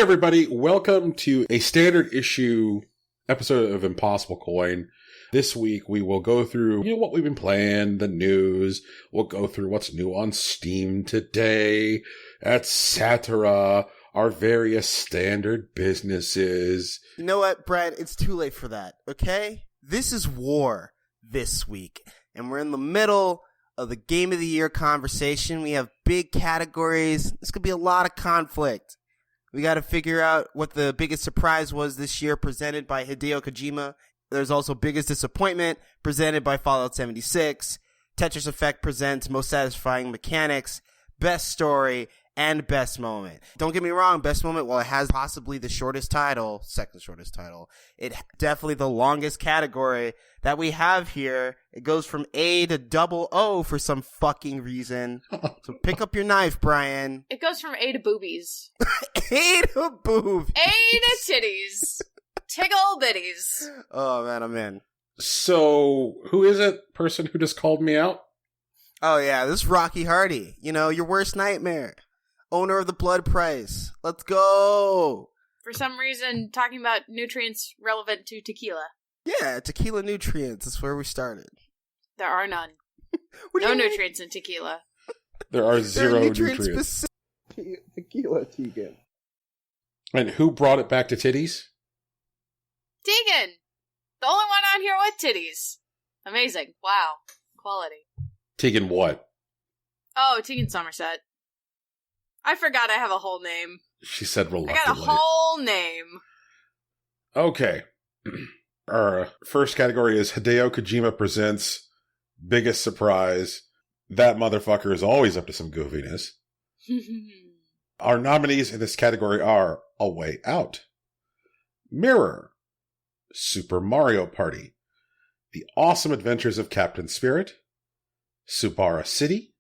everybody, welcome to a standard issue episode of Impossible Coin. This week we will go through what we've been playing, the news, we'll go through what's new on Steam today, etc., our various standard businesses. You know what, Brad? It's too late for that, okay? This is war this week, and we're in the middle of the Game of the Year conversation. We have big categories. This could be a lot of conflict. We got to figure out what the biggest surprise was this year presented by Hideo Kojima. There's also biggest disappointment presented by Fallout 76. Tetris Effect presents most satisfying mechanics, best story, and best moment. Don't get me wrong, best moment, while it has possibly the shortest title, second shortest title, it definitely the longest category that we have here. It goes from A to double O for some fucking reason. So pick up your knife, Brian. It goes from A to boobies. A to boobies. A to titties. Tickle bitties. Oh, man, I'm in. So, who is it? Person who just called me out? Oh, yeah, this is Rocky Hardy. You know, your worst nightmare. Owner of the Blood Price. Let's go. For some reason, talking about nutrients relevant to tequila. Yeah, tequila nutrients. That's where we started. There are none. No nutrients in tequila. There are zero nutrients. Tequila, Tegan. And who brought it back to titties? Tegan! The only one on here with titties. Amazing. Wow. Quality. Tegan what? Oh, Tegan Somerset. I forgot I have a whole name. She said reluctantly. I got a whole name. Okay. Our first category is Hideo Kojima presents biggest surprise. That motherfucker is always up to some goofiness. Our nominees in this category are A Way Out, Mirror, Super Mario Party, The Awesome Adventures of Captain Spirit, Subara City,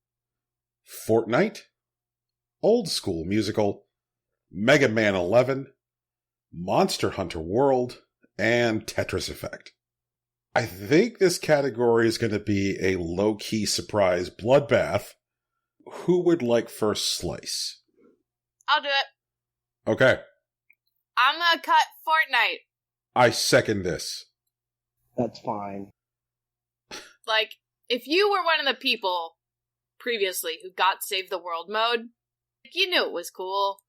Fortnite, Old School Musical, Mega Man 11, Monster Hunter World, and Tetris Effect. I think this category is going to be a low-key surprise bloodbath. Who would like first slice? I'll do it. Okay. I'm gonna cut Fortnite. I second this. That's fine. Like, if you were one of the people previously who got Save the World mode, you knew it was cool.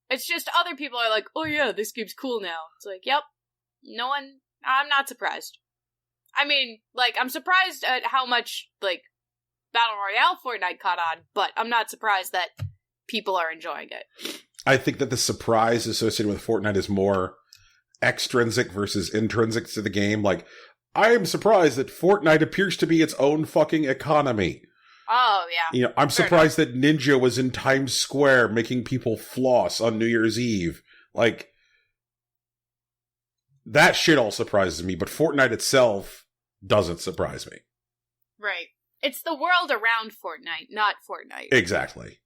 It's just other people are like, oh yeah, this game's cool now. It's like, yep. I'm not surprised. I mean, like, I'm surprised at how much, like, Battle Royale Fortnite caught on, but I'm not surprised that people are enjoying it. I think that the surprise associated with Fortnite is more extrinsic versus intrinsic to the game. Like, I am surprised that Fortnite appears to be its own fucking economy. Oh, yeah. You know, I'm surprised that Ninja was in Times Square making people floss on New Year's Eve. Like, that shit all surprises me, but Fortnite itself doesn't surprise me. Right. It's the world around Fortnite, not Fortnite. Exactly.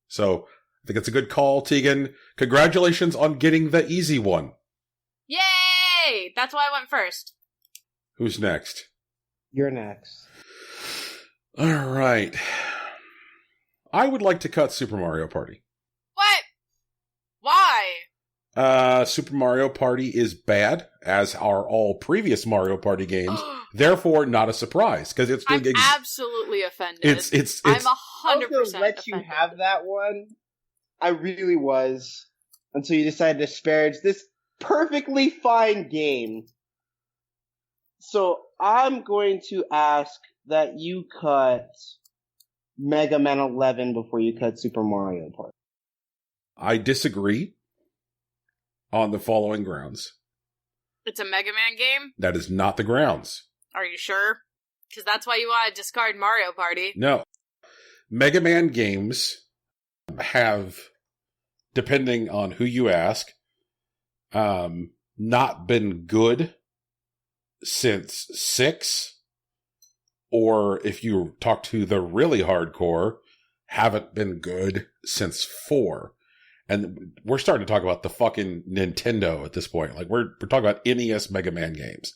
So, I think it's a good call, Tegan. Congratulations on getting the easy one. Yay! That's why I went first. Who's next? You're next. All right. I would like to cut Super Mario Party. What? Why? Super Mario Party is bad, as are all previous Mario Party games. Therefore, not a surprise because it's. I'm absolutely offended. I'm 100% I was gonna let you have that one. I really was, until you decided to disparage this perfectly fine game. So I'm going to ask that you cut Mega Man 11 before you cut Super Mario Party. I disagree on the following grounds. It's a Mega Man game? That is not the grounds. Are you sure? Because that's why you want to discard Mario Party. No. Mega Man games have, depending on who you ask, not been good since 6, or if you talk to the really hardcore, haven't been good since 4. And we're starting to talk about the fucking Nintendo at this point. Like, we're talking about NES Mega Man games.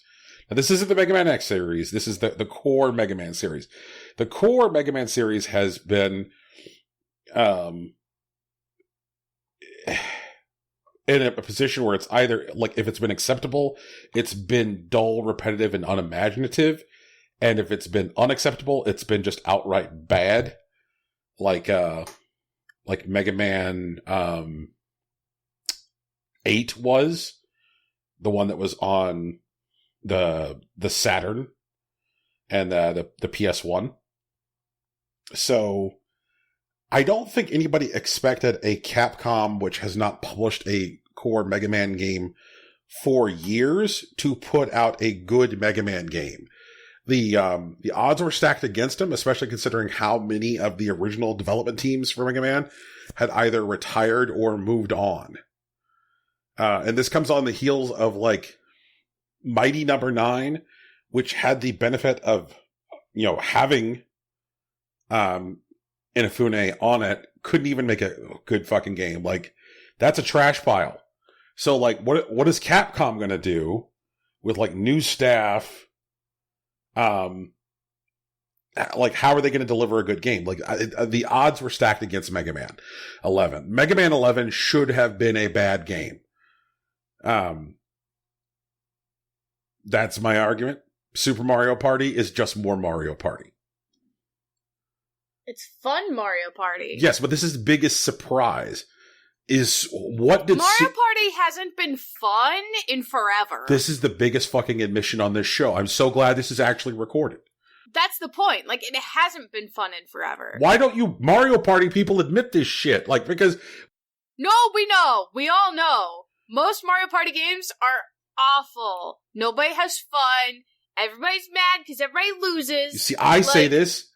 Now, this isn't the Mega Man X series. This is the core Mega Man series. The core Mega Man series has been in a position where it's either, like, if it's been acceptable, it's been dull, repetitive, and unimaginative. And if it's been unacceptable, it's been just outright bad. Like Mega Man 8 was. The one that was on the Saturn and the PS1. So I don't think anybody expected a Capcom, which has not published a core Mega Man game for years, to put out a good Mega Man game. The odds were stacked against them, especially considering how many of the original development teams for Mega Man had either retired or moved on. And this comes on the heels of, like, Mighty Number 9, which had the benefit of, having Inafune on it, couldn't even make a good fucking game. Like, that's a trash pile. So, like, what is Capcom gonna do with, like, new staff? Like, how are they going to deliver a good game? Like, the odds were stacked against Mega Man 11. Mega Man 11 should have been a bad game. That's my argument. Super Mario Party is just more Mario Party. It's fun Mario Party. Yes, but this is the biggest surprise. Is what did Mario Party hasn't been fun in forever. This is the biggest fucking admission on this show. I'm so glad this is actually recorded. That's the point. Like, it hasn't been fun in forever. Why don't you Mario Party people admit this shit? Like, because... No, we know. We all know. Most Mario Party games are awful. Nobody has fun. Everybody's mad because everybody loses. You see, I say this,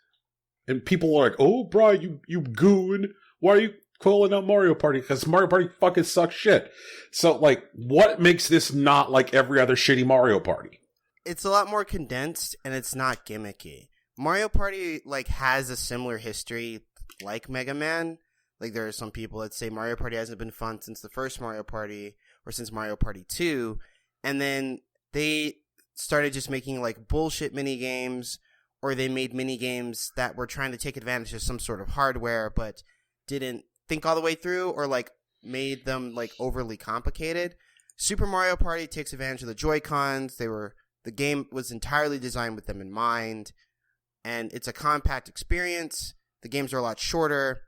and people are like, oh, Brian, you goon. Why are you calling out Mario Party? Because Mario Party fucking sucks shit. So, like, what makes this not like every other shitty Mario Party? It's a lot more condensed, and it's not gimmicky. Mario Party, like, has a similar history like Mega Man. Like, there are some people that say Mario Party hasn't been fun since the first Mario Party, or since Mario Party 2, and then they started just making, like, bullshit minigames, or they made minigames that were trying to take advantage of some sort of hardware, but didn't think all the way through, or, like, made them, like, overly complicated. Super Mario Party takes advantage of the Joy-Cons. The game was entirely designed with them in mind, and it's a compact experience. The games are a lot shorter,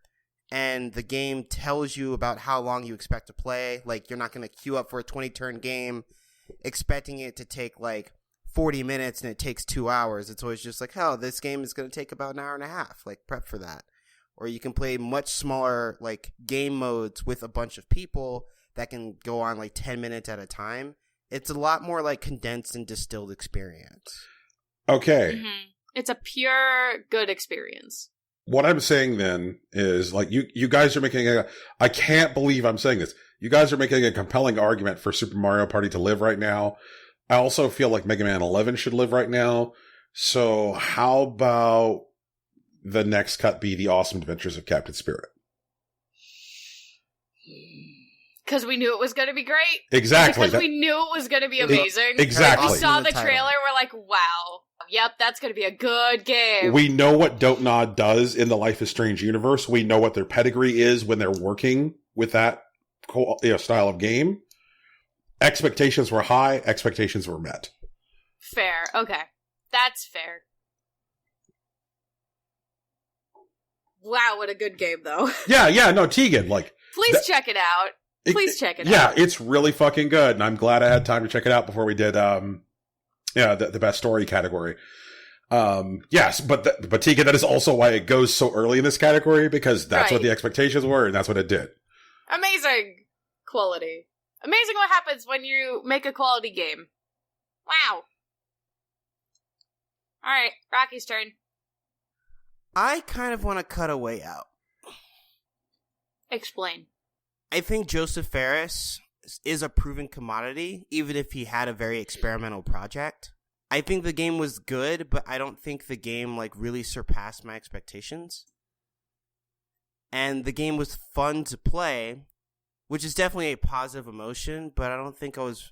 and the game tells you about how long you expect to play. Like, you're not going to queue up for a 20-turn game expecting it to take, like, 40 minutes, and it takes 2 hours. It's always just like, this game is going to take about an hour and a half. Like, prep for that. Or you can play much smaller, like, game modes with a bunch of people that can go on, like, 10 minutes at a time. It's a lot more, like, condensed and distilled experience. Okay. Mm-hmm. It's a pure good experience. What I'm saying then is, like, you guys are making I can't believe I'm saying this. You guys are making a compelling argument for Super Mario Party to live right now. I also feel like Mega Man 11 should live right now. So how about the next cut be The Awesome Adventures of Captain Spirit? Because we knew it was going to be great. Exactly. Because we knew it was going to be amazing. Exactly. We saw the trailer, we're like, wow. Yep, that's going to be a good game. We know what Don't Nod does in the Life is Strange universe. We know what their pedigree is when they're working with that style of game. Expectations were high. Expectations were met. Fair. Okay. That's fair. Wow, what a good game, though. Yeah, no, Tegan, like... Please check it out. Please check it out. Yeah, it's really fucking good, and I'm glad I had time to check it out before we did, the best story category. Yes, but Tegan, that is also why it goes so early in this category, because that's what the expectations were, and that's what it did. Amazing quality. Amazing what happens when you make a quality game. Wow. Alright, Rocky's turn. I kind of want to cut a way out. Explain. I think Joseph Ferris is a proven commodity, even if he had a very experimental project. I think the game was good, but I don't think the game, like, really surpassed my expectations. And the game was fun to play, which is definitely a positive emotion, but I don't think I was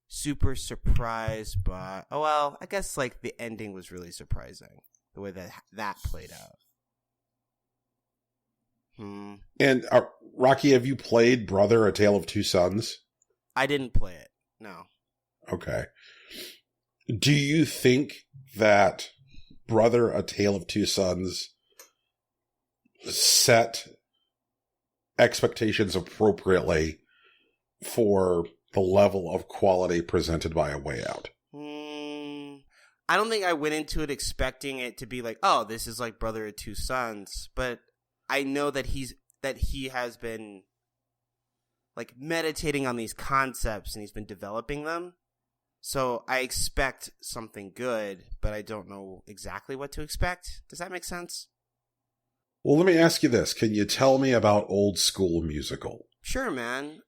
super surprised by... Oh, well, I guess, like, the ending was really surprising, the way that played out. And Rocky, have you played Brother: A Tale of Two Sons? I didn't play it. No. Okay. Do you think that Brother: A Tale of Two Sons set expectations appropriately for the level of quality presented by A Way Out? I don't think I went into it expecting it to be like, oh, this is like Brother of Two Sons, but I know that he has been like meditating on these concepts and he's been developing them. So I expect something good, but I don't know exactly what to expect. Does that make sense? Well, let me ask you this. Can you tell me about Old School Musical? Sure, man.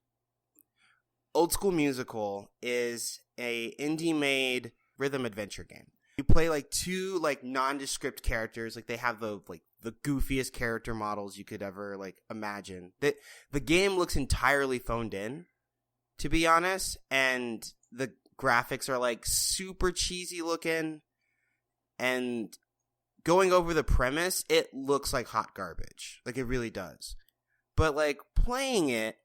Old School Musical is a indie-made rhythm adventure game. You play like two like nondescript characters. Like they have the goofiest character models you could ever like imagine. The game looks entirely phoned in, to be honest, and the graphics are like super cheesy looking, and going over the premise, it looks like hot garbage. Like it really does. But like playing it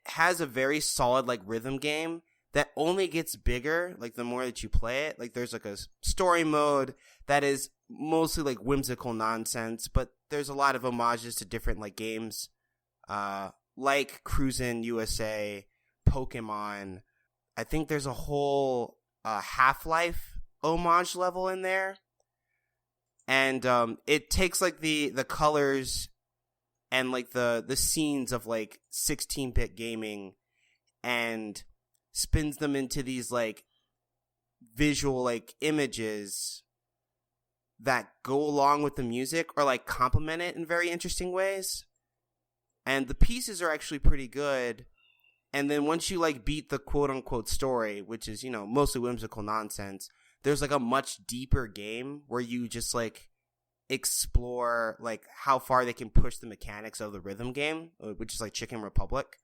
has a very solid like rhythm game that only gets bigger like the more that you play it. Like there's like a story mode that is mostly like whimsical nonsense, but there's a lot of homages to different like games like Cruisin' USA, Pokemon. I think there's a whole Half-Life homage level in there. And it takes like the colors and like the scenes of like 16-bit gaming and spins them into these like visual like images that go along with the music or like complement it in very interesting ways. And the pieces are actually pretty good. And then once you like beat the quote unquote story, which is, you know, mostly whimsical nonsense, there's like a much deeper game where you just like explore like how far they can push the mechanics of the rhythm game, which is like Chicken Republic.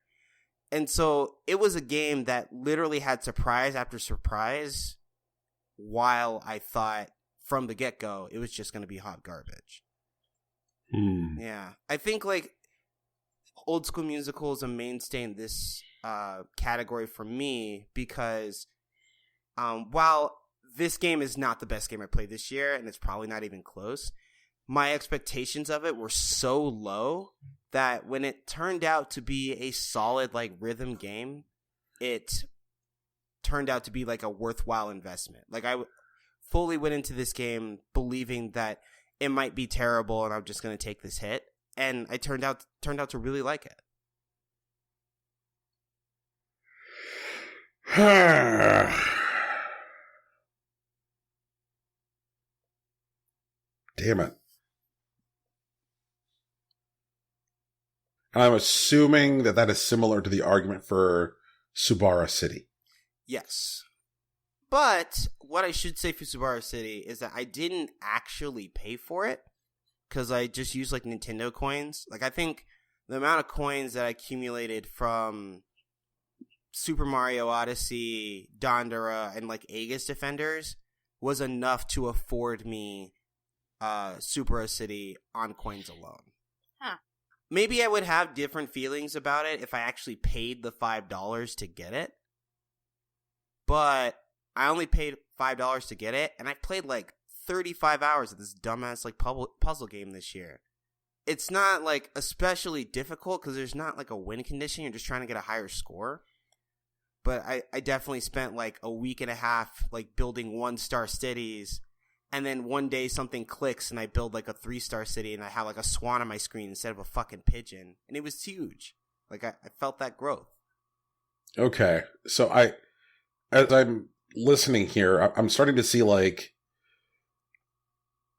And so it was a game that literally had surprise after surprise, while I thought from the get-go it was just going to be hot garbage. Yeah. I think like Old School Musical is a mainstay in this category for me because while this game is not the best game I played this year, and it's probably not even close, my expectations of it were so low that when it turned out to be a solid like rhythm game, it turned out to be like a worthwhile investment. Like I fully went into this game believing that it might be terrible and I'm just going to take this hit, and I turned out to really like it. Damn it. And I'm assuming that is similar to the argument for Subara City. Yes. But what I should say for Subara City is that I didn't actually pay for it because I just used like Nintendo coins. Like I think the amount of coins that I accumulated from Super Mario Odyssey, Dandara, and like Aegis Defenders was enough to afford me Subara City on coins alone. Huh. Maybe I would have different feelings about it if I actually paid the $5 to get it. But I only paid $5 to get it, and I played like 35 hours of this dumbass like puzzle game this year. It's not like especially difficult because there's not like a win condition. You're just trying to get a higher score. But I definitely spent like a week and a half like building 1-star cities. And then one day something clicks and I build like a 3-star city and I have like a swan on my screen instead of a fucking pigeon. And it was huge. Like I felt that growth. Okay. So as I'm listening here, I'm starting to see like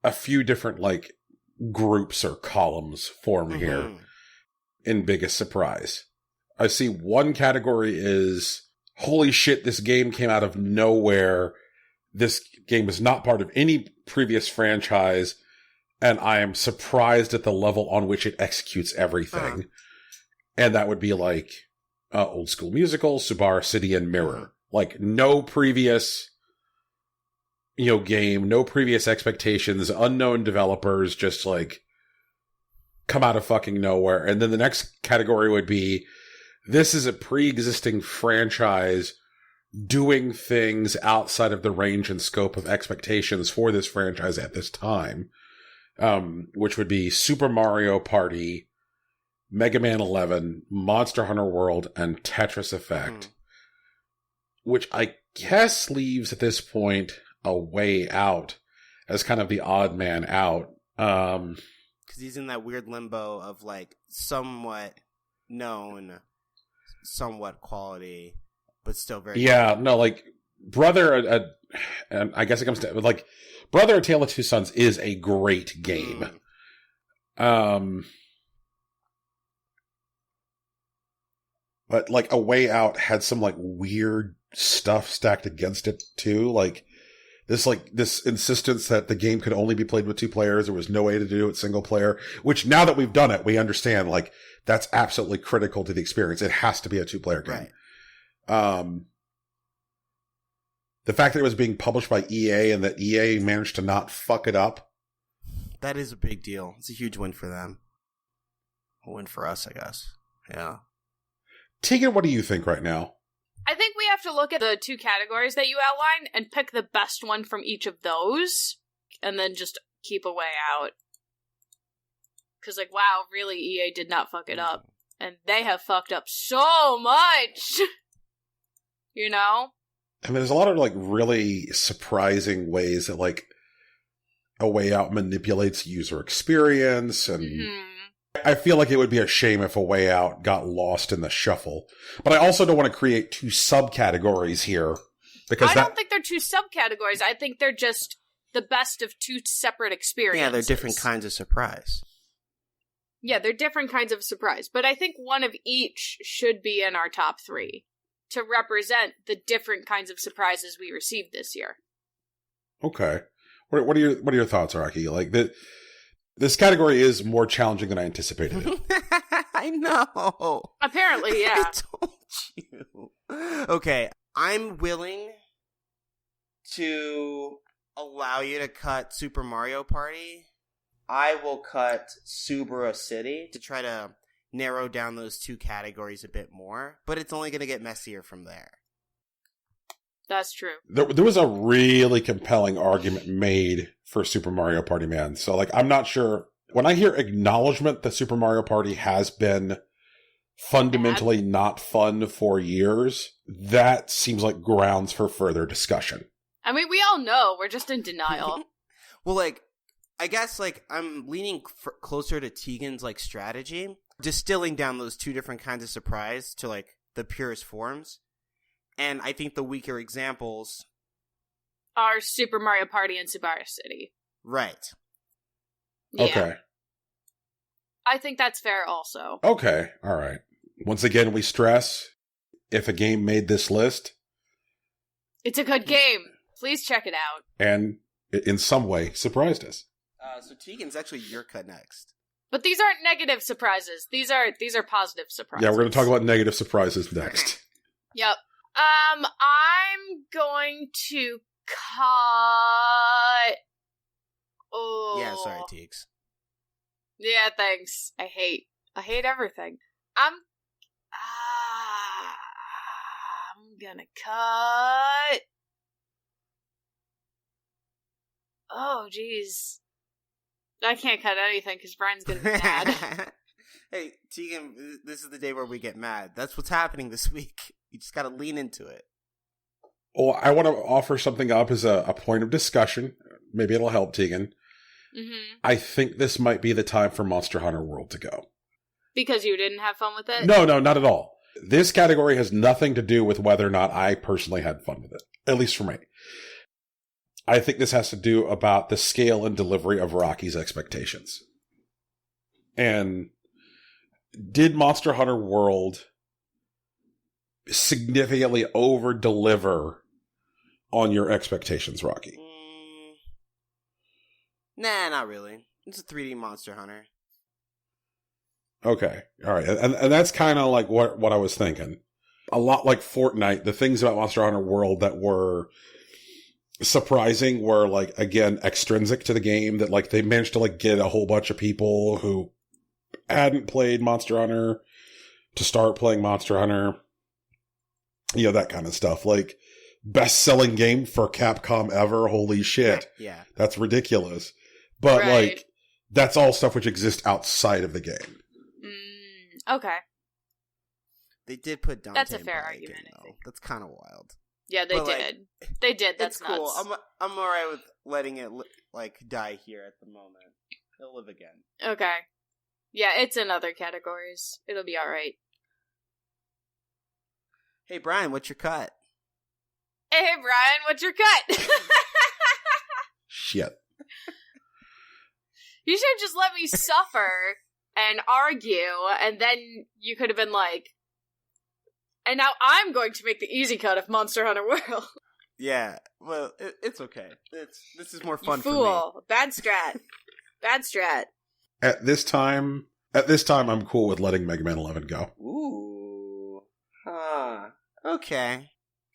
a few different like groups or columns form here in biggest surprise. I see one category is, holy shit, this game came out of nowhere. This game is not part of any previous franchise, and I am surprised at the level on which it executes everything. And that would be like Old School Musical, Subara City, and Mirror. Like no previous, game, no previous expectations, unknown developers, just like come out of fucking nowhere. And then the next category would be, this is a pre-existing franchise doing things outside of the range and scope of expectations for this franchise at this time, which would be Super Mario Party, Mega Man 11, Monster Hunter World, and Tetris Effect, which I guess leaves at this point A Way Out as kind of the odd man out. Because he's in that weird limbo of like somewhat known, somewhat quality, but still very good. No, like Brother, and I guess it comes to like Brother: A Tale of Two Sons is a great game. But like A Way Out had some like weird stuff stacked against it too, like this insistence that the game could only be played with 2 players. There was no way to do it single player, which now that we've done it, we understand like that's absolutely critical to the experience. It has to be a 2-player game. Right. The fact that it was being published by EA and that EA managed to not fuck it up. That is a big deal. It's a huge win for them. A win for us, I guess. Yeah. Tegan, what do you think right now? I think we have to look at the 2 categories that you outlined and pick the best one from each of those, and then just keep A Way Out. Because, like, wow, really, EA did not fuck it up. And they have fucked up so much! You know? I mean, there's a lot of, like, really surprising ways that, like, A Way Out manipulates user experience, and I feel like it would be a shame if A Way Out got lost in the shuffle. But I also don't want to create 2 subcategories here. Because I don't think they're 2 subcategories. I think they're just the best of 2 separate experiences. Yeah, they're different kinds of surprise. Yeah, they're different kinds of surprise. But I think one of each should be in our top 3 to represent the different kinds of surprises we received this year. Okay. What are your thoughts, Araki? Like, this category is more challenging than I anticipated it. I know. Apparently, yeah. I told you. Okay, I'm willing to allow you to cut Super Mario Party. I will cut Subaru City to try to narrow down those 2 categories a bit more, but it's only going to get messier from there. That's true. There was a really compelling argument made for Super Mario Party, man. So, like, I'm not sure. When I hear acknowledgement that Super Mario Party has been fundamentally not fun for years, that seems like grounds for further discussion. I mean, we all know. We're just in denial. Well, like, I guess, like, I'm leaning closer to Tegan's, like, strategy. Distilling down those 2 different kinds of surprise to, like, the purest forms. And I think the weaker examples are Super Mario Party and Subaru City. Right. Yeah. Okay. I think that's fair also. Okay. All right. Once again, we stress, if a game made this list, it's a good game. Please check it out. And in some way surprised us. So Tegan's actually your cut next. But these aren't negative surprises. These are positive surprises. Yeah, we're going to talk about negative surprises next. Yep. I'm going to cut. Oh. Yeah, sorry, Teeks. Yeah, thanks. I hate everything. I'm gonna cut. Oh, jeez. I can't cut anything because Brian's gonna be mad. Hey, Tegan, this is the day where we get mad. That's what's happening this week. You just gotta lean into it. Well, I want to offer something up as a point of discussion. Maybe it'll help, Tegan. Mm-hmm. I think this might be the time for Monster Hunter World to go. Because you didn't have fun with it? No, not at all. This category has nothing to do with whether or not I personally had fun with it. At least for me. I think this has to do about the scale and delivery of Rocky's expectations. And did Monster Hunter World significantly over-deliver on your expectations, Rocky? Nah, not really. It's a 3D Monster Hunter. Okay. All right. And that's kind of like what I was thinking. A lot like Fortnite, the things about Monster Hunter World that were surprising were, like, again, extrinsic to the game, that, like, they managed to, like, get a whole bunch of people who hadn't played Monster Hunter to start playing Monster Hunter. That kind of stuff. Like, best-selling game for Capcom ever. Holy shit. Yeah. That's ridiculous. But, Right. like, that's all stuff which exists outside of the game. Okay. They did put Dante That's a in fair Bag argument, in, I though. think. That's kind of wild. Yeah, they But, like, did. They did. That's it's cool. nuts. I'm alright with letting it, die here at the moment. It'll live again. Okay. Yeah, it's in other categories. It'll be alright. Hey, Brian, what's your cut? Hey, Brian, what's your cut? Shit. You should have just let me suffer and argue, and then you could have been like, and now I'm going to make the easy cut of Monster Hunter World. Yeah, well, it's okay. This is more fun You for me. fool. Bad strat. Bad strat. At this time, I'm cool with letting Mega Man 11 go. Ooh. Huh. Okay.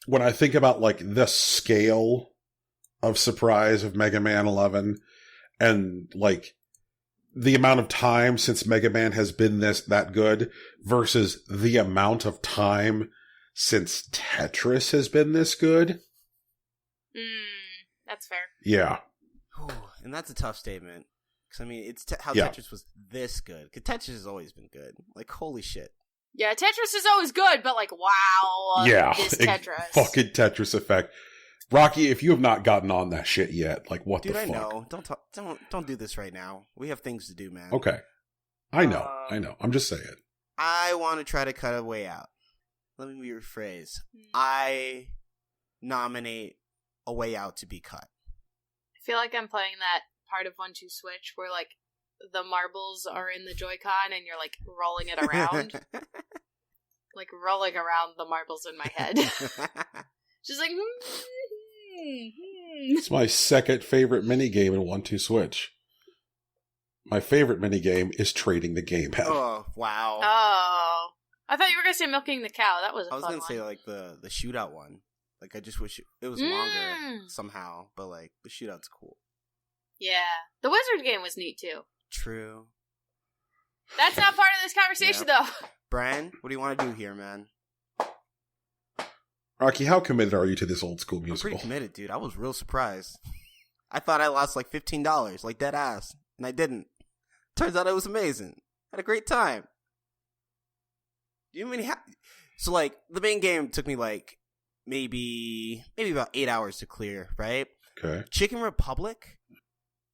When I think about, like, the scale of surprise of Mega Man 11 and, like, the amount of time since Mega Man has been that good versus the amount of time since Tetris has been this good. That's fair. Yeah. Ooh, and that's a tough statement. Because, I mean, it's how Yeah. Tetris was this good. Because Tetris has always been good. Like, holy shit. Yeah, Tetris is always good, but like, wow. Yeah. This Tetris. Fucking Tetris effect. Rocky, if you have not gotten on that shit yet, like, what Dude, the I fuck? know. Don't do this right now. We have things to do, man. Okay. I know. I'm just saying. I want to try to cut a way out. Let me rephrase. I nominate A Way Out to be cut. I feel like I'm playing that part of 1-2 Switch where like the marbles are in the Joy-Con and you're like rolling it around. Like rolling around the marbles in my head. Just like, It's my second favorite minigame in 1-2 Switch. My favorite minigame is trading the game head. Oh, wow. Oh. I thought you were going to say milking the cow. That was a I was fun going to one. say, like, the shootout one. Like, I just wish it was longer somehow. But, like, the shootout's cool. Yeah. The wizard game was neat too. True. That's not part of this conversation though. Brian, what do you want to do here, man? Rocky, how committed are you to this old school I'm musical? pretty committed, dude. I was real surprised. I thought I lost like $15, like dead ass, and I didn't. Turns out it was amazing. Had a great time. Do you mean so? Like the main game took me like maybe about 8 hours to clear, right? Okay. Chicken Republic.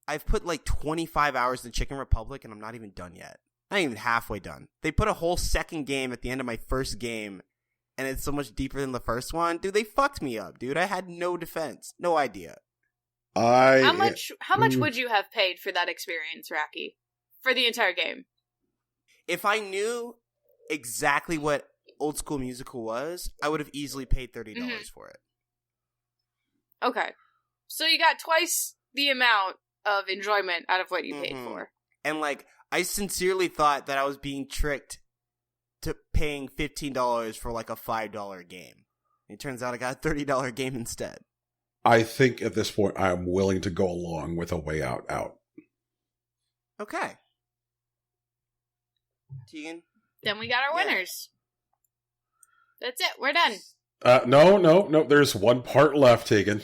I've put like 25 hours in Chicken Republic, and I'm not even done yet. Not even halfway done. They put a whole second game at the end of my first game, and it's so much deeper than the first one. Dude, they fucked me up, dude. I had no defense. No idea. How much would you have paid for that experience, Rocky? For the entire game? If I knew exactly what Old School Musical was, I would have easily paid $30 for it. Okay. So you got twice the amount of enjoyment out of what you paid for. And like, I sincerely thought that I was being tricked to paying $15 for like a $5 game. It turns out I got a $30 game instead. I think at this point I'm willing to go along with A Way Out. Okay. Tegan? Then we got our winners. That's it. We're done. No. There's one part left, Tegan.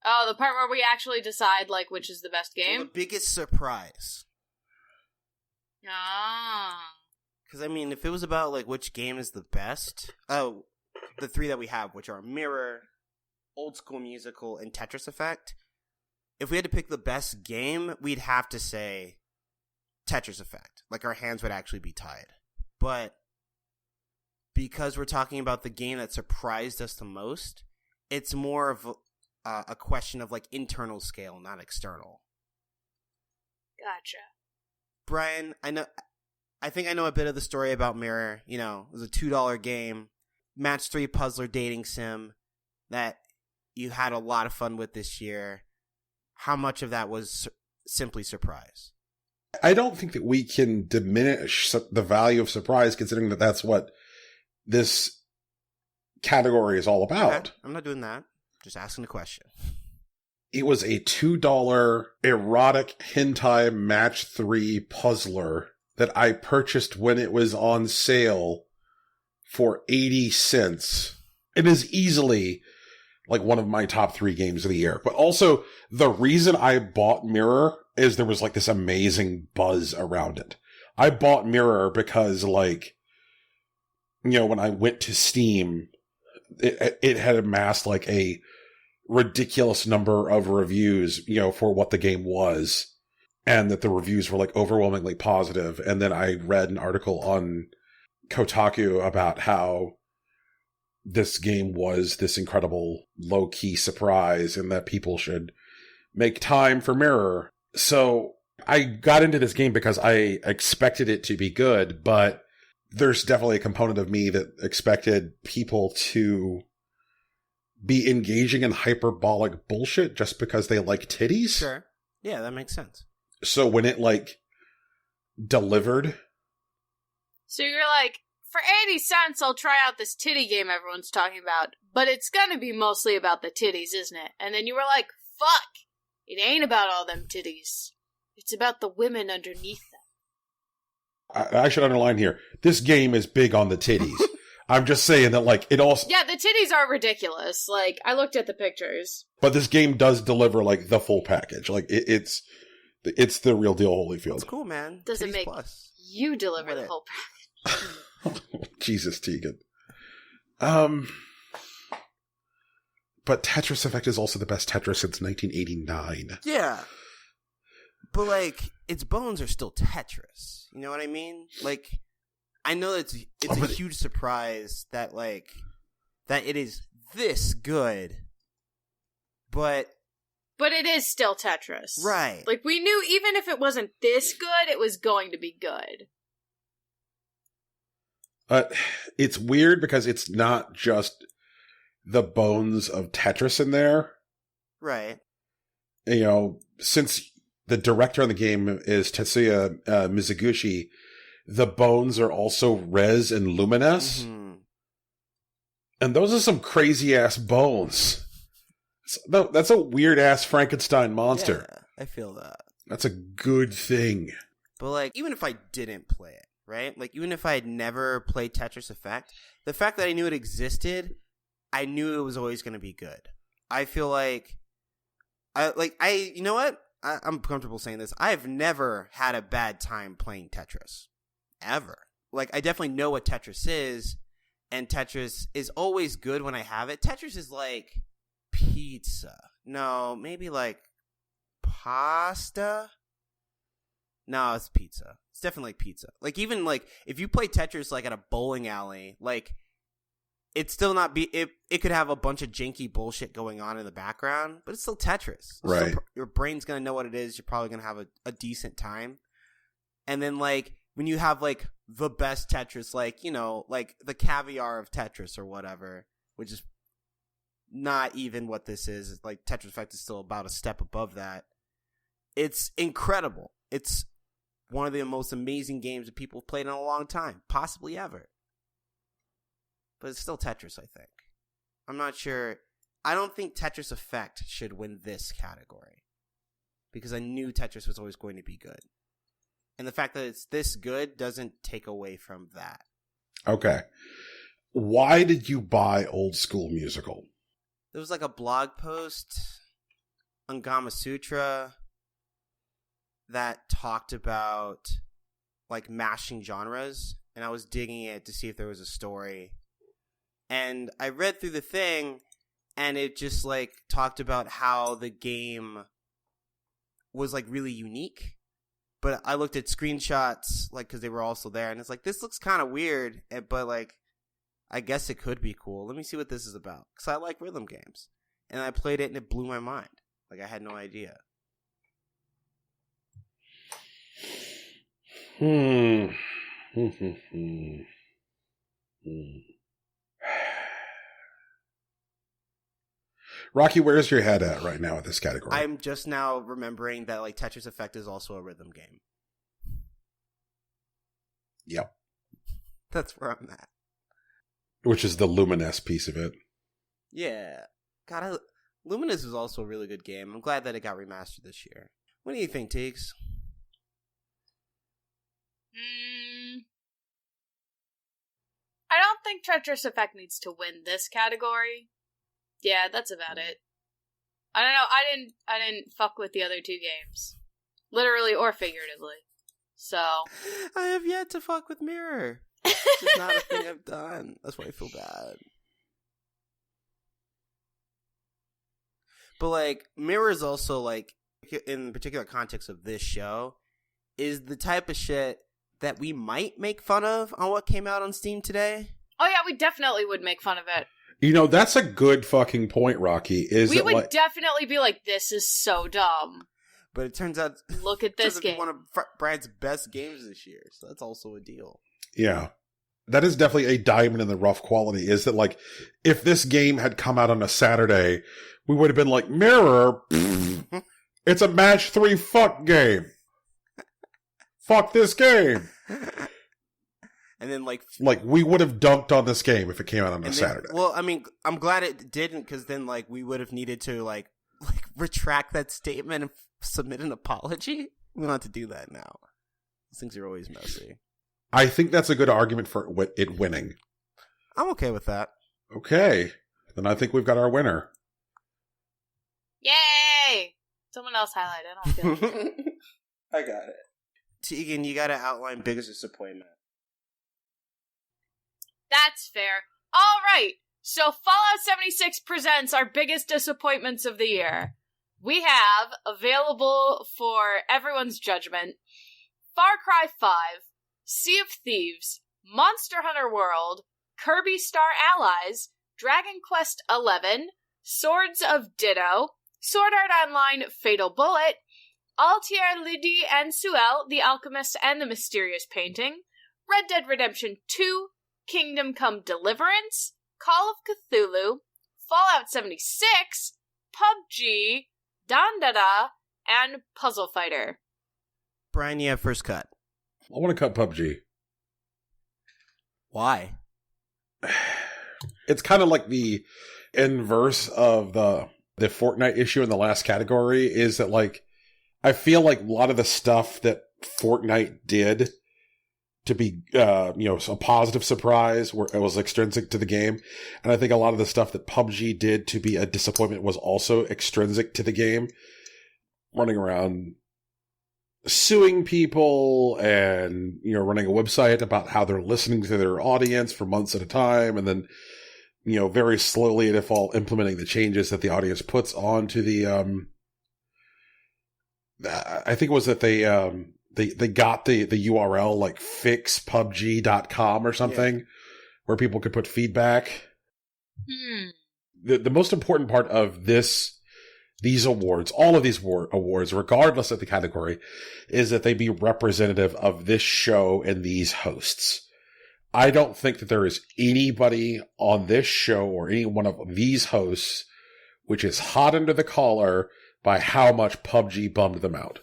Oh, the part where we actually decide, like, which is the best game? So the biggest surprise. Ah. Because, I mean, if it was about, like, which game is the best... Oh, the three that we have, which are Mirror, Old School Musical, and Tetris Effect. If we had to pick the best game, we'd have to say Tetris Effect. Like, our hands would actually be tied. But because we're talking about the game that surprised us the most, it's more of a question of, like, internal scale, not external. Gotcha. Brian, I think I know a bit of the story about Mirror. You know, it was a $2 game, match 3 puzzler dating sim that you had a lot of fun with this year. How much of that was simply surprise? I don't think that we can diminish the value of surprise, considering that that's what this category is all about. Okay, I'm not doing that. Just asking a question. It was a $2 erotic hentai match 3 puzzler that I purchased when it was on sale for 80 cents. It is easily like one of my top 3 games of the year. But also, the reason I bought Mirror is there was like this amazing buzz around it. I bought Mirror because, like, you know, when I went to Steam, it had amassed like a ridiculous number of reviews, you know, for what the game was. And that the reviews were like overwhelmingly positive. And then I read an article on Kotaku about how this game was this incredible low-key surprise and that people should make time for Mirror. So I got into this game because I expected it to be good, but there's definitely a component of me that expected people to be engaging in hyperbolic bullshit just because they like titties. Sure. Yeah, that makes sense. So when it, like, delivered... So you're like, for 80 cents, I'll try out this titty game everyone's talking about, but it's gonna be mostly about the titties, isn't it? And then you were like, fuck, it ain't about all them titties. It's about the women underneath them. I should underline here, this game is big on the titties. I'm just saying that, like, it also... Yeah, the titties are ridiculous. Like, I looked at the pictures. But this game does deliver, like, the full package. Like, it's the real deal, Holyfield. That's cool, man. Doesn't Titties make plus. you deliver the whole package. Jesus, Tegan. But Tetris Effect is also the best Tetris since 1989. Yeah. But, like, its bones are still Tetris. You know what I mean? Like, I know it's a huge surprise that, like, that it is this good, but it is still Tetris. Right. Like, we knew even if it wasn't this good, it was going to be good. It's weird because it's not just the bones of Tetris in there. Right. You know, since the director on the game is Tetsuya Mizuguchi, the bones are also Rez and Lumines. Mm-hmm. And those are some crazy-ass bones. That's a weird-ass Frankenstein monster. Yeah, I feel that. That's a good thing. But, like, even if I didn't play it, right? Like, even if I had never played Tetris Effect, the fact that I knew it existed, I knew it was always going to be good. I feel like, you know what? I'm comfortable saying this. I've never had a bad time playing Tetris. Ever. Like, I definitely know what Tetris is, and Tetris is always good when I have it. Tetris is like pizza. No, maybe like pasta? No, it's pizza. It's definitely like pizza. Like, even like if you play Tetris like at a bowling alley, like it's still not it could have a bunch of janky bullshit going on in the background, but it's still Tetris. It's right. Still, your brain's gonna know what it is. You're probably gonna have a decent time. And then, like, when you have like the best Tetris, like, you know, like the caviar of Tetris or whatever, which is not even what this is. Like, Tetris Effect is still about a step above that. It's incredible. It's one of the most amazing games that people have played in a long time, possibly ever. But it's still Tetris, I think. I'm not sure. I don't think Tetris Effect should win this category, because I knew Tetris was always going to be good. And the fact that it's this good doesn't take away from that. Okay. Why did you buy Old School Musical? There was like a blog post on Gama Sutra that talked about like mashing genres, and I was digging it to see if there was a story. And I read through the thing, and it just like talked about how the game was like really unique. But I looked at screenshots, like, because they were also there, and it's like, this looks kind of weird, but like, I guess it could be cool. Let me see what this is about, because I like rhythm games. And I played it, and it blew my mind. Like, I had no idea. Rocky, where's your head at right now at this category? I'm just now remembering that like Tetris Effect is also a rhythm game. Yep. That's where I'm at. Which is the Lumines piece of it. Yeah. God, Luminous is also a really good game. I'm glad that it got remastered this year. What do you think, Teeks? I don't think Tetris Effect needs to win this category. Yeah, that's about it. I don't know. I didn't fuck with the other two games, literally or figuratively. So I have yet to fuck with Mirror. It's just not a thing I've done. That's why I feel bad. But like, Mirror is also like, in the particular context of this show, is the type of shit that we might make fun of on what came out on Steam today. Oh yeah, we definitely would make fun of it. You know, that's a good fucking point, Rocky. We would definitely be like, this is so dumb. But it turns out, look at this game. One of Brian's best games this year, so that's also a deal. Yeah. That is definitely a diamond in the rough quality, is that like, if this game had come out on a Saturday, we would have been like, Mirror, it's a match 3 fuck game. Fuck this game. And then like we would have dunked on this game if it came out on a Saturday. Well, I mean, I'm glad it didn't, because then like we would have needed to like retract that statement and submit an apology. We don't have to do that now. These things are always messy. I think that's a good argument for it winning. I'm okay with that. Okay. Then I think we've got our winner. Yay! Someone else highlight it. I don't feel it. I got it. Tegan, you gotta outline biggest disappointment. That's fair. All right. So Fallout 76 presents our biggest disappointments of the year. We have available for everyone's judgment Far Cry 5, Sea of Thieves, Monster Hunter World, Kirby Star Allies, Dragon Quest XI, Swords of Ditto, Sword Art Online Fatal Bullet, Altair Lydie and Suel, The Alchemist and the Mysterious Painting, Red Dead Redemption 2, Kingdom Come Deliverance, Call of Cthulhu, Fallout 76, PUBG, Dandada, and Puzzle Fighter. Brian, you have first cut. I want to cut PUBG. Why? It's kind of like the inverse of the Fortnite issue in the last category, is that like, I feel like a lot of the stuff that Fortnite did to be, a positive surprise where it was extrinsic to the game. And I think a lot of the stuff that PUBG did to be a disappointment was also extrinsic to the game. Running around suing people and, running a website about how they're listening to their audience for months at a time. And then, very slowly and if all implementing the changes that the audience puts onto the, I think it was that they got the URL like fixpubg.com or something, where people could put feedback. The most important part of these awards, all of these awards, regardless of the category, is that they be representative of this show and these hosts. I don't think that there is anybody on this show or any one of these hosts which is hot under the collar by how much PUBG bummed them out.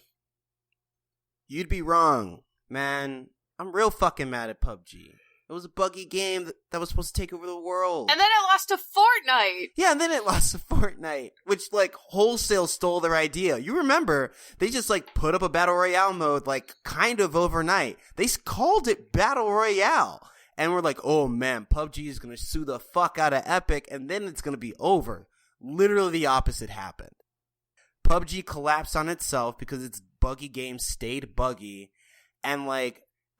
You'd be wrong, man. I'm real fucking mad at PUBG. It was a buggy game that was supposed to take over the world. And then it lost to Fortnite. Yeah, and then it lost to Fortnite, which, wholesale stole their idea. You remember, they just, put up a Battle Royale mode, kind of overnight. They called it Battle Royale. And we're like, oh, man, PUBG is going to sue the fuck out of Epic, and then it's going to be over. Literally the opposite happened. PUBG collapsed on itself because its buggy game stayed buggy. And,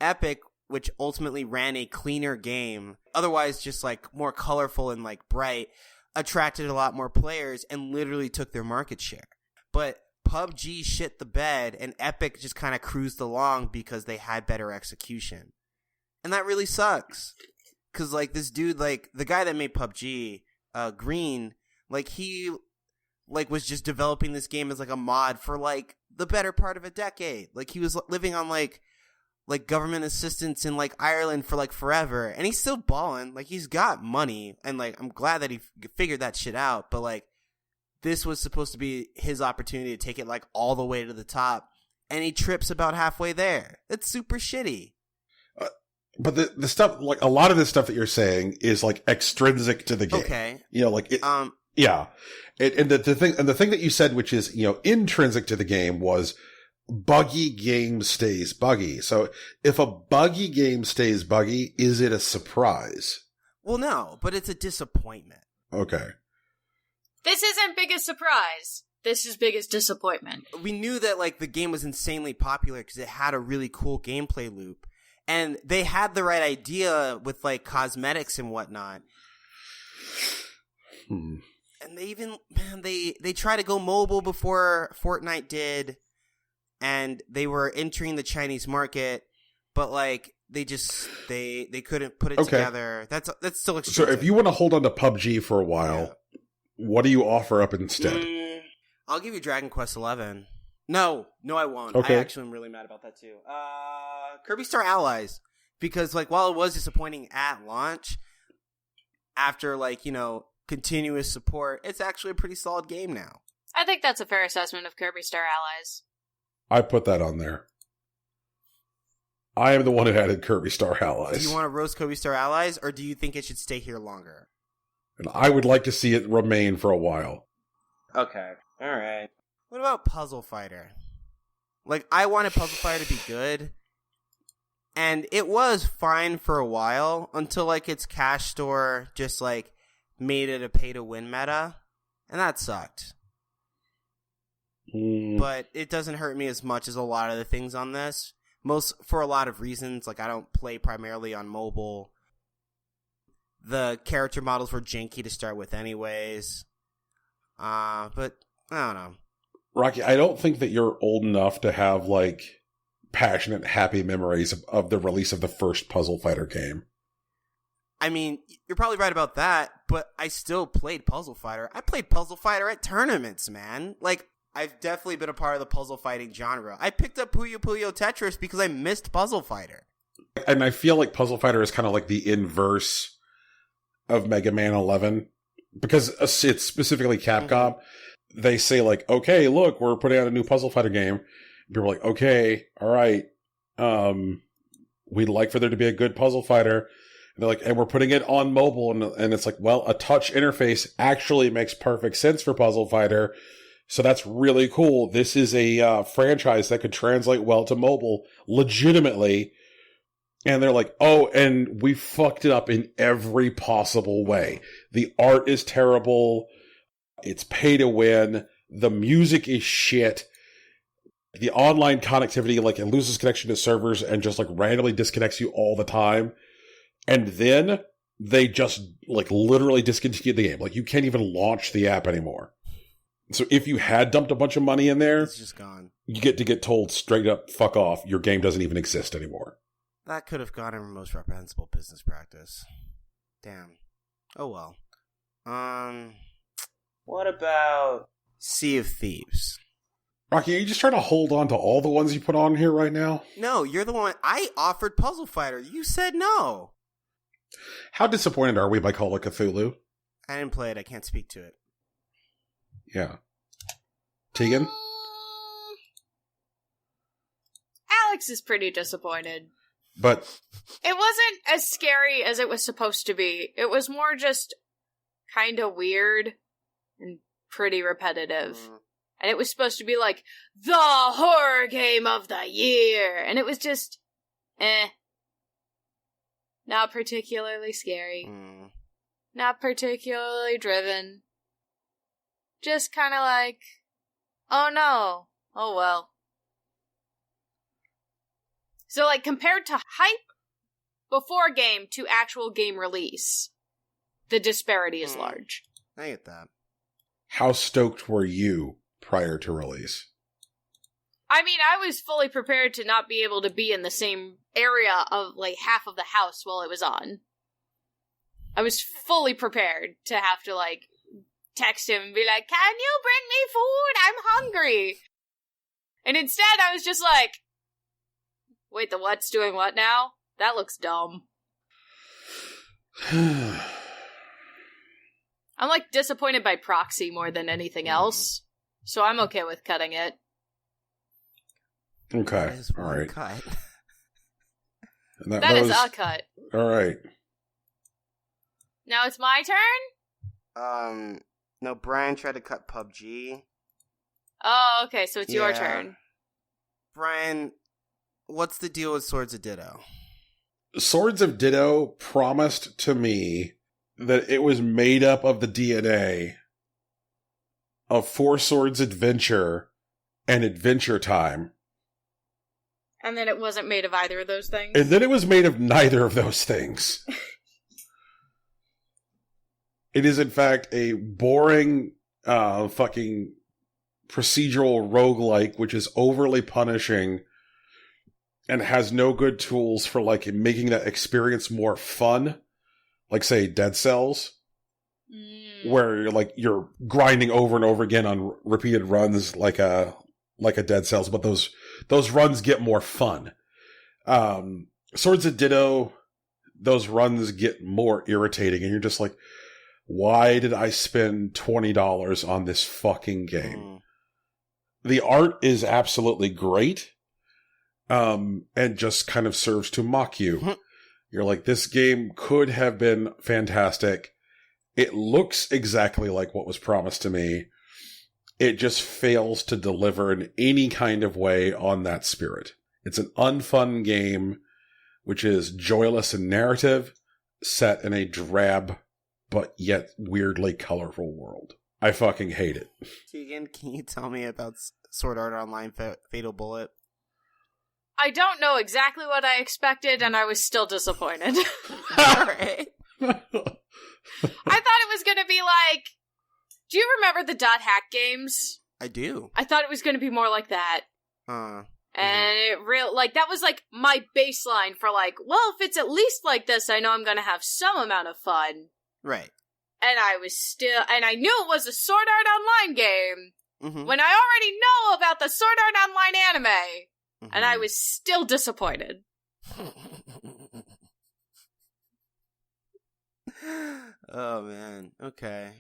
Epic, which ultimately ran a cleaner game, otherwise just more colorful and bright, attracted a lot more players and literally took their market share. But PUBG shit the bed and Epic just kind of cruised along because they had better execution. And that really sucks. Cause this dude, the guy that made PUBG, Green, he was just developing this game as a mod for the better part of a decade. He was living on government assistance in Ireland for forever, and he's still balling. He's got money, and I'm glad that he figured that shit out. But this was supposed to be his opportunity to take it all the way to the top, and he trips about halfway there. It's super shitty. But the stuff, a lot of the stuff that you're saying is extrinsic to the game. Okay, yeah. And the thing that you said, which is intrinsic to the game, was buggy game stays buggy. So if a buggy game stays buggy, is it a surprise? Well, no, but it's a disappointment. Okay. This isn't biggest surprise. This is biggest disappointment. We knew that like the game was insanely popular because it had a really cool gameplay loop. And they had the right idea with like cosmetics and whatnot. And they even, man, they tried to go mobile before Fortnite did. And they were entering the Chinese market, but like they just they couldn't put it together. That's still extreme. So if you want to hold on to PUBG for a while, what do you offer up instead? I'll give you Dragon Quest XI. No, I won't. Okay. I actually am really mad about that too. Kirby Star Allies, because like while it was disappointing at launch, after like, you know, continuous support, it's actually a pretty solid game now. I think that's a fair assessment of Kirby Star Allies. I put that on there. I am the one who added Kirby Star Allies. Do you want to roast Kirby Star Allies, or do you think it should stay here longer? And I would like to see it remain for a while. Okay. All right. What about Puzzle Fighter? Like, I wanted Puzzle Fighter to be good, and it was fine for a while until, like, its cash store just, like, made it a pay-to-win meta, and that sucked. But it doesn't hurt me as much as a lot of the things on this. For a lot of reasons. Like, I don't play primarily on mobile. The character models were janky to start with anyways. But, I don't know. Rocky, I don't think that you're old enough to have, like, passionate, happy memories of the release of the first Puzzle Fighter game. I mean, you're probably right about that, but I still played Puzzle Fighter. I played Puzzle Fighter at tournaments, man. Like, I've definitely been a part of the puzzle fighting genre. I picked up Puyo Puyo Tetris because I missed Puzzle Fighter. And I feel like Puzzle Fighter is kind of like the inverse of Mega Man 11. Because it's specifically Capcom. Mm-hmm. They say like, okay, look, we're putting out a new Puzzle Fighter game. People are like, okay, all right. We'd like for there to be a good Puzzle Fighter. And they're like, and we're putting it on mobile. And it's like, well, a touch interface actually makes perfect sense for Puzzle Fighter. So that's really cool. This is a franchise that could translate well to mobile, legitimately. And they're like, oh, and we fucked it up in every possible way. The art is terrible. It's pay to win. The music is shit. The online connectivity, like, it loses connection to servers and just, like, randomly disconnects you all the time. And then they just, like, literally discontinue the game. Like, you can't even launch the app anymore. So if you had dumped a bunch of money in there, it's just gone. You get told straight up, fuck off. Your game doesn't even exist anymore. That could have gone in most reprehensible business practice. Damn. Oh well. What about Sea of Thieves? Rocky, are you just trying to hold on to all the ones you put on here right now? No, you're the one. I offered Puzzle Fighter. You said no. How disappointed are we by Call of Cthulhu? I didn't play it. I can't speak to it. Yeah. Tegan? Alex is pretty disappointed. But it wasn't as scary as it was supposed to be. It was more just kind of weird and pretty repetitive. And it was supposed to be like, the horror game of the year. And it was just, not particularly scary. Not particularly driven. Just kind of like, oh no, oh well. So like compared to hype before game to actual game release, the disparity is large. I get that. How stoked were you prior to release? I mean, I was fully prepared to not be able to be in the same area of like half of the house while it was on. I was fully prepared to have to like text him and be like, can you bring me food? I'm hungry. And instead I was just like, wait, the what's doing what now? That looks dumb. I'm like disappointed by proxy more than anything else. So I'm okay with cutting it. Okay. All right. Cut. That is a cut. All right. Now it's my turn? No, Brian tried to cut PUBG. Oh, okay, so it's your turn. Brian, what's the deal with Swords of Ditto? Swords of Ditto promised to me that it was made up of the DNA of Four Swords Adventure and Adventure Time. And then it wasn't made of either of those things? And then it was made of neither of those things. It is, in fact, a boring fucking procedural roguelike, which is overly punishing and has no good tools for, like, making that experience more fun. Like, say, Dead Cells, where, like, you're grinding over and over again on repeated runs like a Dead Cells, but those runs get more fun. Swords of Ditto, those runs get more irritating, and you're just like, why did I spend $20 on this fucking game? The art is absolutely great, and just kind of serves to mock you. You're like, this game could have been fantastic. It looks exactly like what was promised to me. It just fails to deliver in any kind of way on that spirit. It's an unfun game, which is joyless in narrative, set in a drab but yet weirdly colorful world. I fucking hate it. Tegan, can you tell me about Sword Art Online Fatal Bullet? I don't know exactly what I expected, and I was still disappointed. Alright. I thought it was going to be like... Do you remember the Dot Hack games? I do. I thought it was going to be more like that. And it that was like my baseline for like, well, if it's at least like this, I know I'm going to have some amount of fun. Right. And I knew it was a Sword Art Online game when I already know about the Sword Art Online anime. And I was still disappointed. Oh, man. Okay.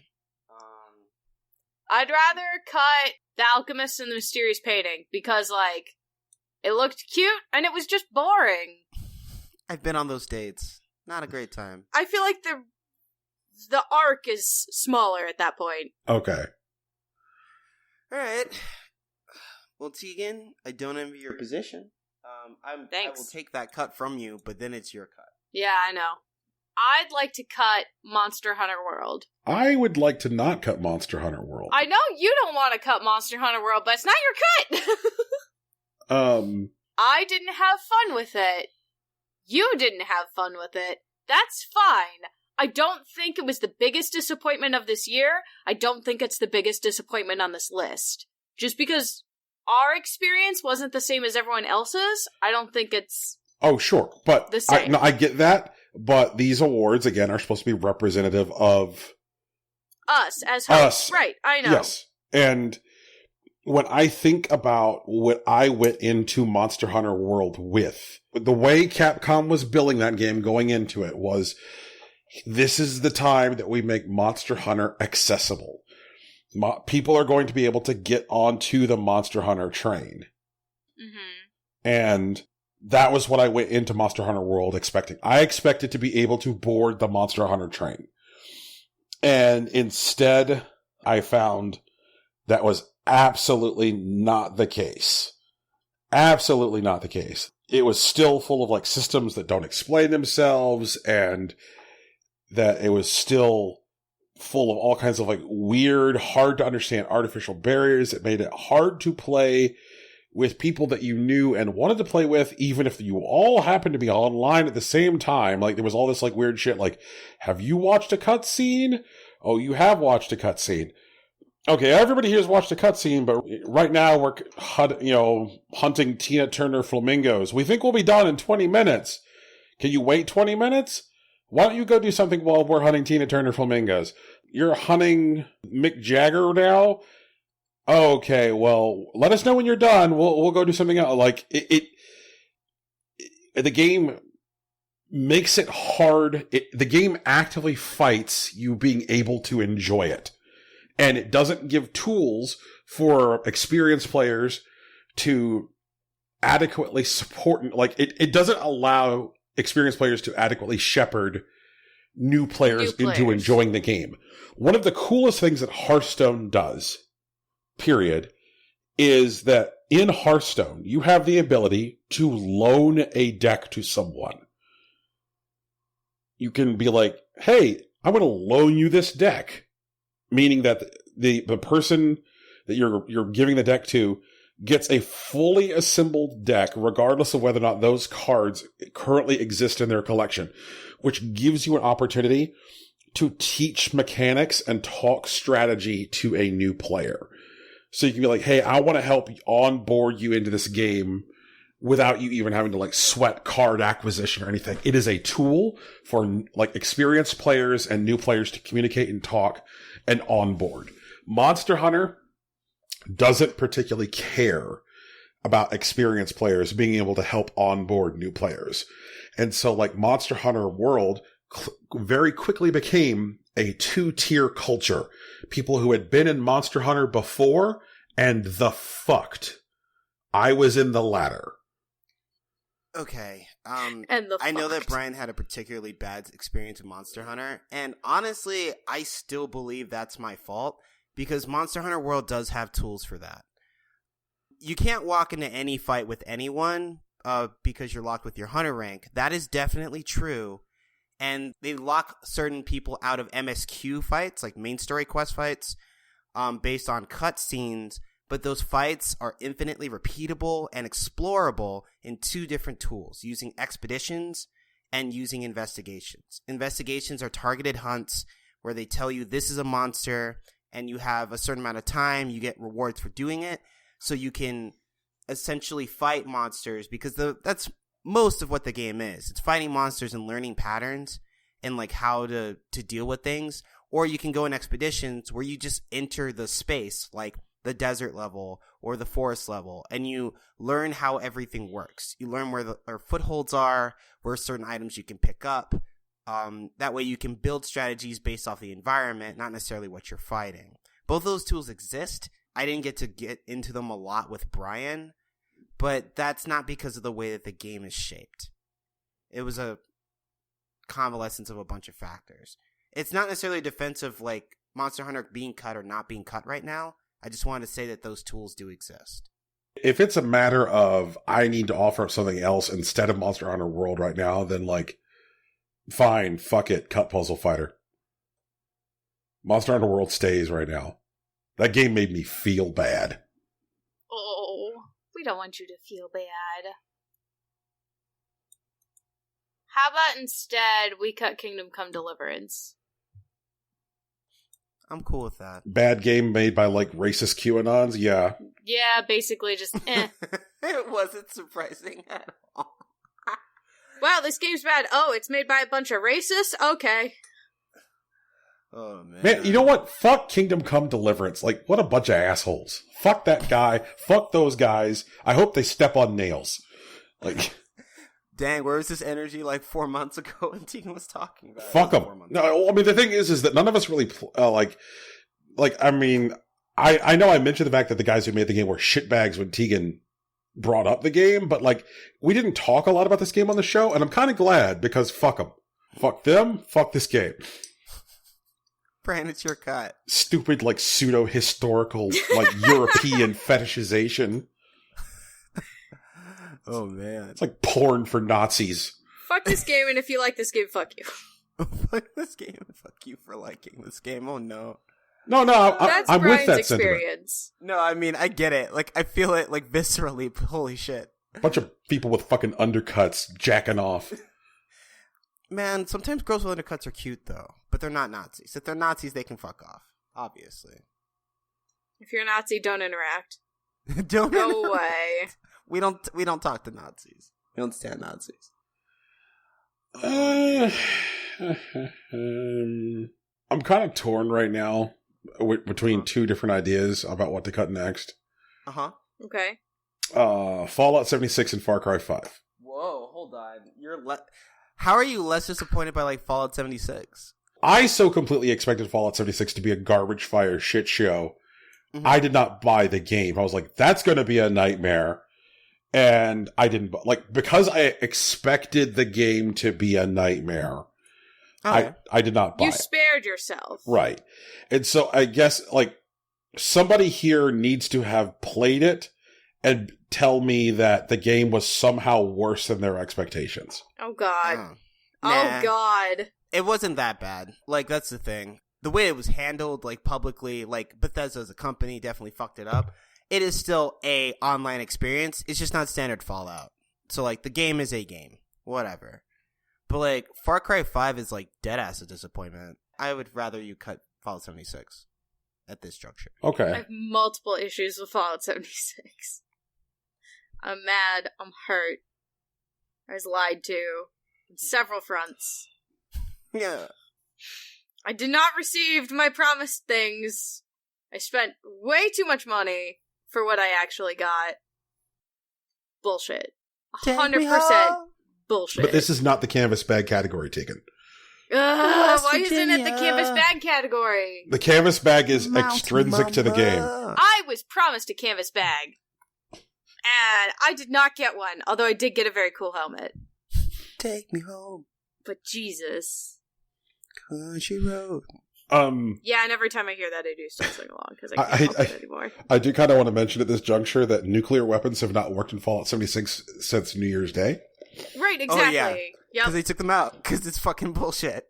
I'd rather cut The Alchemist and the Mysterious Painting because, like, it looked cute and it was just boring. I've been on those dates. Not a great time. I feel like the arc is smaller at that point. Okay. Alright. Well, Tegan, I don't envy your position. Thanks. I will take that cut from you, but then it's your cut. Yeah, I know. I'd like to cut Monster Hunter World. I would like to not cut Monster Hunter World. I know you don't want to cut Monster Hunter World, but it's not your cut! I didn't have fun with it. You didn't have fun with it. That's fine. I don't think it was the biggest disappointment of this year. I don't think it's the biggest disappointment on this list. Just because our experience wasn't the same as everyone else's, I don't think it's... Oh, sure. But the same. I get that. But these awards, again, are supposed to be representative of... us, as hosts. Right, I know. Yes. And when I think about what I went into Monster Hunter World with, the way Capcom was billing that game going into it was, this is the time that we make Monster Hunter accessible. People are going to be able to get onto the Monster Hunter train. And... that was what I went into Monster Hunter World expecting. I expected to be able to board the Monster Hunter train. And instead, I found that was absolutely not the case. Absolutely not the case. It was still full of, like, systems that don't explain themselves, and that it was still full of all kinds of, like, weird, hard to understand artificial barriers that made it hard to play with people that you knew and wanted to play with, even if you all happened to be online at the same time. Like, there was all this, like, weird shit, like, have you watched a cutscene? Oh, you have watched a cutscene. Okay, everybody here has watched a cutscene, but right now we're, hunting Tina Turner flamingos. We think we'll be done in 20 minutes. Can you wait 20 minutes? Why don't you go do something while we're hunting Tina Turner flamingos? You're hunting Mick Jagger now? Okay, well, let us know when you're done. We'll go do something else. Like, the game makes it hard. The game actively fights you being able to enjoy it. And it doesn't give tools for experienced players to adequately support. Like, it doesn't allow experienced players to adequately shepherd new players into enjoying the game. One of the coolest things that Hearthstone does, period, is that in Hearthstone, you have the ability to loan a deck to someone. You can be like, hey, I'm going to loan you this deck. Meaning that the person that you're giving the deck to gets a fully assembled deck, regardless of whether or not those cards currently exist in their collection, which gives you an opportunity to teach mechanics and talk strategy to a new player. So you can be like, hey, I want to help onboard you into this game without you even having to like sweat card acquisition or anything. It is a tool for like experienced players and new players to communicate and talk and onboard. Monster Hunter doesn't particularly care about experienced players being able to help onboard new players. And so like Monster Hunter World very quickly became a 2-tier culture. People who had been in Monster Hunter before and the fucked. I was in the latter. Okay. And the I know that fucked. Brian had a particularly bad experience with Monster Hunter, and honestly, I still believe that's my fault, because Monster Hunter World does have tools for that. You can't walk into any fight with anyone because you're locked with your hunter rank. That is definitely true. And they lock certain people out of MSQ fights, like main story quest fights, based on cutscenes. But those fights are infinitely repeatable and explorable in 2 different tools, using expeditions and using investigations. Investigations are targeted hunts where they tell you this is a monster and you have a certain amount of time, you get rewards for doing it, so you can essentially fight monsters, because that's most of what the game is. It's fighting monsters and learning patterns and like how to deal with things. Or you can go in expeditions where you just enter the space, like the desert level or the forest level, and you learn how everything works. You learn where the footholds are, where certain items you can pick up. That way you can build strategies based off the environment, not necessarily what you're fighting. Both those tools exist. I didn't get to get into them a lot with Brian, but that's not because of the way that the game is shaped. It was a convalescence of a bunch of factors. It's not necessarily a defense of like Monster Hunter being cut or not being cut right now. I just wanted to say that those tools do exist. If it's a matter of I need to offer up something else instead of Monster Hunter World right now, then like, fine, fuck it, cut Puzzle Fighter. Monster Hunter World stays right now. That game made me feel bad. Oh, we don't want you to feel bad. How about instead we cut Kingdom Come Deliverance? I'm cool with that. Bad game made by like racist QAnons? Yeah. Yeah, basically just eh. It wasn't surprising at all. Wow, this game's bad. Oh, it's made by a bunch of racists? Okay. Oh, man. Man, you know what? Fuck Kingdom Come Deliverance. Like, what a bunch of assholes. Fuck that guy. Fuck those guys. I hope they step on nails. Like, dang, where was this energy like 4 months ago when Tegan was talking about it? fuck them. No, I mean, the thing is that none of us really, I mean, I know I mentioned the fact that the guys who made the game were shitbags when Tegan brought up the game, but like, we didn't talk a lot about this game on the show, and I'm kind of glad, because fuck them. Fuck them, fuck this game. Brian, it's your cut. Stupid, like, pseudo-historical, like, European fetishization. Oh, man. It's like porn for Nazis. Fuck this game, and if you like this game, fuck you. Fuck this game. Fuck you for liking this game. Oh, no. No, That's I'm Brian's with that experience. No, I mean, I get it. Like, I feel it, like, viscerally. Holy shit. sentiment. Bunch of people with fucking undercuts jacking off. Man, sometimes girls with undercuts are cute, though. But they're not Nazis. If they're Nazis, they can fuck off. Obviously. If you're a Nazi, don't interact. Don't Go away. We don't talk to Nazis. We don't stand Nazis. I'm kind of torn right now between 2 different ideas about what to cut next. Uh-huh. Okay. Fallout 76 and Far Cry 5. Whoa, hold on. How are you less disappointed by, like, Fallout 76? I so completely expected Fallout 76 to be a garbage fire shit show. Mm-hmm. I did not buy the game. I was like, that's going to be a nightmare. And I didn't, like, because I expected the game to be a nightmare. Okay. I did not buy it. You spared yourself. Right. And so I guess, like, somebody here needs to have played it and tell me that the game was somehow worse than their expectations. Oh, God. Nah. Oh, God. It wasn't that bad. Like, that's the thing. The way it was handled, like, publicly, like, Bethesda as a company definitely fucked it up. It is still a online experience. It's just not standard Fallout. So, like, the game is a game. Whatever. But, like, Far Cry 5 is, like, dead-ass a disappointment. I would rather you cut Fallout 76 at this juncture. Okay. I have multiple issues with Fallout 76. I'm mad. I'm hurt. I was lied to on several fronts. Yeah. I did not receive my promised things. I spent way too much money for what I actually got. Bullshit. 100% bullshit. But this is not the canvas bag category, Tegan. Why isn't it the canvas bag category? The canvas bag is extrinsic to the game. I was promised a canvas bag. And I did not get one, although I did get a very cool helmet. Take me home. But Jesus. Country road. Yeah, and every time I hear that, I do still sing along, because I can't help it anymore. I do kind of want to mention at this juncture that nuclear weapons have not worked in Fallout 76 since New Year's Day. Right, exactly. Oh, yeah. Yep. Because they took them out, because it's fucking bullshit.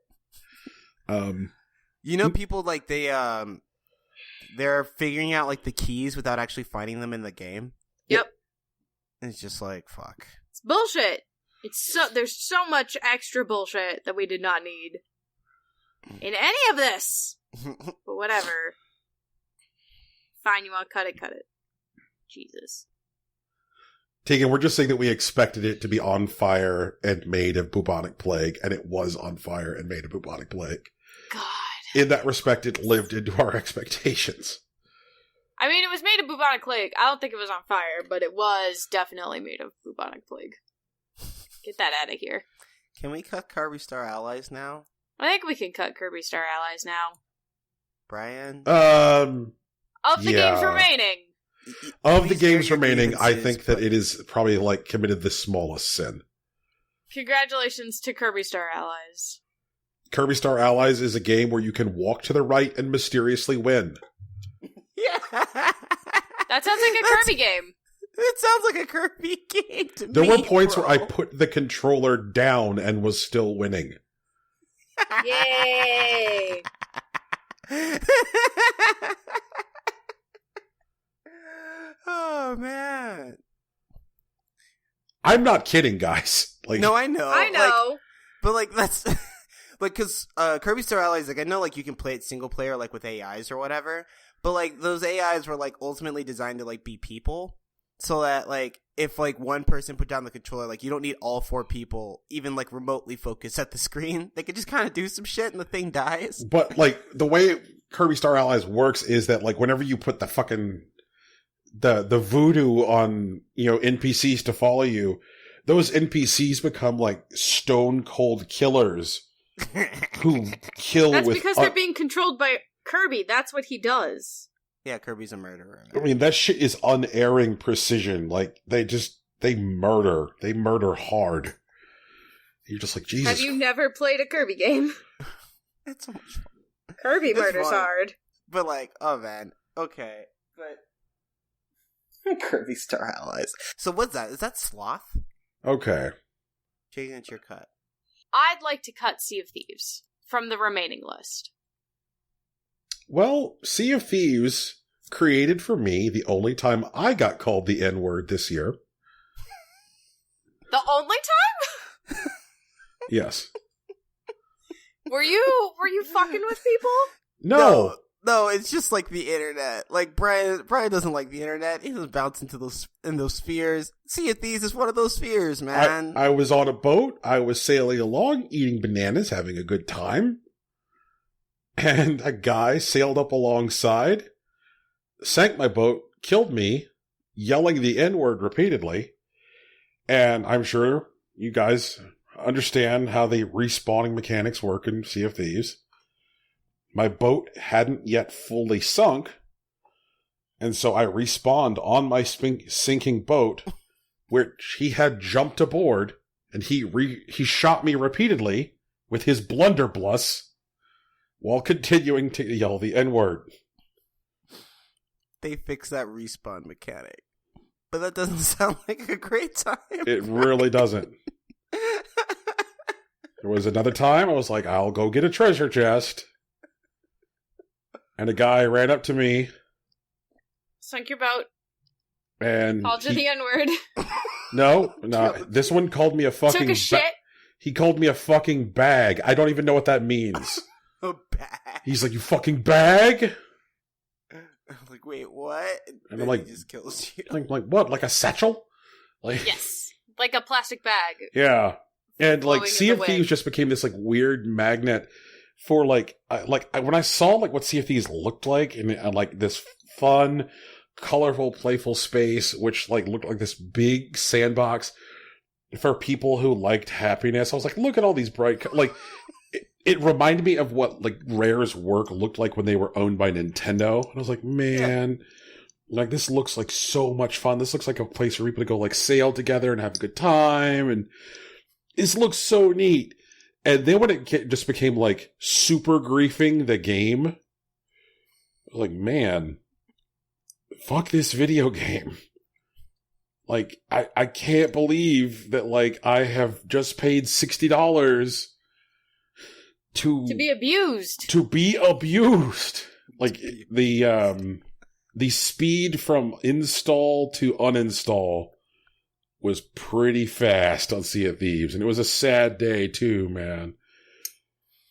You know, people, like, they're figuring out, like, the keys without actually finding them in the game? Yep. And it's just like, fuck. It's bullshit. There's so much extra bullshit that we did not need in any of this. But whatever. Fine, you want to cut it, cut it. Jesus. Tegan, we're just saying that we expected it to be on fire and made of bubonic plague, and it was on fire and made of bubonic plague. God. In that respect, it lived into our expectations. I mean, it was made of bubonic plague. I don't think it was on fire, but it was definitely made of bubonic plague. Get that out of here. Can we cut Kirby Star Allies now? I think we can cut Kirby Star Allies now. Brian? Of the games remaining. Of the games remaining, I think that it is probably, like, committed the smallest sin. Congratulations to Kirby Star Allies. Kirby Star Allies is a game where you can walk to the right and mysteriously win. Yeah. That sounds like a Kirby game. It sounds like a Kirby game to me. There were points where I put the controller down and was still winning. Yay! Oh, man. I'm not kidding, guys. Like, No, I know. I know. Like, but, like, that's... like, because Kirby Star Allies, like, I know, like, you can play it single player, like, with AIs or whatever. But, like, those AIs were, like, ultimately designed to, like, be people. So that, like, if, like, one person put down the controller, like, you don't need all four people, even, like, remotely focused at the screen. They could just kind of do some shit and the thing dies. But, like, the way Kirby Star Allies works is that, like, whenever you put the fucking... the voodoo on, you know, NPCs to follow you, those NPCs become, like, stone cold killers who kill That's with... because they're being controlled by Kirby. That's what he does. Yeah, Kirby's a murderer. I mean, that shit is unerring precision. Like, they murder. They murder hard. You're just like, Jesus. Have you never played a Kirby game? It's so much fun. Kirby It's murders fun. hard. But, like, oh, man. Okay. But... Kirby Star Allies. So what's that? Is that Sloth? Okay. Changing it to your cut. I'd like to cut Sea of Thieves from the remaining list. Well, Sea of Thieves created for me the only time I got called the N-word this year. The only time? Yes. Were you fucking with people? No. No, it's just like the internet. Like Brian doesn't like the internet. He doesn't bounce into those spheres. Sea of Thieves is one of those spheres, man. I was on a boat. I was sailing along, eating bananas, having a good time. And a guy sailed up alongside, sank my boat, killed me, yelling the N-word repeatedly. And I'm sure you guys understand how the respawning mechanics work in Sea of Thieves. My boat hadn't yet fully sunk, and so I respawned on my sinking boat, which he had jumped aboard, and he shot me repeatedly with his blunderbuss while continuing to yell the N-word. they fix that respawn mechanic. But that doesn't sound like a great time. It really doesn't. There was another time I was like, I'll go get a treasure chest. And a guy ran up to me. Sunk your boat. And Called you the N-word. No. This one called me a fucking... Took a shit. He called me a fucking bag. I don't even know what that means. A bag? He's like, you fucking bag? I'm like, wait, what? And I'm like... He just kills you. Like what? Like a satchel? Like Yes. Like a plastic bag. Yeah. And like Sea of Blowing in the Thieves wind. just became this like weird magnet for like when I saw like what Sea of Thieves looked like and like this fun, colorful, playful space, which like looked like this big sandbox for people who liked happiness. I was like, look at all these bright, like it reminded me of what like Rare's work looked like when they were owned by Nintendo. And I was like, man, like this looks like so much fun. This looks like a place for people to go like sail together and have a good time. And this looks so neat. And then when it just became like super griefing the game, I was like, man, fuck this video game. Like, I can't believe that like I have just paid $60 to be abused. To be abused. Like the speed from install to uninstall was pretty fast on Sea of Thieves, and it was a sad day too, man.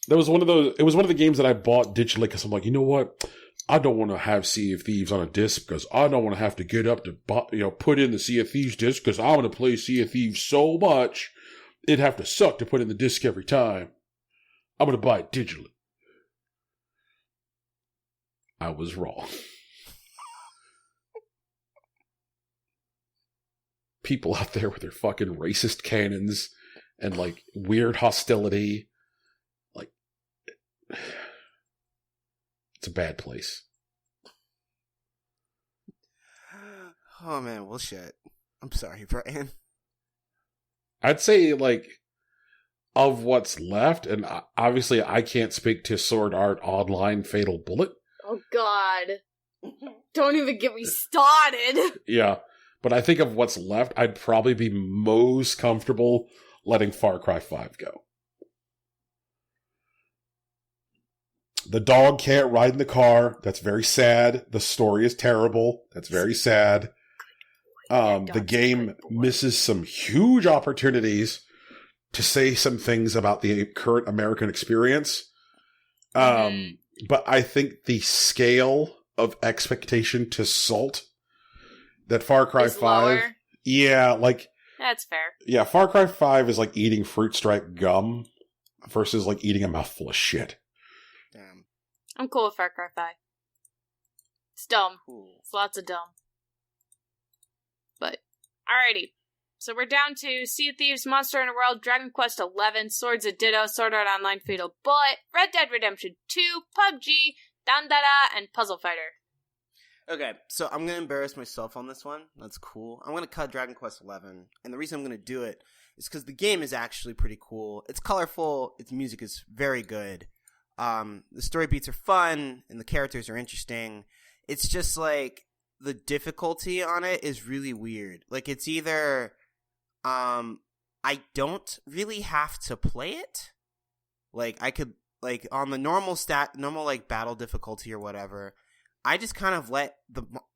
That was one of those. It was one of the games that I bought digitally because I'm like, you know what? I don't want to have Sea of Thieves on a disc because I don't want to have to get up to put in the Sea of Thieves disc because I want to play Sea of Thieves so much it'd have to suck to put in the disc every time. I'm going to buy it digitally. I was wrong. People out there with their fucking racist cannons and like weird hostility. Like, it's a bad place. Oh man, well shit. I'm sorry, Brian. I'd say like of what's left, and obviously I can't speak to Sword Art Online Fatal Bullet. Oh god. Don't even get me started. Yeah. But I think of what's left, I'd probably be most comfortable letting Far Cry 5 go. The dog can't ride in the car. That's very sad. The story is terrible. That's very sad. The game misses some huge opportunities to say some things about the current American experience. But I think the scale of expectation to salt that Far Cry 5, lower. Yeah, like That's fair. Yeah, Far Cry 5 is like eating fruit stripe gum versus like eating a mouthful of shit. Damn. I'm cool with Far Cry 5. It's dumb. Cool. It's lots of dumb. But, alrighty. So we're down to Sea of Thieves, Monster Hunter World, Dragon Quest XI, Swords of Ditto, Sword Art Online Fatal Bullet, Red Dead Redemption 2, PUBG, Dandara, and Puzzle Fighter. Okay, so I'm going to embarrass myself on this one. That's cool. I'm going to cut Dragon Quest XI. And the reason I'm going to do it is because the game is actually pretty cool. It's colorful. Its music is very good. The story beats are fun, and the characters are interesting. It's just like the difficulty on it is really weird. Like it's either I don't really have to play it. Like I could like on the normal like battle difficulty or whatever. I just kind of let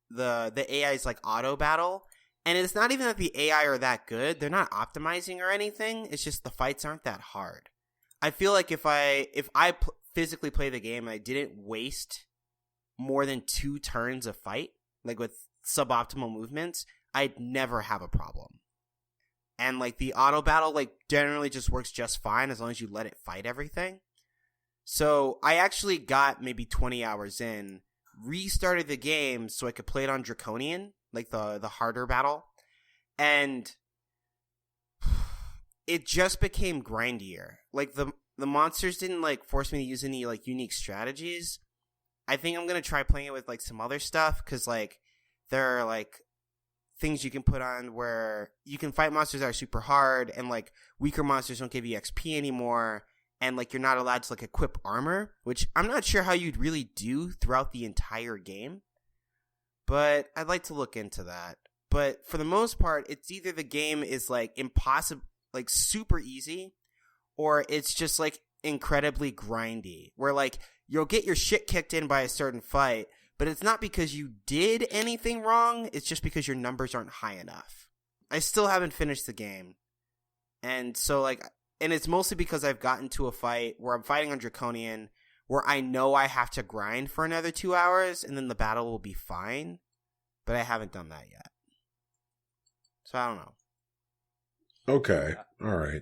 the AIs like auto battle, and it's not even that the AI are that good. They're not optimizing or anything. It's just the fights aren't that hard. I feel like if I physically play the game and I didn't waste more than 2 turns of fight, like with suboptimal movements, I'd never have a problem. And like the auto battle like generally just works just fine as long as you let it fight everything. So I actually got maybe 20 hours in, restarted the game so I could play it on Draconian, like the harder battle, and it just became grindier. Like the monsters didn't like force me to use any like unique strategies. I think I'm gonna try playing it with like some other stuff because like there are like things you can put on where you can fight monsters that are super hard, and like weaker monsters don't give you XP anymore. And, like, you're not allowed to, like, equip armor, which I'm not sure how you'd really do throughout the entire game. but I'd like to look into that. But for the most part, it's either the game is like impossible, like super easy, or it's just like incredibly grindy, where like you'll get your shit kicked in by a certain fight, but it's not because you did anything wrong, it's just because your numbers aren't high enough. I still haven't finished the game. And so like, and it's mostly because I've gotten to a fight where I'm fighting on Draconian, where I know I have to grind for another 2 hours, and then the battle will be fine. But I haven't done that yet. So I don't know. Okay. All right.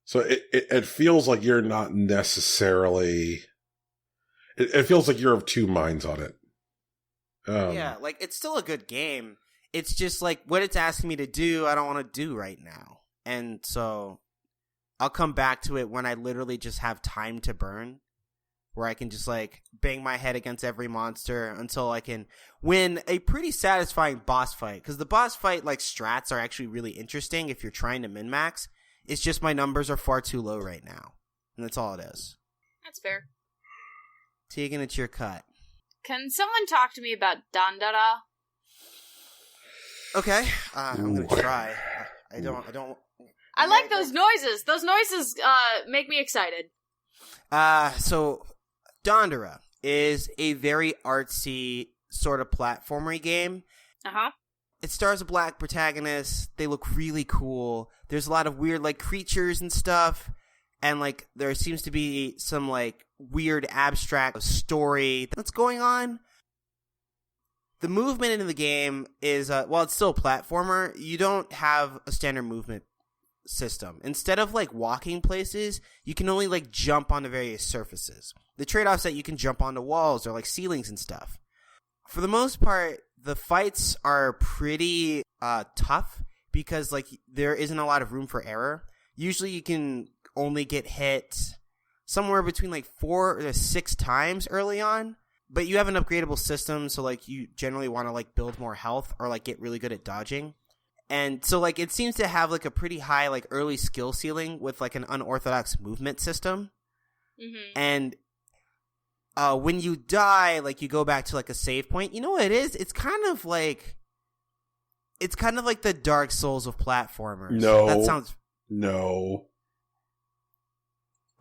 So it feels like you're not necessarily... It feels like you're of two minds on it. Yeah, like, it's still a good game. It's just like, what it's asking me to do, I don't want to do right now. And so I'll come back to it when I literally just have time to burn, where I can just like bang my head against every monster until I can win a pretty satisfying boss fight. Because the boss fight like strats are actually really interesting if you're trying to min-max. It's just my numbers are far too low right now. And that's all it is. That's fair. Tegan, it's your cut. Can someone talk to me about Dandara? Okay, I'm gonna try. I don't. I like those noises. Those noises make me excited. So Dandara is a very artsy sort of platformery game. Uh-huh. It stars a black protagonist. They look really cool. There's a lot of weird like creatures and stuff. And like there seems to be some like weird abstract story that's going on. The movement in the game is, while it's still a platformer, you don't have a standard movement system. Instead of like walking places, you can only like jump onto various surfaces. The trade-offs that you can jump onto walls or like ceilings and stuff. For the most part, the fights are pretty tough because like there isn't a lot of room for error. Usually you can only get hit somewhere between like 4 to 6 times early on. But you have an upgradable system, so like you generally want to like build more health or like get really good at dodging. And so like it seems to have like a pretty high like early skill ceiling with like an unorthodox movement system. Mm-hmm. And when you die, like you go back to like a save point. You know what it is? It's kind of like the Dark Souls of platformers. No.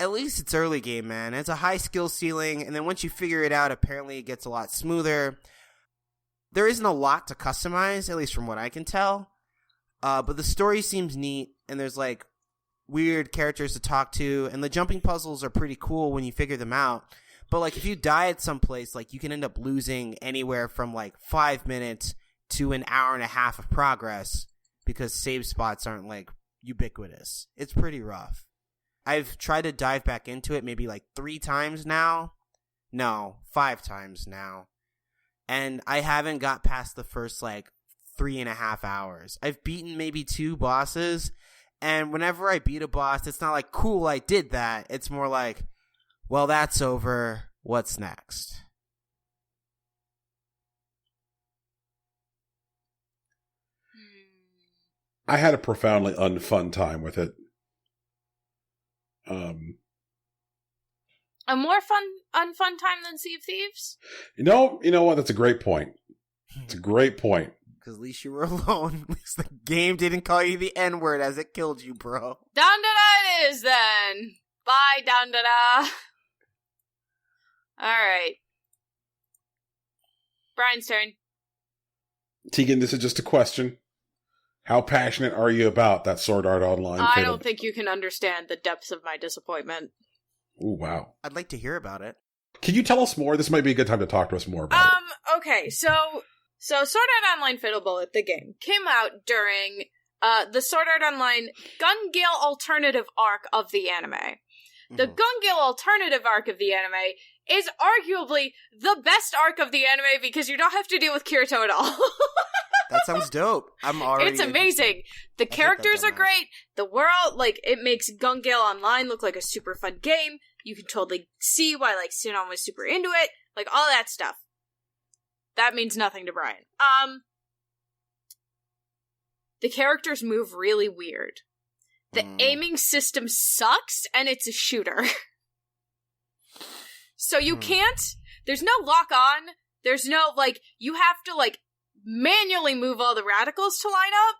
At least it's early game, man. It's a high skill ceiling, and then once you figure it out, apparently it gets a lot smoother. There isn't a lot to customize, at least from what I can tell. But the story seems neat, and there's like weird characters to talk to, and the jumping puzzles are pretty cool when you figure them out. But like if you die at some place, like you can end up losing anywhere from like 5 minutes to an hour and a half of progress because save spots aren't like ubiquitous. It's pretty rough. I've tried to dive back into it maybe like 3 times now. No, 5 times now. And I haven't got past the first like 3.5 hours. I've beaten maybe 2 bosses. And whenever I beat a boss, it's not like, cool, I did that. It's more like, well, that's over. What's next? I had a profoundly unfun time with it. A more unfun time than Sea of Thieves? You know what? That's a great point. It's a great point. Because at least you were alone. At least the game didn't call you the N-word as it killed you, bro. Dandara it is, then. Bye, Dandara. Alright. Brian's turn. Tegan, this is just a question. How passionate are you about that Sword Art Online? I don't think you can understand the depths of my disappointment. Ooh, wow. I'd like to hear about it. Can you tell us more? This might be a good time to talk to us more about it. Okay, so Sword Art Online Fatal Bullet, the game, came out during the Sword Art Online Gun Gale alternative arc of the anime. Mm-hmm. The Gun Gale alternative arc of the anime is arguably the best arc of the anime because you don't have to deal with Kirito at all. That sounds dope. It's amazing. The characters are great. The world, like, it makes Gun Gale Online look like a super fun game. You can totally see why, like, Sinon was super into it. Like, all that stuff. That means nothing to Brian. The characters move really weird. The aiming system sucks, and it's a shooter. So you can't, there's no lock-on There's no, like, you have to, like, manually move all the radicals to line up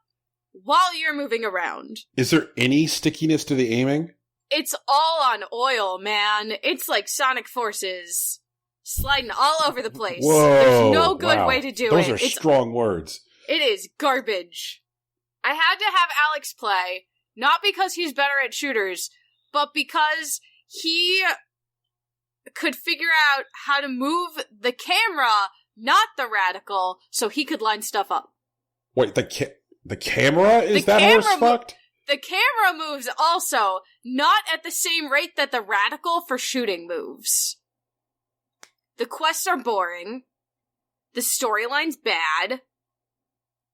while you're moving around. Is there any stickiness to the aiming? It's all on oil, man. It's like Sonic Forces sliding all over the place. Whoa, There's no good way to do Those it. are strong words. It is garbage. I had to have Alex play, not because he's better at shooters, but because he could figure out how to move the camera, not the radical, so he could line stuff up. Wait, the camera? Is that horse fucked? The camera moves also, not at the same rate that the radical for shooting moves. The quests are boring. The storyline's bad.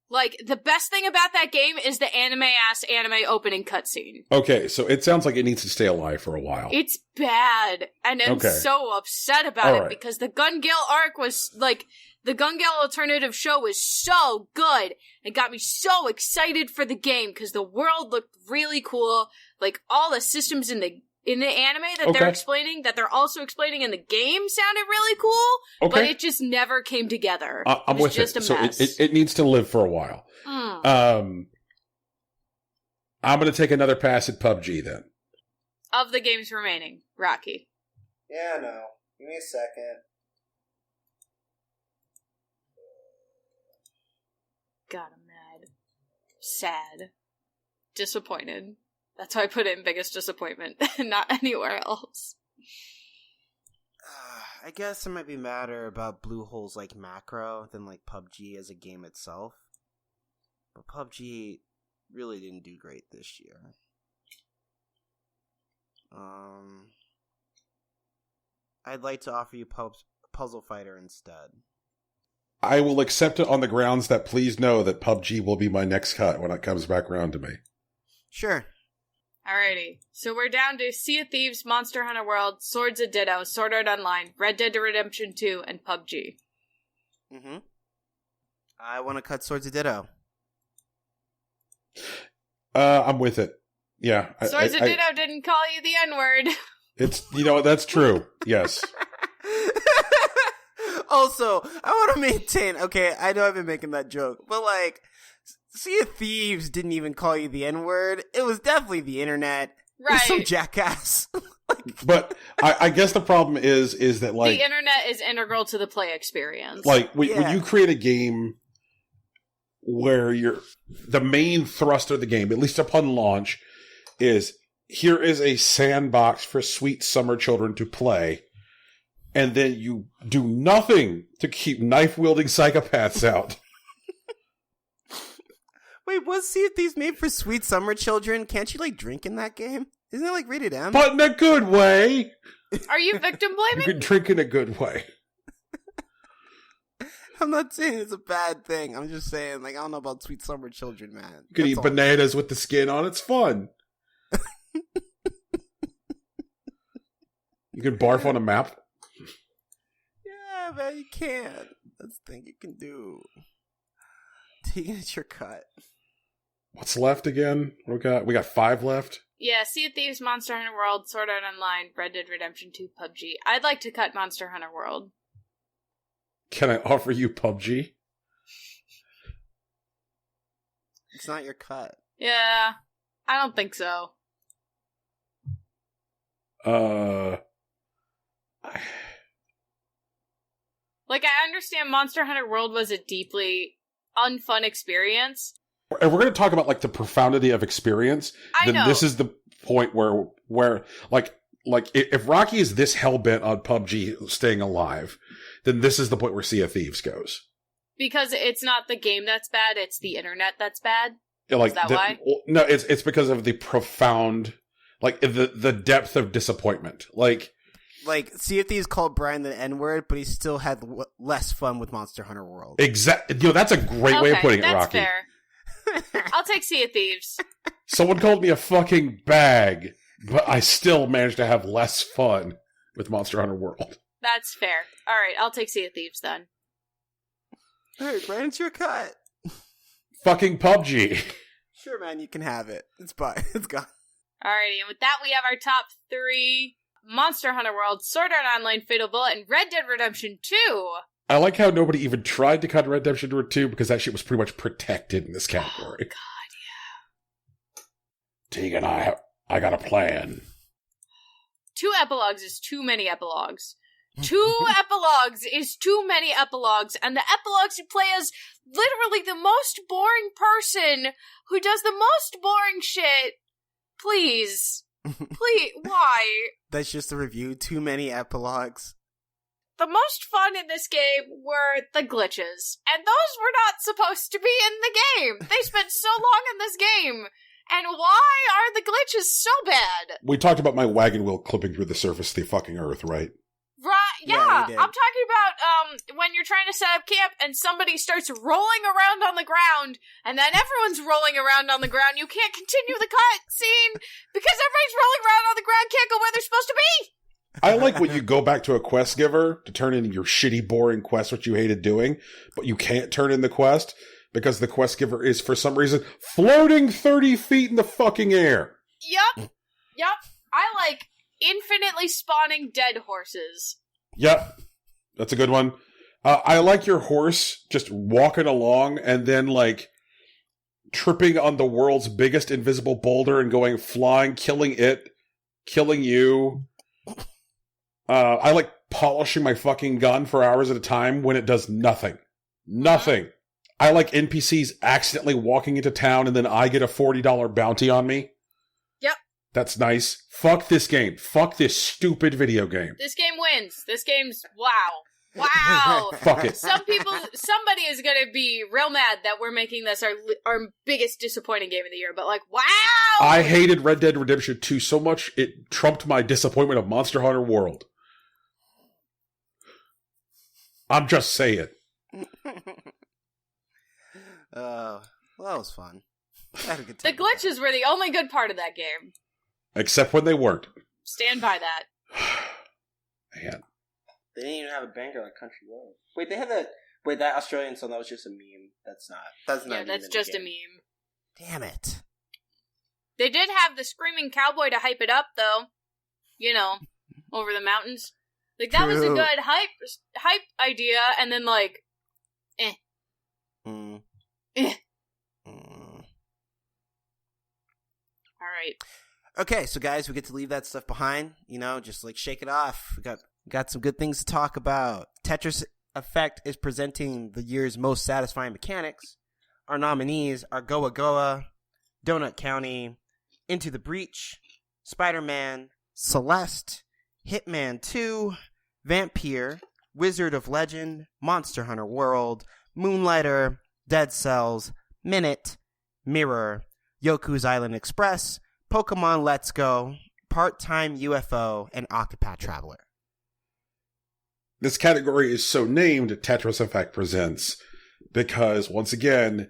Like, the best thing about that game is the anime-ass anime opening cutscene. Okay, so it sounds like it needs to stay alive for a while. It's bad, and I'm so upset about it, because the Gun Gale arc was, like, the Gun Gale alternative show was so good. It got me so excited for the game, because the world looked really cool. Like, all the systems in the anime that they're explaining, that they're also explaining in the game, sounded really cool, but it just never came together. I'm with it. So it needs to live for a while. I'm going to take another pass at PUBG then. Of the games remaining, Rocky. Yeah, no. Give me a second. God, I'm mad. Sad. Disappointed. That's why I put it in biggest disappointment, not anywhere else. I guess I might be madder about Bluehole's like macro than like PUBG as a game itself. But PUBG really didn't do great this year. I'd like to offer you Puzzle Fighter instead. I will accept it on the grounds that please know that PUBG will be my next cut when it comes back around to me. Sure. Alrighty, so we're down to Sea of Thieves, Monster Hunter World, Swords of Ditto, Sword Art Online, Red Dead Redemption 2, and PUBG. Mm-hmm. I want to cut Swords of Ditto. I'm with it. Yeah. Swords of Ditto didn't call you the N-word. It's, that's true. Yes. Also, I want to maintain, okay, I know I've been making that joke, but like, Sea of Thieves didn't even call you the N-word. It was definitely the internet. Right. Some jackass. But I guess the problem is that, like, the internet is integral to the play experience. Like, when you create a game where the main thrust of the game, at least upon launch, is here is a sandbox for sweet summer children to play, and then you do nothing to keep knife-wielding psychopaths out. Wait, was Sea of Thieves made for sweet summer children? Can't you, like, drink in that game? Isn't it, like, rated M? But in a good way! Are you victim blaming? You can drink in a good way. I'm not saying it's a bad thing. I'm just saying, like, I don't know about sweet summer children, man. You can eat bananas with the skin on. It's fun. You can barf on a map. Yeah, man, you can. That's the thing you can do. Taking it your cut. What's left again? We got 5 left. Yeah, Sea of Thieves, Monster Hunter World, Sword Art Online, Red Dead Redemption 2, PUBG. I'd like to cut Monster Hunter World. Can I offer you PUBG? It's not your cut. Yeah, I don't think so. Like, I understand Monster Hunter World was a deeply unfun experience. And we're going to talk about, like, the profundity of experience. I know. This is the point where like if Rocky is this hell-bent on PUBG staying alive, then this is the point where Sea of Thieves goes. Because it's not the game that's bad, it's the internet that's bad? Like, is that why? No, it's because of the profound, like, the depth of disappointment. Like, Sea of Thieves called Brian the N-word, but he still had less fun with Monster Hunter World. Exactly. That's a great way of putting it, Rocky. That's fair. I'll take Sea of Thieves. Someone called me a fucking bag, but I still managed to have less fun with Monster Hunter World. That's fair. Alright, I'll take Sea of Thieves then. Alright, Brian, it's your cut. Fucking PUBG. Sure, man, you can have it. It's gone. Alrighty, and with that we have our top 3. Monster Hunter World, Sword Art Online, Fatal Bullet, and Red Dead Redemption 2. I like how nobody even tried to cut Red Dead Redemption 2 because that shit was pretty much protected in this category. God, Tegan, I got a plan. 2 epilogues is too many epilogues. 2 epilogues is too many epilogues, and the epilogues you play as literally the most boring person who does the most boring shit. Please. Please, why? That's just a review. Too many epilogues. The most fun in this game were the glitches, and those were not supposed to be in the game. They spent so long in this game, and why are the glitches so bad? We talked about my wagon wheel clipping through the surface of the fucking earth, right? Right, Yeah, I'm talking about when you're trying to set up camp and somebody starts rolling around on the ground, and then everyone's rolling around on the ground. You can't continue the cut scene because everybody's rolling around on the ground, can't go where they're supposed to be. I like when you go back to a quest giver to turn in your shitty, boring quest, which you hated doing, but you can't turn in the quest because the quest giver is, for some reason, floating 30 feet in the fucking air. Yep. I like infinitely spawning dead horses. Yep. That's a good one. I like your horse just walking along and then, like, tripping on the world's biggest invisible boulder and going flying, killing it, killing you. I like polishing my fucking gun for hours at a time when it does nothing. Nothing. I like NPCs accidentally walking into town and then I get a $40 bounty on me. Yep. That's nice. Fuck this game. Fuck this stupid video game. This game wins. This game's wow. Wow. Fuck it. Somebody is gonna be real mad that we're making this our biggest disappointing game of the year, but like, wow! I hated Red Dead Redemption 2 so much, it trumped my disappointment of Monster Hunter World. I'm just saying. Well, that was fun. I had a good time. The glitches were the only good part of that game. Except when they weren't. Stand by that. Man. They didn't even have a banger like Country Road. Wait, they had that. Wait, that Australian song, that was just a meme. That's not. Yeah, that's just a meme. Damn it. They did have the screaming cowboy to hype it up, though. You know, over the mountains. Like, that was a True. good hype idea, and then, like, eh. Mm. Eh. Mm. Alright. Okay, so guys, we get to leave that stuff behind. You know, just like shake it off. We got some good things to talk about. Tetris Effect is presenting the year's most satisfying mechanics. Our nominees are Goa Goa, Donut County, Into the Breach, Spider-Man, Celeste, Hitman 2, Vampire, Wizard of Legend, Monster Hunter World, Moonlighter, Dead Cells, Minute, Mirror, Yoku's Island Express, Pokemon Let's Go, Part-Time UFO, and Octopath Traveler. This category is so named Tetris Effect Presents because, once again,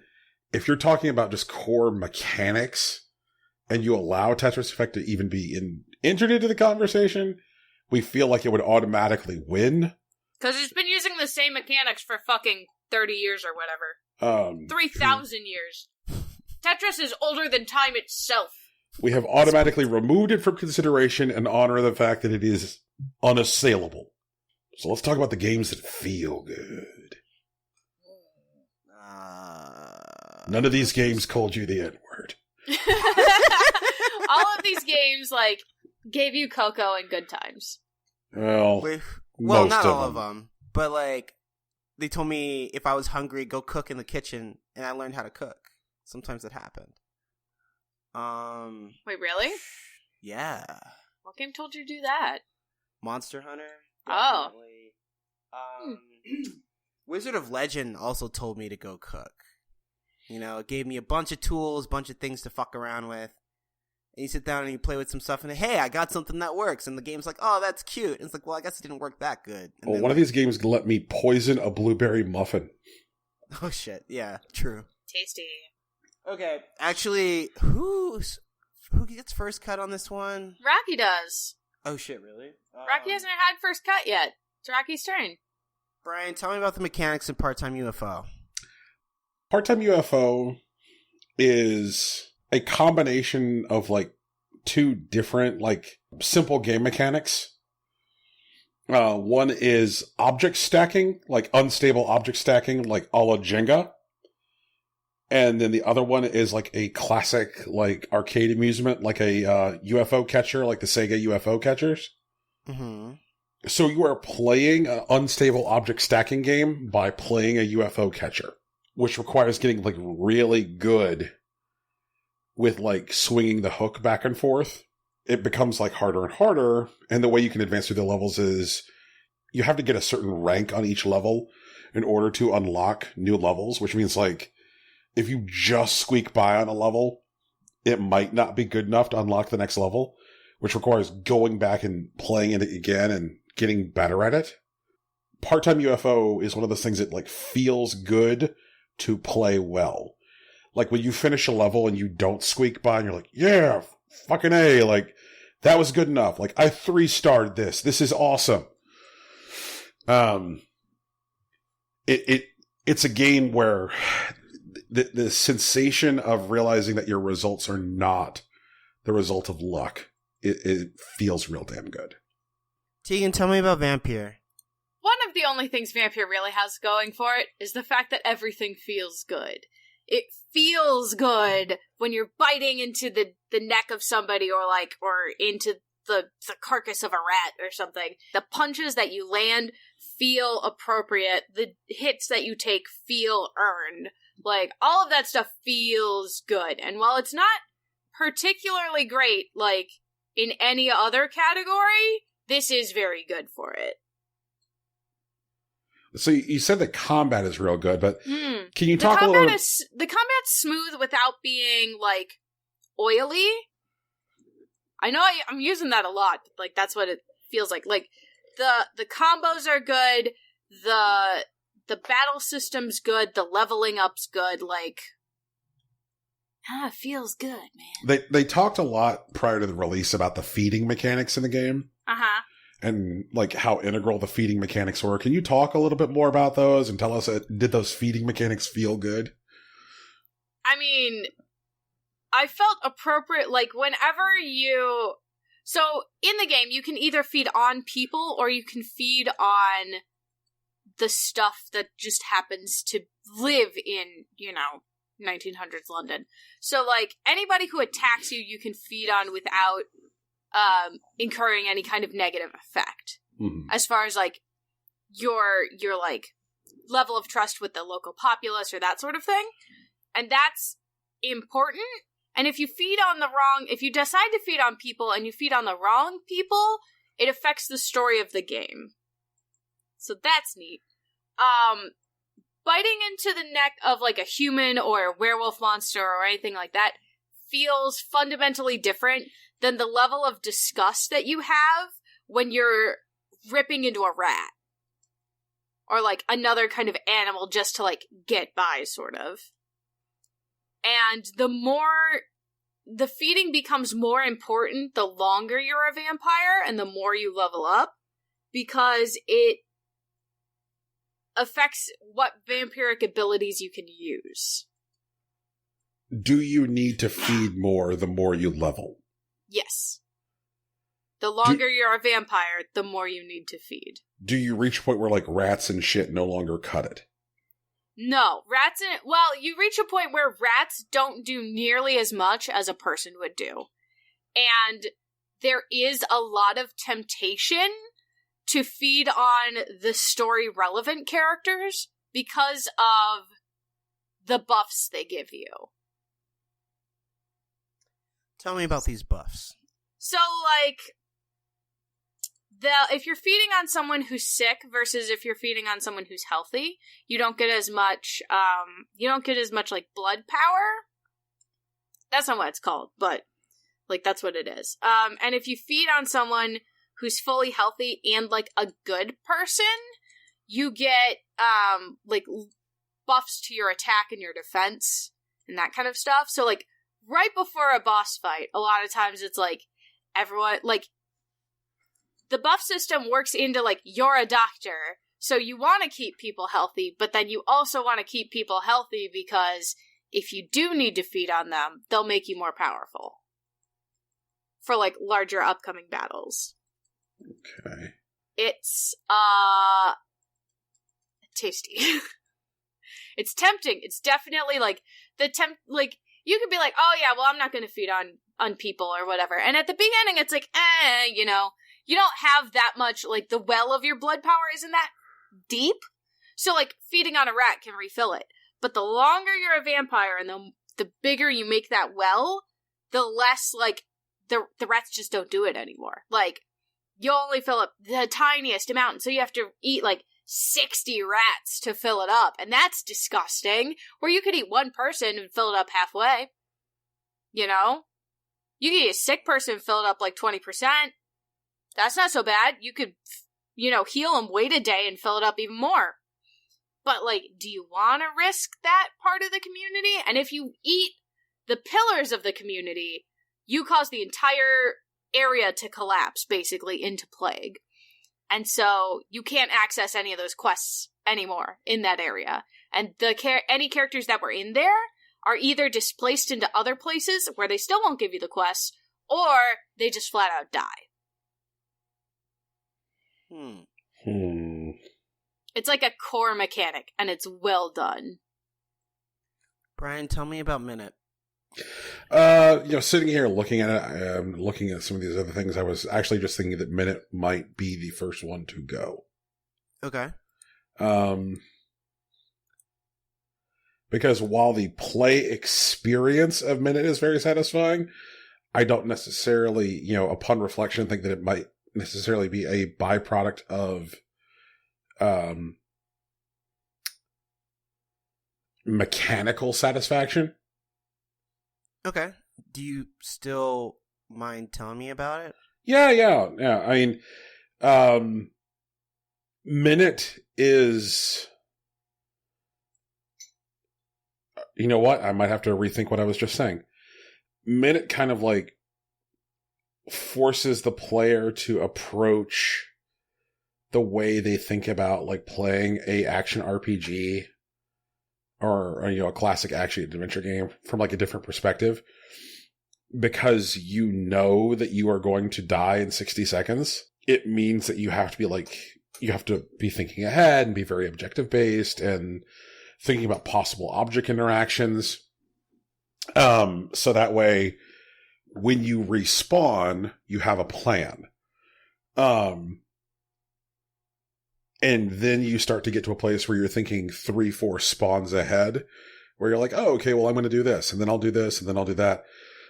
if you're talking about just core mechanics and you allow Tetris Effect to even be entered into the conversation, we feel like it would automatically win. Because it's been using the same mechanics for fucking 30 years or whatever. 3,000 years. Tetris is older than time itself. We have automatically removed it from consideration in honor of the fact that it is unassailable. So let's talk about the games that feel good. None of these games called you the N-word. All of these games, like, gave you cocoa and good times. Well, not most all of of them. But, like, they told me if I was hungry, go cook in the kitchen, and I learned how to cook. Sometimes it happened. Wait, really? Yeah. What game told you to do that? Monster Hunter. Oh. Wizard of Legend also told me to go cook. You know, it gave me a bunch of tools, bunch of things to fuck around with. And you sit down and you play with some stuff, and hey, I got something that works. And the game's like, oh, that's cute. And it's like, well, I guess it didn't work that good. And well, one of these games let me poison a blueberry muffin. Oh, shit. Yeah, true. Tasty. Okay. Actually, who gets first cut on this one? Rocky does. Oh, shit, really? Rocky hasn't had first cut yet. It's Rocky's turn. Brian, tell me about the mechanics in Part-Time UFO. Part-Time UFO is a combination of, like, two different, like, simple game mechanics. One is object stacking, like unstable object stacking, like a la Jenga. And then the other one is like a classic, like arcade amusement, like a UFO catcher, like the Sega UFO catchers. Mm-hmm. So you are playing an unstable object stacking game by playing a UFO catcher, which requires getting like really good with like swinging the hook back and forth. It becomes like harder and harder. And the way you can advance through the levels is you have to get a certain rank on each level in order to unlock new levels, which means like if you just squeak by on a level, it might not be good enough to unlock the next level, which requires going back and playing it again and getting better at it. Part-time UFO is one of those things that like feels good to play well. Like when you finish a level and you don't squeak by and you're like, yeah, fucking A, like that was good enough. Like I 3-starred this. This is awesome. It's a game where the sensation of realizing that your results are not the result of luck, it feels real damn good. Tegan, tell me about Vampire. One of the only things Vampire really has going for it is the fact that everything feels good. It feels good when you're biting into the neck of somebody or into the carcass of a rat or something. The punches that you land feel appropriate. The hits that you take feel earned. Like, all of that stuff feels good. And while it's not particularly great, like, in any other category, this is very good for it. So you said that combat is real good, but can you talk a little bit? The combat's smooth without being, like, oily. I know I'm using that a lot. Like, that's what it feels like. Like, the combos are good. The battle system's good. The leveling up's good. Like, it feels good, man. They talked a lot prior to the release about the feeding mechanics in the game. Uh-huh. And, like, how integral the feeding mechanics were. Can you talk a little bit more about those and tell us, did those feeding mechanics feel good? I mean, I felt appropriate, like, whenever you... So, in the game, you can either feed on people or you can feed on the stuff that just happens to live in, 1900s London. So, like, anybody who attacks you, you can feed on without incurring any kind of negative effect. Mm-hmm. As far as, like, your like, level of trust with the local populace or that sort of thing. And that's important. And if you decide to feed on people and you feed on the wrong people, it affects the story of the game. So that's neat. Biting into the neck of, like, a human or a werewolf monster or anything like that feels fundamentally different than the level of disgust that you have when you're ripping into a rat. Or, like, another kind of animal just to, like, get by, sort of. And the feeding becomes more important the longer you're a vampire and the more you level up, because it affects what vampiric abilities you can use. Do you need to feed more the more you level? Yes. The longer you're a vampire, the more you need to feed. Do you reach a point where, like, rats and shit no longer cut it? No. You reach a point where rats don't do nearly as much as a person would do. And there is a lot of temptation to feed on the story-relevant characters because of the buffs they give you. Tell me about these buffs. So, like, if you're feeding on someone who's sick versus if you're feeding on someone who's healthy, you don't get as much, like, blood power. That's not what it's called, but, like, that's what it is. And if you feed on someone who's fully healthy and, like, a good person, you get, like, buffs to your attack and your defense and that kind of stuff. So, like, right before a boss fight, a lot of times it's, like, everyone, like, the buff system works into, like, you're a doctor, so you want to keep people healthy, but then you also want to keep people healthy because if you do need to feed on them, they'll make you more powerful. For, like, larger upcoming battles. Okay. It's tasty. It's tempting. It's definitely like like you could be like, oh yeah, well I'm not gonna feed on people or whatever. And at the beginning it's like, you know, you don't have that much, like the well of your blood power isn't that deep. So like feeding on a rat can refill it. But the longer you're a vampire and the bigger you make that well, the less like the rats just don't do it anymore. Like you'll only fill up the tiniest amount, so you have to eat like 60 rats to fill it up, and that's disgusting. Where you could eat one person and fill it up halfway. You know? You could eat a sick person and fill it up like 20%. That's not so bad. You could, you know, heal them, wait a day, and fill it up even more. But, like, do you want to risk that part of the community? And if you eat the pillars of the community, you cause the entire area to collapse, basically, into plague. And so you can't access any of those quests anymore in that area. And any characters that were in there are either displaced into other places where they still won't give you the quests, or they just flat out die. It's like a core mechanic, and it's well done. Brian, tell me about Minute. You know, sitting here looking at it, looking at some of these other things, I was actually just thinking that Minute might be the first one to go. Okay. Because while the play experience of Minute is very satisfying, I don't necessarily, you know, upon reflection, think that it might necessarily be a byproduct of mechanical satisfaction. Okay. Do you still mind telling me about it? Yeah. I mean, Minute is... You know what? I might have to rethink what I was just saying. Minute kind of like forces the player to approach the way they think about like playing a action RPG or you know, a classic action adventure game from like a different perspective, because you know that you are going to die in 60 seconds. It means that you have to be thinking ahead and be very objective based and thinking about possible object interactions. So that way, when you respawn, you have a plan. And then you start to get to a place where you're thinking 3-4 spawns ahead, where you're like, oh, okay, well, I'm going to do this, and then I'll do this, and then I'll do that.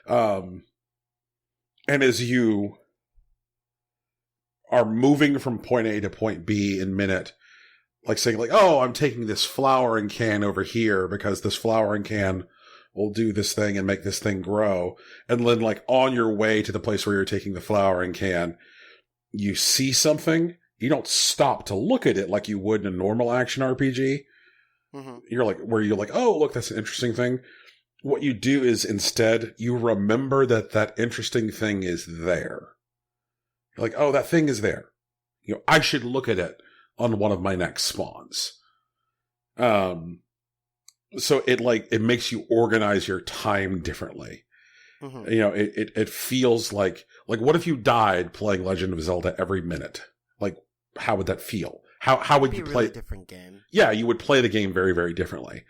And as you are moving from point A to point B in Minute, like saying like, oh, I'm taking this flowering can over here because this flowering can will do this thing and make this thing grow. And then like on your way to the place where you're taking the flowering can, you see something. You don't stop to look at it like you would in a normal action RPG. Mm-hmm. You're like, oh, look, that's an interesting thing. What you do is instead you remember that interesting thing is there. You're like, oh, that thing is there. You know, I should look at it on one of my next spawns. So it makes you organize your time differently. Mm-hmm. You know, it feels like what if you died playing Legend of Zelda every minute? Like, how would that feel? How would you play? Really different game. Yeah, you would play the game very, very differently.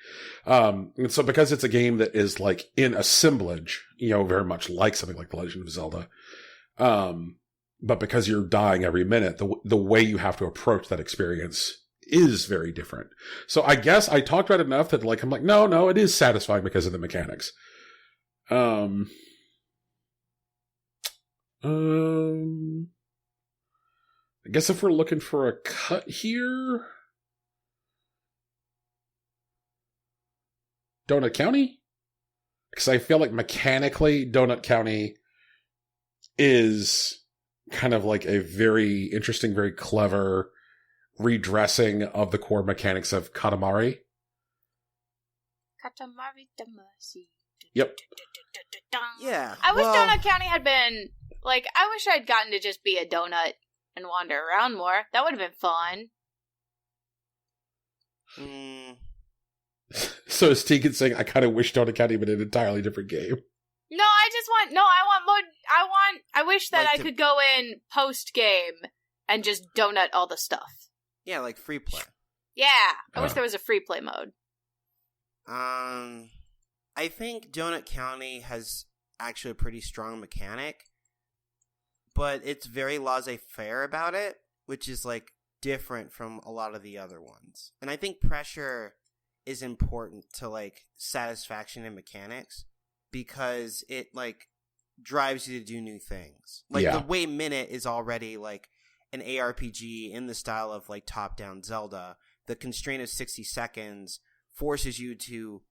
And so because it's a game that is like in assemblage, you know, very much like something like The Legend of Zelda. But because you're dying every minute, the way you have to approach that experience is very different. So I guess I talked about it enough that like, I'm like, no, it is satisfying because of the mechanics. I guess if we're looking for a cut here, Donut County? Because I feel like mechanically, Donut County is kind of like a very interesting, very clever redressing of the core mechanics of Katamari. Katamari Damacy. Yep. Yeah. I wish Donut County had been, like, I wish I'd gotten to just be a donut and wander around more. That would have been fun. So is Tegan saying, I kind of wish Donut County was an entirely different game? No, I wish that I could go in post-game and just donut all the stuff. Yeah, like free play. Yeah, I wish there was a free play mode. I think Donut County has actually a pretty strong mechanic, but it's very laissez-faire about it, which is like different from a lot of the other ones. And I think pressure is important to like satisfaction in mechanics because it like drives you to do new things. Like the way Minute is already like an ARPG in the style of like top-down Zelda. The constraint of 60 seconds forces you to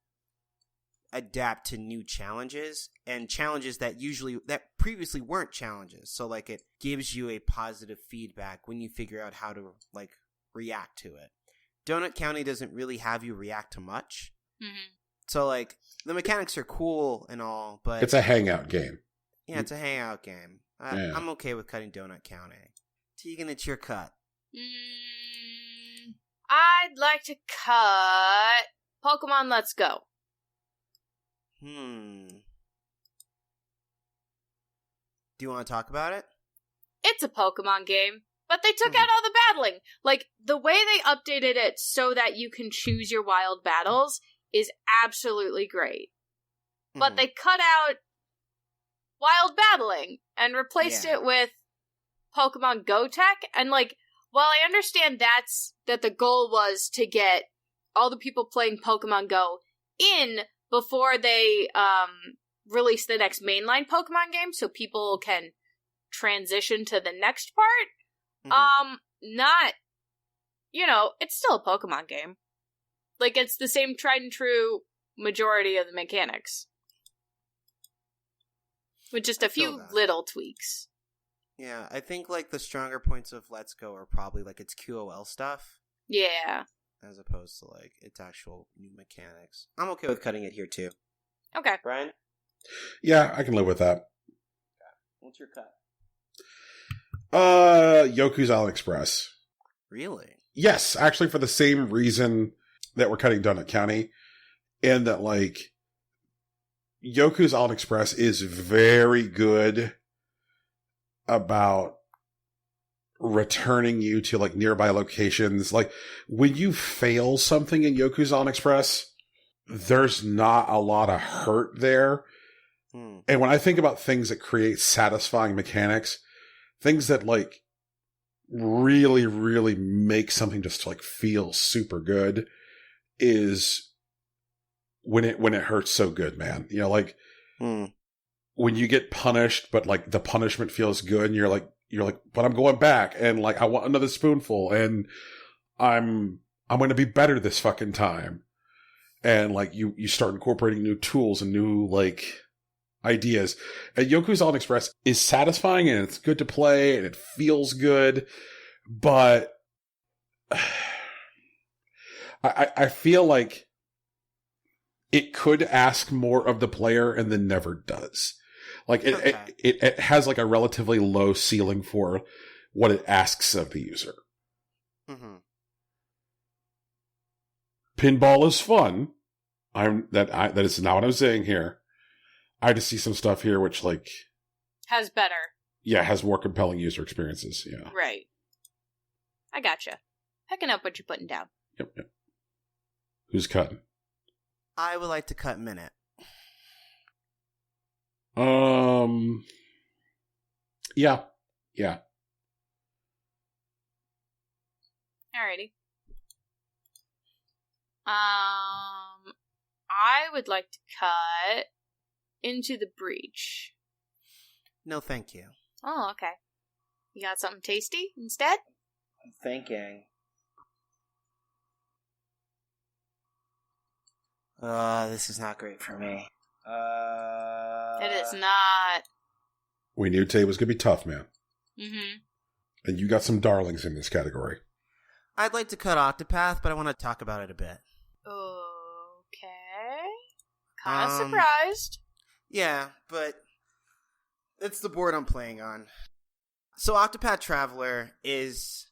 adapt to new challenges and challenges that previously weren't challenges. So like it gives you a positive feedback when you figure out how to like react to it. Donut County doesn't really have you react to much. Mm-hmm. So like the mechanics are cool and all, but it's a hangout game. Yeah, it's a hangout game. I'm okay with cutting Donut County. Tegan, it's your cut. I'd like to cut Pokemon Let's Go. Do you want to talk about it? It's a Pokemon game, but they took out all the battling. Like, the way they updated it so that you can choose your wild battles is absolutely great. But they cut out wild battling and replaced it with Pokemon Go tech. And, like, while I understand that the goal was to get all the people playing Pokemon Go in before they release the next mainline Pokemon game so people can transition to the next part, it's still a Pokemon game. Like, it's the same tried and true majority of the mechanics. With just a few little tweaks. Yeah, I think, like, the stronger points of Let's Go are probably, like, its QOL stuff. Yeah. As opposed to, like, its actual new mechanics. I'm okay with cutting it here, too. Okay. Brian? Yeah, I can live with that. What's your cut? Yoku's Island Express. Really? Yes, actually for the same reason that we're cutting Donut County. And that, like, Yoku's Island Express is very good about returning you to like nearby locations. Like when you fail something in Yoku's Island Express, there's not a lot of hurt there. And when I think about things that create satisfying mechanics, things that like really, really make something just like feel super good is when it hurts so good, man. You know, like when you get punished, but like the punishment feels good and you're like, but I'm going back and like, I want another spoonful and I'm going to be better this fucking time. And like you start incorporating new tools and new like ideas. And Yoku's Island Express is satisfying and it's good to play and it feels good, but I feel like it could ask more of the player and then never does. Like it has like a relatively low ceiling for what it asks of the user. Pinball is fun. That is not what I'm saying here. I just see some stuff here which like has better. Yeah, has more compelling user experiences. Yeah, right. I gotcha. Picking up what you're putting down. Yep. Who's cutting? I would like to cut Minute. Yeah. Alrighty. I would like to cut Into the Breach. No, thank you. Oh, okay. You got something tasty instead? I'm thinking. This is not great for me. It is not. We knew today was going to be tough, man. Mm-hmm. And you got some darlings in this category. I'd like to cut Octopath, but I want to talk about it a bit. Okay. Kind of surprised. Yeah, but it's the board I'm playing on. So Octopath Traveler it's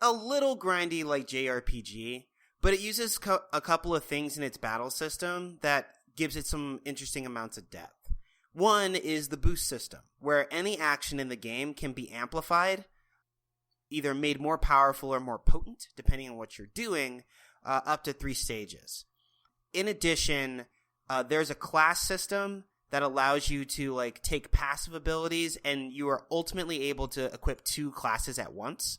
a little grindy like JRPG, but it uses a couple of things in its battle system that gives it some interesting amounts of depth. One is the boost system, where any action in the game can be amplified either made more powerful or more potent, depending on what you're doing, up to 3 stages. In addition, there's a class system that allows you to like take passive abilities, and you are ultimately able to equip 2 classes at once.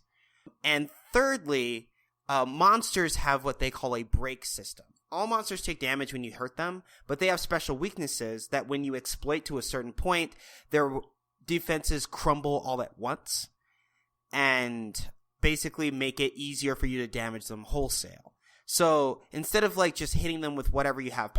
And thirdly, monsters have what they call a break system. All monsters take damage when you hurt them, but they have special weaknesses that when you exploit to a certain point, their defenses crumble all at once and basically make it easier for you to damage them wholesale. So instead of like just hitting them with whatever you have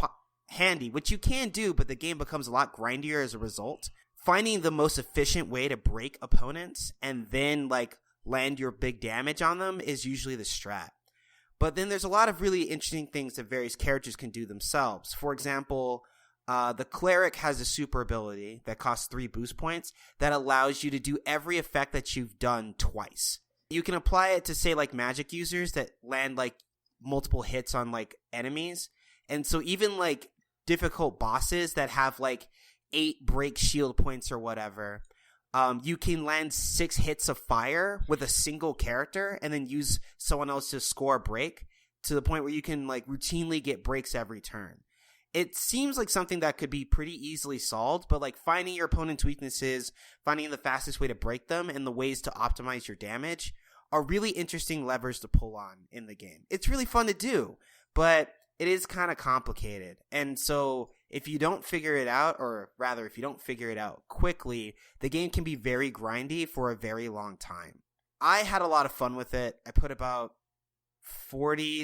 handy, which you can do, but the game becomes a lot grindier as a result, finding the most efficient way to break opponents and then like land your big damage on them is usually the strat. But then there's a lot of really interesting things that various characters can do themselves. For example, the cleric has a super ability that costs 3 boost points that allows you to do every effect that you've done twice. You can apply it to, say, like magic users that land like multiple hits on like enemies. And so even like difficult bosses that have like 8 break shield points or whatever, you can land 6 hits of fire with a single character and then use someone else to score a break to the point where you can like routinely get breaks every turn. It seems like something that could be pretty easily solved, but like finding your opponent's weaknesses, finding the fastest way to break them, and the ways to optimize your damage are really interesting levers to pull on in the game. It's really fun to do, but it is kind of complicated. And so if you don't figure it out, or rather if you don't figure it out quickly, the game can be very grindy for a very long time. I had a lot of fun with it. I put about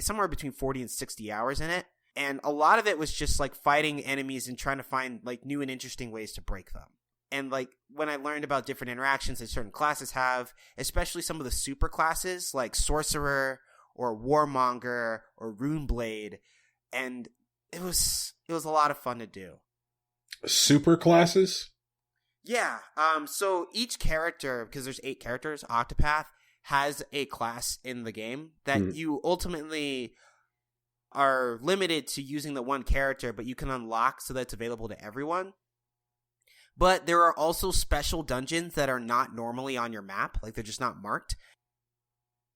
somewhere between 40 and 60 hours in it. And a lot of it was just like fighting enemies and trying to find like new and interesting ways to break them. And like when I learned about different interactions that certain classes have, especially some of the super classes like Sorcerer or Warmonger or Runeblade, and it was a lot of fun to do. Super classes? Yeah. So each character, because there's 8 characters, Octopath has a class in the game that you ultimately are limited to using the one character, but you can unlock so that it's available to everyone. But there are also special dungeons that are not normally on your map, like they're just not marked,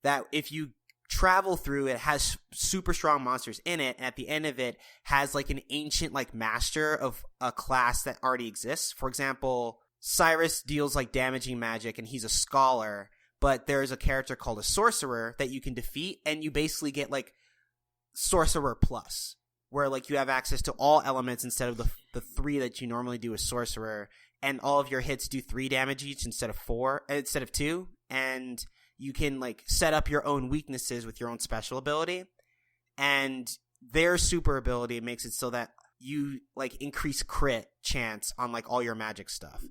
that if you travel through, it has super strong monsters in it, and at the end of it has like an ancient like master of a class that already exists. For example, Cyrus deals like damaging magic and he's a scholar, but there's a character called a sorcerer that you can defeat, and you basically get like Sorcerer Plus, where like you have access to all elements instead of the 3 that you normally do as Sorcerer, and all of your hits do 3 damage each instead of 2, and you can like set up your own weaknesses with your own special ability, and their super ability makes it so that you like increase crit chance on like all your magic stuff.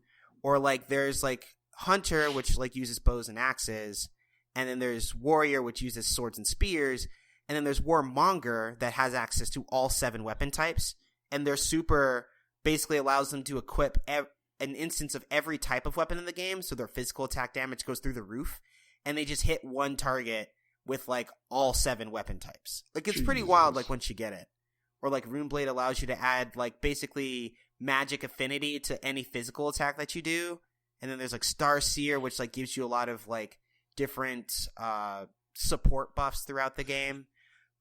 Or like there's like Hunter, which like uses bows and axes, and then there's Warrior, which uses swords and spears, and then there's Warmonger that has access to all 7 weapon types, and their super basically allows them to equip an instance of every type of weapon in the game, so their physical attack damage goes through the roof, and they just hit one target with like all 7 weapon types. Like it's pretty wild like once you get it. Or like Runeblade allows you to add like basically magic affinity to any physical attack that you do. And then there's like Starseer, which like gives you a lot of like different support buffs throughout the game.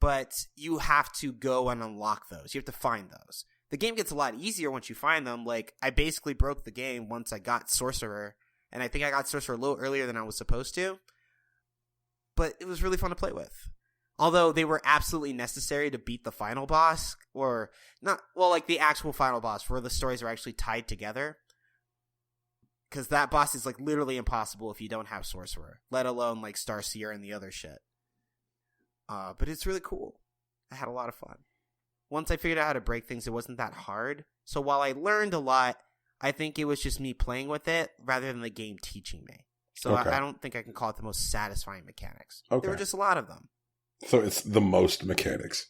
But you have to go and unlock those. You have to find those. The game gets a lot easier once you find them. Like I basically broke the game once I got Sorcerer. And I think I got Sorcerer a little earlier than I was supposed to. But it was really fun to play with. Although they were absolutely necessary to beat the final boss. Or not, well, like the actual final boss where the stories are actually tied together. Because that boss is like literally impossible if you don't have Sorcerer. Let alone like Starseer and the other shit. But it's really cool. I had a lot of fun. Once I figured out how to break things, it wasn't that hard. So while I learned a lot, I think it was just me playing with it rather than the game teaching me. So okay. I don't think I can call it the most satisfying mechanics. Okay. There were just a lot of them. So it's the most mechanics.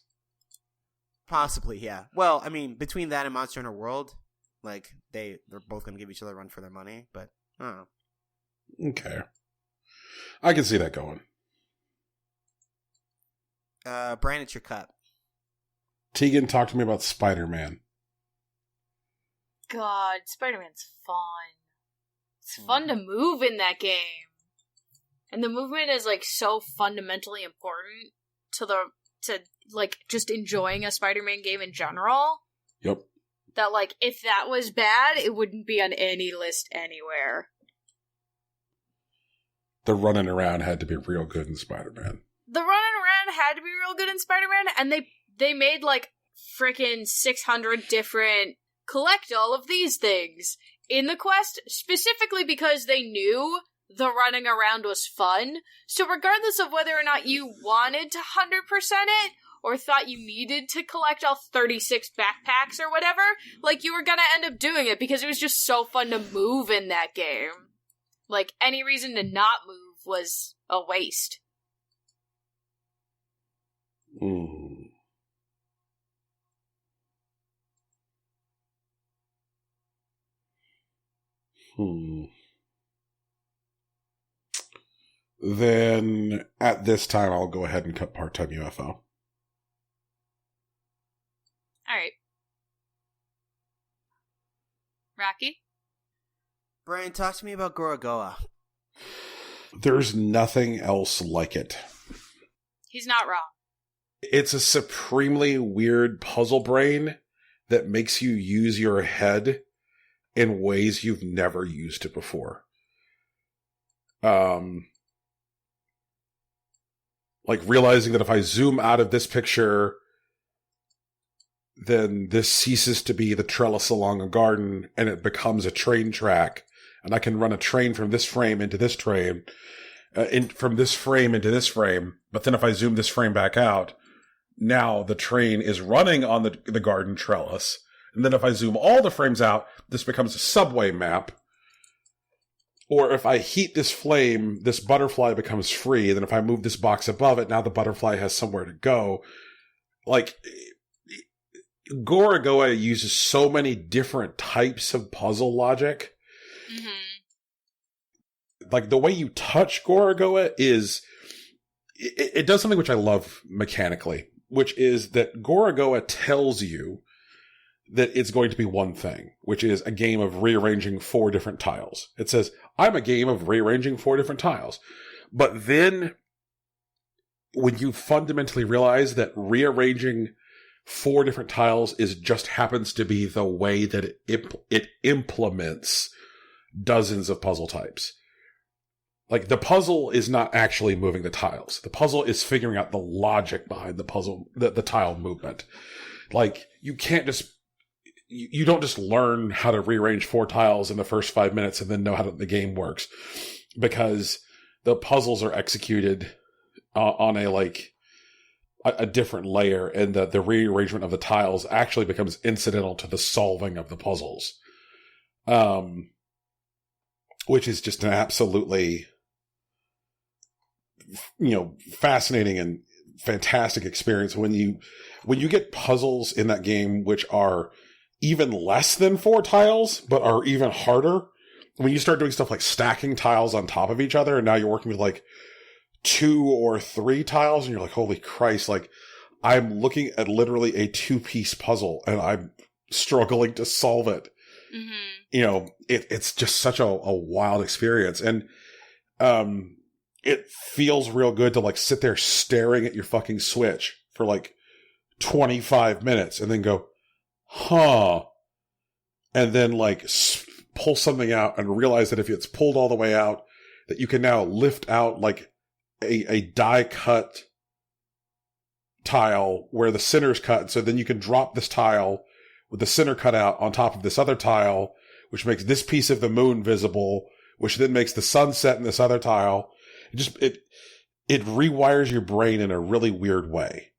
Possibly, yeah. Well, I mean, between that and Monster Hunter World, like, they're both going to give each other a run for their money, but I don't know. Okay. I can see that going. Brian, it's your cut. Tegan, talk to me about Spider-Man. God, Spider-Man's fun. It's fun to move in that game. And the movement is, like, so fundamentally important to like, just enjoying a Spider-Man game in general. Yep. That, like, if that was bad, it wouldn't be on any list anywhere. The running around had to be real good in Spider-Man. The running around had to be real good in Spider-Man, and they made, like, freaking 600 different collect all of these things in the quest, specifically because they knew the running around was fun. So regardless of whether or not you wanted to 100% it, or thought you needed to collect all 36 backpacks or whatever, like, you were gonna end up doing it because it was just so fun to move in that game. Like, any reason to not move was a waste. Then, at this time, I'll go ahead and cut part-time UFO. Alright. Rocky? Brian, talk to me about Gorogoa. There's nothing else like it. He's not wrong. It's a supremely weird puzzle brain that makes you use your head in ways you've never used it before. Like realizing that if I zoom out of this picture, then this ceases to be the trellis along a garden and it becomes a train track. And I can run a train from this frame into this frame, from this frame into this frame. But then if I zoom this frame back out, now the train is running on the garden trellis. And then if I zoom all the frames out, this becomes a subway map. Or if I heat this flame, this butterfly becomes free. And then if I move this box above it, now the butterfly has somewhere to go. Like, Gorogoa uses so many different types of puzzle logic. Mm-hmm. Like, the way you touch Gorogoa is... It does something which I love mechanically, which is that Gorogoa tells you that it's going to be one thing, which is a game of rearranging 4 different tiles. It says, I'm a game of rearranging 4 different tiles. But then, when you fundamentally realize that rearranging 4 different tiles just happens to be the way that it implements dozens of puzzle types. Like, the puzzle is not actually moving the tiles. The puzzle is figuring out the logic behind the puzzle, the tile movement. Like, you can't just... You don't just learn how to rearrange 4 tiles in the first 5 minutes and then know how the game works. Because the puzzles are executed on a different layer, and the rearrangement of the tiles actually becomes incidental to the solving of the puzzles. Which is just an absolutely, fascinating and fantastic experience when you get puzzles in that game which are even less than 4 tiles, but are even harder. When you start doing stuff like stacking tiles on top of each other, and now you're working with like 2 or 3 tiles, and you're like, holy Christ, like, I'm looking at literally a 2-piece puzzle, and I'm struggling to solve it. Mm-hmm. It's just such a wild experience. And it feels real good to like sit there staring at your fucking Switch for like 25 minutes and then go, huh. And then like pull something out and realize that if it's pulled all the way out, that you can now lift out like a die cut tile where the center's cut. So then you can drop this tile with the center cut out on top of this other tile, which makes this piece of the moon visible, which then makes the sunset in this other tile. It rewires your brain in a really weird way.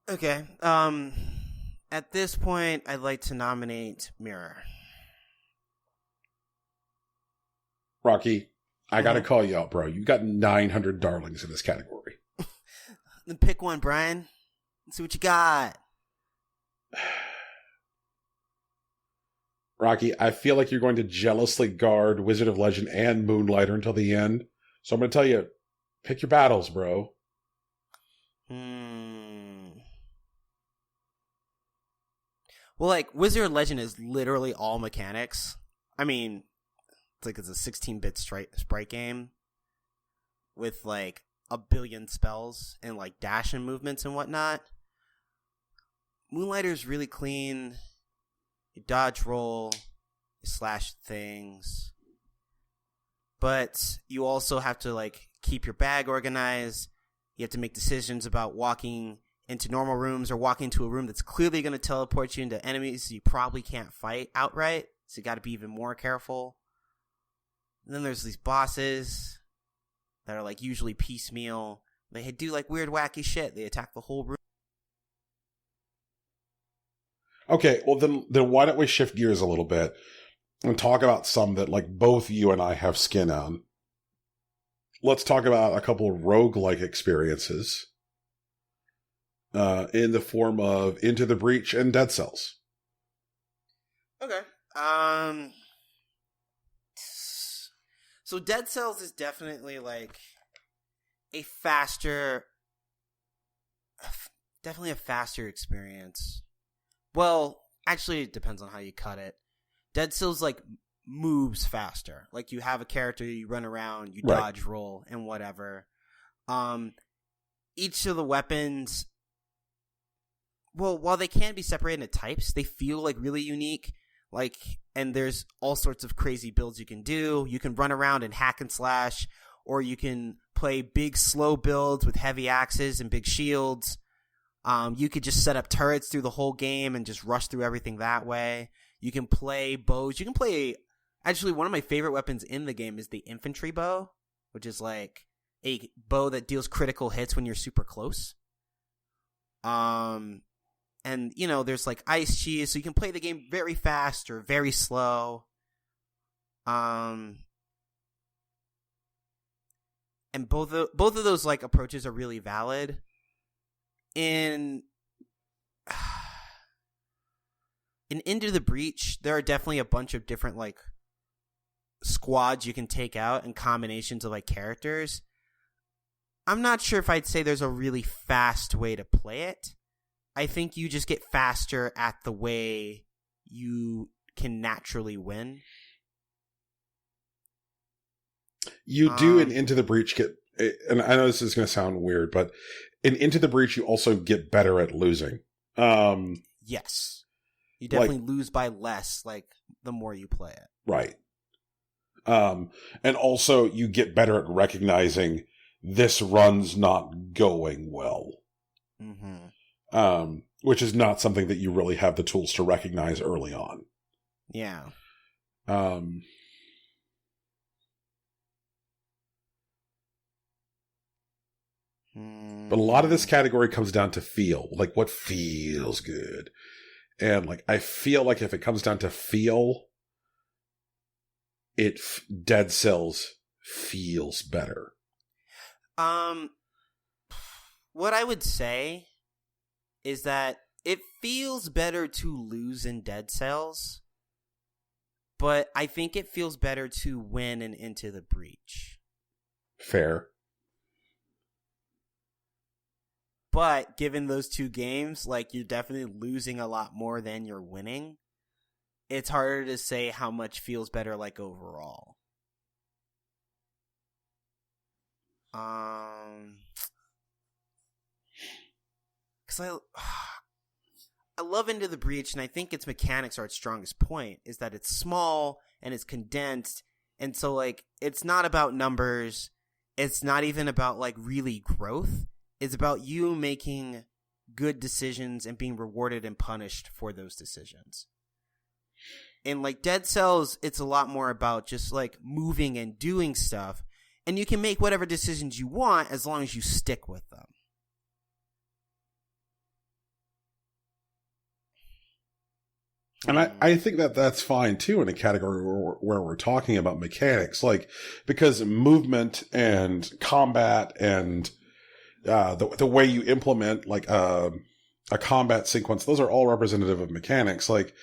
Okay. At this point, I'd like to nominate Mirror. Rocky, I gotta call you out, bro. You got 900 darlings in this category. Then pick one, Brian. Let's see what you got. Rocky, I feel like you're going to jealously guard Wizard of Legend and Moonlighter until the end. So I'm going to tell you, pick your battles, bro. Well, like, Wizard of Legend is literally all mechanics. I mean, it's a 16-bit sprite game with like a billion spells and like dash and movements and whatnot. Moonlighter's really clean. You dodge roll, you slash things. But you also have to like keep your bag organized. You have to make decisions about walking into normal rooms or walking into a room that's clearly going to teleport you into enemies you probably can't fight outright. So you got to be even more careful. And then there's these bosses that are like usually piecemeal. They do like weird wacky shit. They attack the whole room. Okay, well then why don't we shift gears a little bit and talk about some that like both you and I have skin on. Let's talk about a couple of roguelike experiences in the form of Into the Breach and Dead Cells. Okay. So Dead Cells is definitely like a faster experience. Well, actually it depends on how you cut it. Dead Cells like moves faster. Like you have a character, you run around, you dodge, roll, and whatever. Each of the weapons, well, while they can be separated into types, they feel like really unique. Like, and there's all sorts of crazy builds you can do. You can run around and hack and slash, or you can play big slow builds with heavy axes and big shields. You could just set up turrets through the whole game and just rush through everything that way. You can play bows. You can play, actually, one of my favorite weapons in the game is the infantry bow, which is like a bow that deals critical hits when you're super close. And, you know, there's like ice cheese, so you can play the game very fast or very slow. And both of those like approaches are really valid. In Into the Breach, there are definitely a bunch of different like squads you can take out and combinations of like characters. I'm not sure if I'd say there's a really fast way to play it. I think you just get faster at the way you can naturally win. You do in Into the Breach get, and I know this is going to sound weird, but in Into the Breach you also get better at losing. Yes. You definitely lose by less, like, the more you play it. Right. And also you get better at recognizing this run's not going well. Mm-hmm. Which is not something that you really have the tools to recognize early on. Yeah. But a lot of this category comes down to feel. Like, what feels good. And, like, I feel like if it comes down to feel, Dead Cells feels better. What I would say is that it feels better to lose in Dead Cells, but I think it feels better to win in Into the Breach. Fair. But given those two games, like, you're definitely losing a lot more than you're winning. It's harder to say how much feels better, like, overall. Because I love Into the Breach, and I think its mechanics are its strongest point, is that it's small and it's condensed, and so, like, it's not about numbers. It's not even about, like, really growth. It's about you making good decisions and being rewarded and punished for those decisions. In, like, Dead Cells, it's a lot more about just, like, moving and doing stuff. And you can make whatever decisions you want as long as you stick with them. And I think that that's fine, too, in a category where we're talking about mechanics. Like, because movement and combat and the way you implement, like, a combat sequence, those are all representative of mechanics. Like,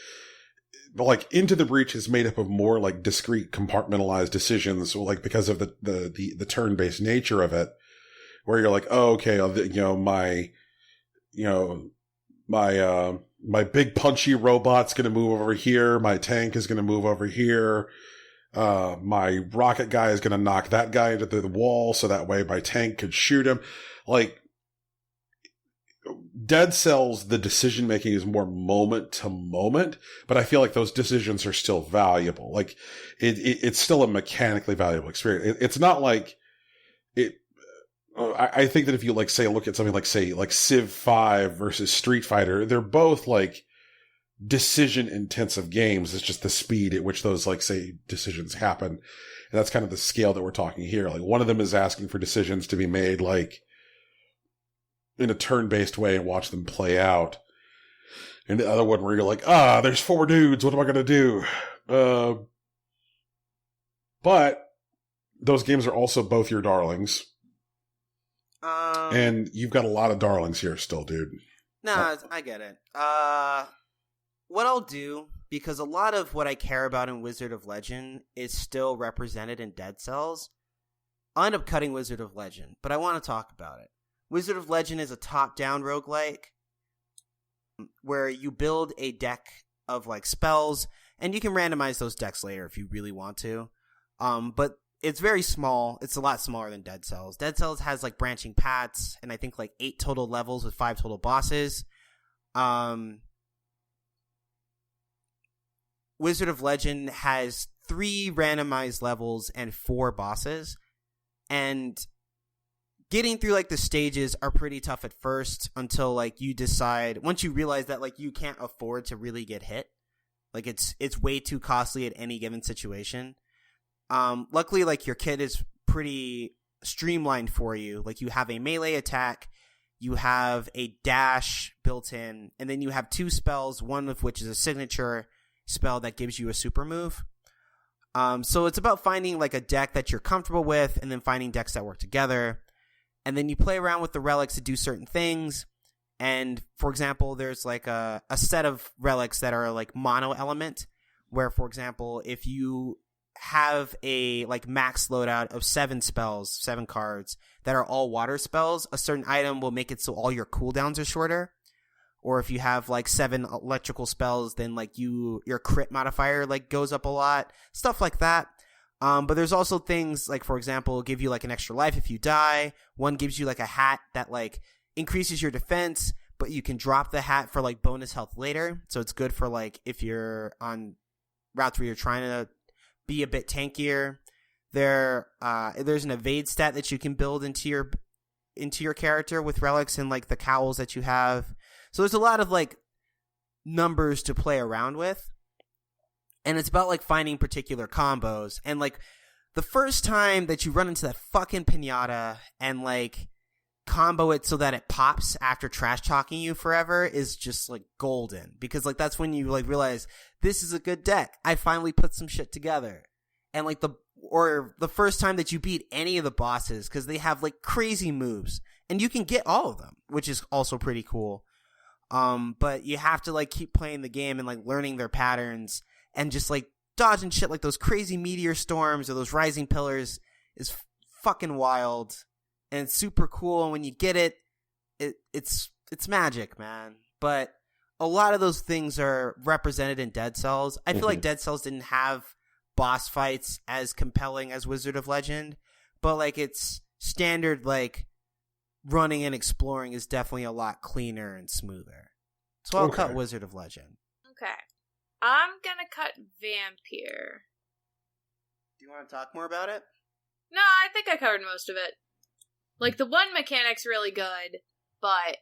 Into the Breach is made up of more, like, discrete, compartmentalized decisions, like, because of the turn-based nature of it, where you're like, oh, okay, my big punchy robot's going to move over here. My tank is going to move over here. my rocket guy is going to knock that guy into the wall so that way my tank could shoot him. Like, Dead Cells, the decision making is more moment to moment, but I feel like those decisions are still valuable. Like, it's still a mechanically valuable experience. It's not like it. I think that if you like say look at something like Civ 5 versus Street Fighter, they're both like decision intensive games. It's just the speed at which those like say decisions happen, and that's kind of the scale that we're talking here. Like, one of them is asking for decisions to be made like in a turn-based way and watch them play out. And the other one where you're like, there's 4 dudes, what am I going to do? But those games are also both your darlings. And you've got a lot of darlings here still, dude. Nah, I get it. What I'll do, because a lot of what I care about in Wizard of Legend is still represented in Dead Cells, I'll end up cutting Wizard of Legend, but I want to talk about it. Wizard of Legend is a top-down roguelike where you build a deck of like spells, and you can randomize those decks later if you really want to. But it's very small. It's a lot smaller than Dead Cells. Dead Cells has like branching paths and I think like 8 total levels with 5 total bosses. Wizard of Legend has 3 randomized levels and 4 bosses. And getting through like the stages are pretty tough at first until like you decide, once you realize that like you can't afford to really get hit. Like it's way too costly at any given situation. Luckily like your kit is pretty streamlined for you. Like you have a melee attack, you have a dash built in, and then you have 2 spells, one of which is a signature spell that gives you a super move. So it's about finding like a deck that you're comfortable with and then finding decks that work together. And then you play around with the relics to do certain things. And for example, there's like a set of relics that are like mono element, where for example, if you have a like max loadout of 7 spells, 7 cards that are all water spells, a certain item will make it so all your cooldowns are shorter. Or if you have like 7 electrical spells, then like your crit modifier like goes up a lot, stuff like that. But there's also things like, for example, give you like an extra life if you die. One gives you like a hat that like increases your defense, but you can drop the hat for like bonus health later. So it's good for like if you're on routes where you're trying to be a bit tankier. There's an evade stat that you can build into your character with relics and like the cowls that you have. So there's a lot of like numbers to play around with. And it's about like finding particular combos. And like the first time that you run into that fucking pinata and like combo it so that it pops after trash talking you forever is just like golden. Because like that's when you like realize this is a good deck. I finally put some shit together. And like the first time that you beat any of the bosses, because they have like crazy moves. And you can get all of them, which is also pretty cool. But you have to like keep playing the game and like learning their patterns. And just like dodging shit like those crazy meteor storms or those rising pillars is fucking wild. And it's super cool. And when you get it, it's magic, man. But a lot of those things are represented in Dead Cells. I feel like Dead Cells didn't have boss fights as compelling as Wizard of Legend. But like its standard like running and exploring is definitely a lot cleaner and smoother. So I'll cut Wizard of Legend. Okay. I'm gonna cut Vampire. Do you want to talk more about it? No, I think I covered most of it. Like, the one mechanic's really good, but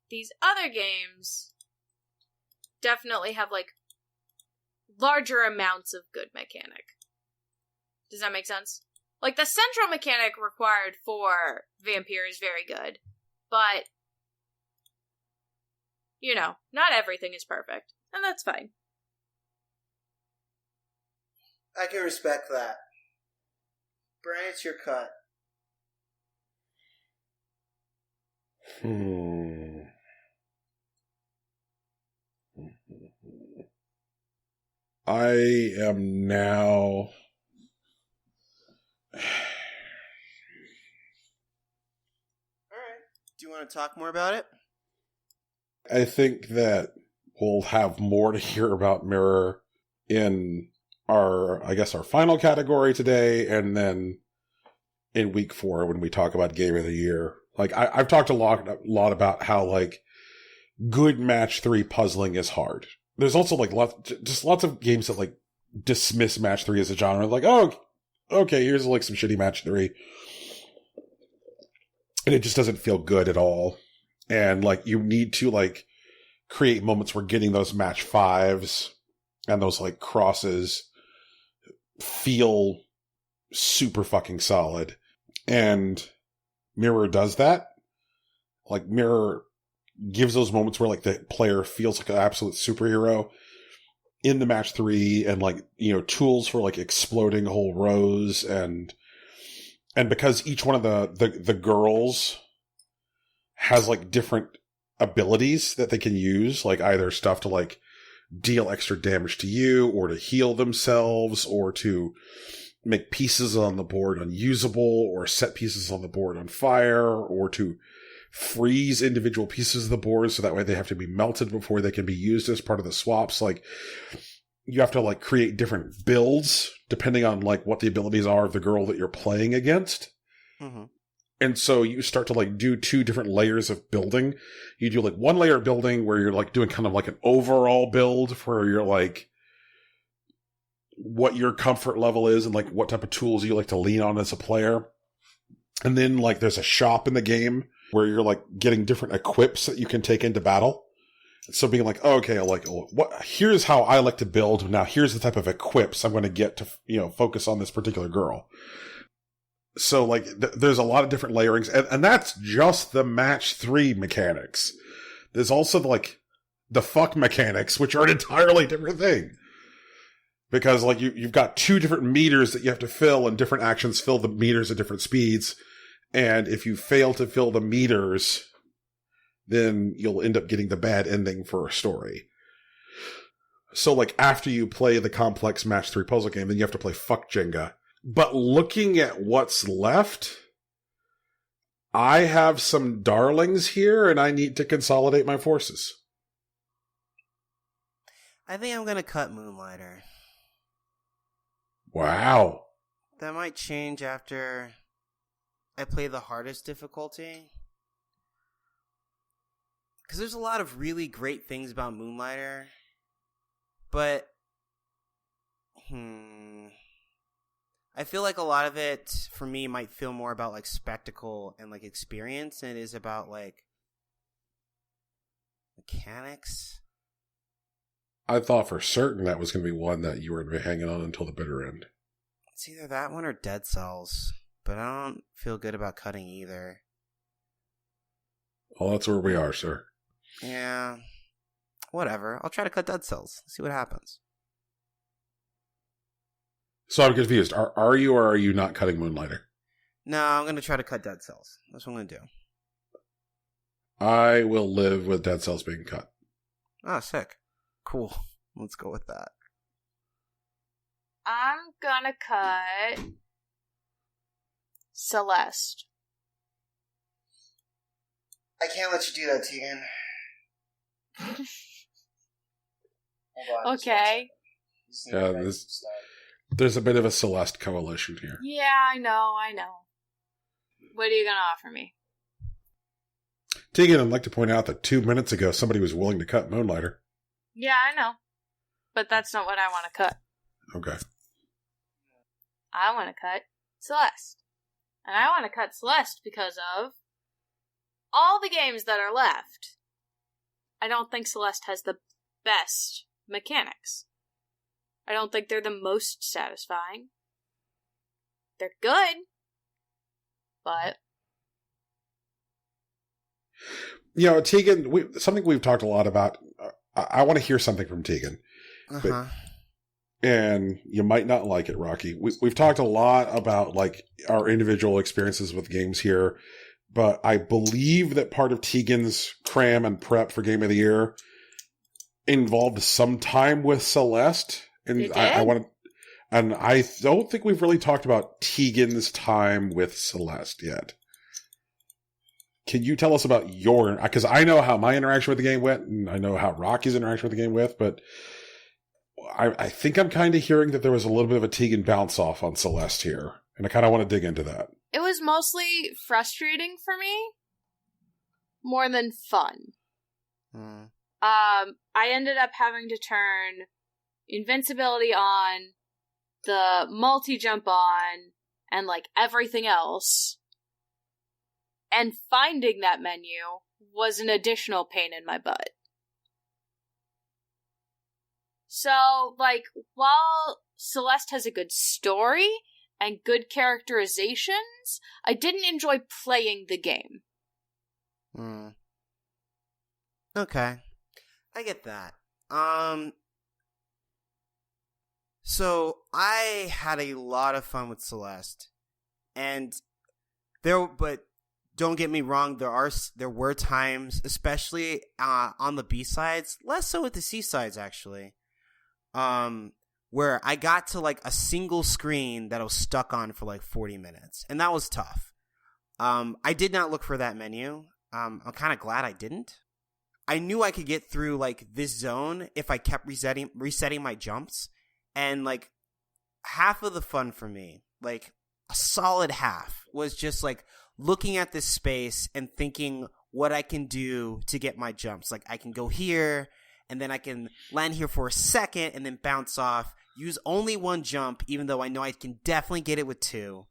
these other games definitely have, like, larger amounts of good mechanic. Does that make sense? Like, the central mechanic required for Vampire is very good, but you know, not everything is perfect, and that's fine. I can respect that. Brian, it's your cut. I am now... Alright. Do you want to talk more about it? I think that we'll have more to hear about Mirror in our final category today, and then in week 4 when we talk about Game of the Year. Like, I've talked a lot about how, like, good match 3 puzzling is hard. There's also, like, lots of games that, like, dismiss match 3 as a genre. Like, oh, okay, here's, like, some shitty match 3. And it just doesn't feel good at all. And, like, you need to, like, create moments where getting those match 5s and those, like, crosses feel super fucking solid. And Mirror does that. Like, Mirror gives those moments where, like, the player feels like an absolute superhero in the match 3, and, like, you know, tools for, like, exploding whole rows, and because each one of the girls has, like, different abilities that they can use, like either stuff to, like, deal extra damage to you, or to heal themselves, or to make pieces on the board unusable, or set pieces on the board on fire, or to freeze individual pieces of the board so that way they have to be melted before they can be used as part of the swaps. Like, you have to, like, create different builds depending on, like, what the abilities are of the girl that you're playing against. Mm-hmm. And so you start to, like, do 2 different layers of building. You do, like, 1 layer of building where you're, like, doing kind of like an overall build where you're, like, what your comfort level is and, like, what type of tools you like to lean on as a player. And then, like, there's a shop in the game where you're, like, getting different equips that you can take into battle. So being like, oh, okay, like, here's how I like to build. Now here's the type of equips I'm going to get to, you know, focus on this particular girl. So, like, there's a lot of different layerings, and that's just the match 3 mechanics. There's also, like, the fuck mechanics, which are an entirely different thing. Because, like, you've got 2 different meters that you have to fill, and different actions fill the meters at different speeds. And if you fail to fill the meters, then you'll end up getting the bad ending for a story. So, like, after you play the complex match 3 puzzle game, then you have to play fuck Jenga. But looking at what's left, I have some darlings here, and I need to consolidate my forces. I think I'm going to cut Moonlighter. Wow. That might change after I play the hardest difficulty. Because there's a lot of really great things about Moonlighter. But, I feel like a lot of it, for me, might feel more about, like, spectacle and, like, experience than it is about, like, mechanics. I thought for certain that was going to be one that you were going to be hanging on until the bitter end. It's either that one or Dead Cells. But I don't feel good about cutting either. Well, that's where we are, sir. Yeah. Whatever. I'll try to cut Dead Cells. See what happens. So I'm confused. Are you or are you not cutting Moonlighter? No, I'm going to try to cut Dead Cells. That's what I'm going to do. I will live with Dead Cells being cut. Oh, sick. Cool. Let's go with that. I'm gonna cut Celeste. I can't let you do that, Tegan. Okay. Yeah, there's a bit of a Celeste coalition here. Yeah, I know. What are you gonna offer me? Tegan, I'd like to point out that 2 minutes ago somebody was willing to cut Moonlighter. Yeah, I know. But that's not what I want to cut. Okay. I want to cut Celeste. And I want to cut Celeste because of all the games that are left. I don't think Celeste has the best mechanics. I don't think they're the most satisfying. They're good. But You know, Tegan, something we've talked a lot about. I want to hear something from Tegan. Uh-huh. And you might not like it, Rocky. We've talked a lot about, like, our individual experiences with games here, but I believe that part of Tegan's cram and prep for Game of the Year involved some time with Celeste. And I don't think we've really talked about Tegan's time with Celeste yet. Can you tell us about your, because I know how my interaction with the game went, and I know how Rocky's interaction with the game went, but I think I'm kind of hearing that there was a little bit of a Tegan bounce off on Celeste here, and I kind of want to dig into that. It was mostly frustrating for me, more than fun. I ended up having to turn invincibility on, the multi-jump on, and like everything else. And finding that menu was an additional pain in my butt. So, like, while Celeste has a good story and good characterizations, I didn't enjoy playing the game. Okay. I get that. So I had a lot of fun with Celeste, and but don't get me wrong, there were times, especially on the B sides, less so with the C sides actually, where I got to like a single screen that I was stuck on for like 40 minutes, and that was tough. I did not look for that menu. I'm kind of glad I didn't. I knew I could get through like this zone if I kept resetting my jumps. And like half of the fun for me, like a solid half, was just like looking at this space and thinking what I can do to get my jumps. Like I can go here and then I can land here for a second and then bounce off, use only one jump, even though I know I can definitely get it with two.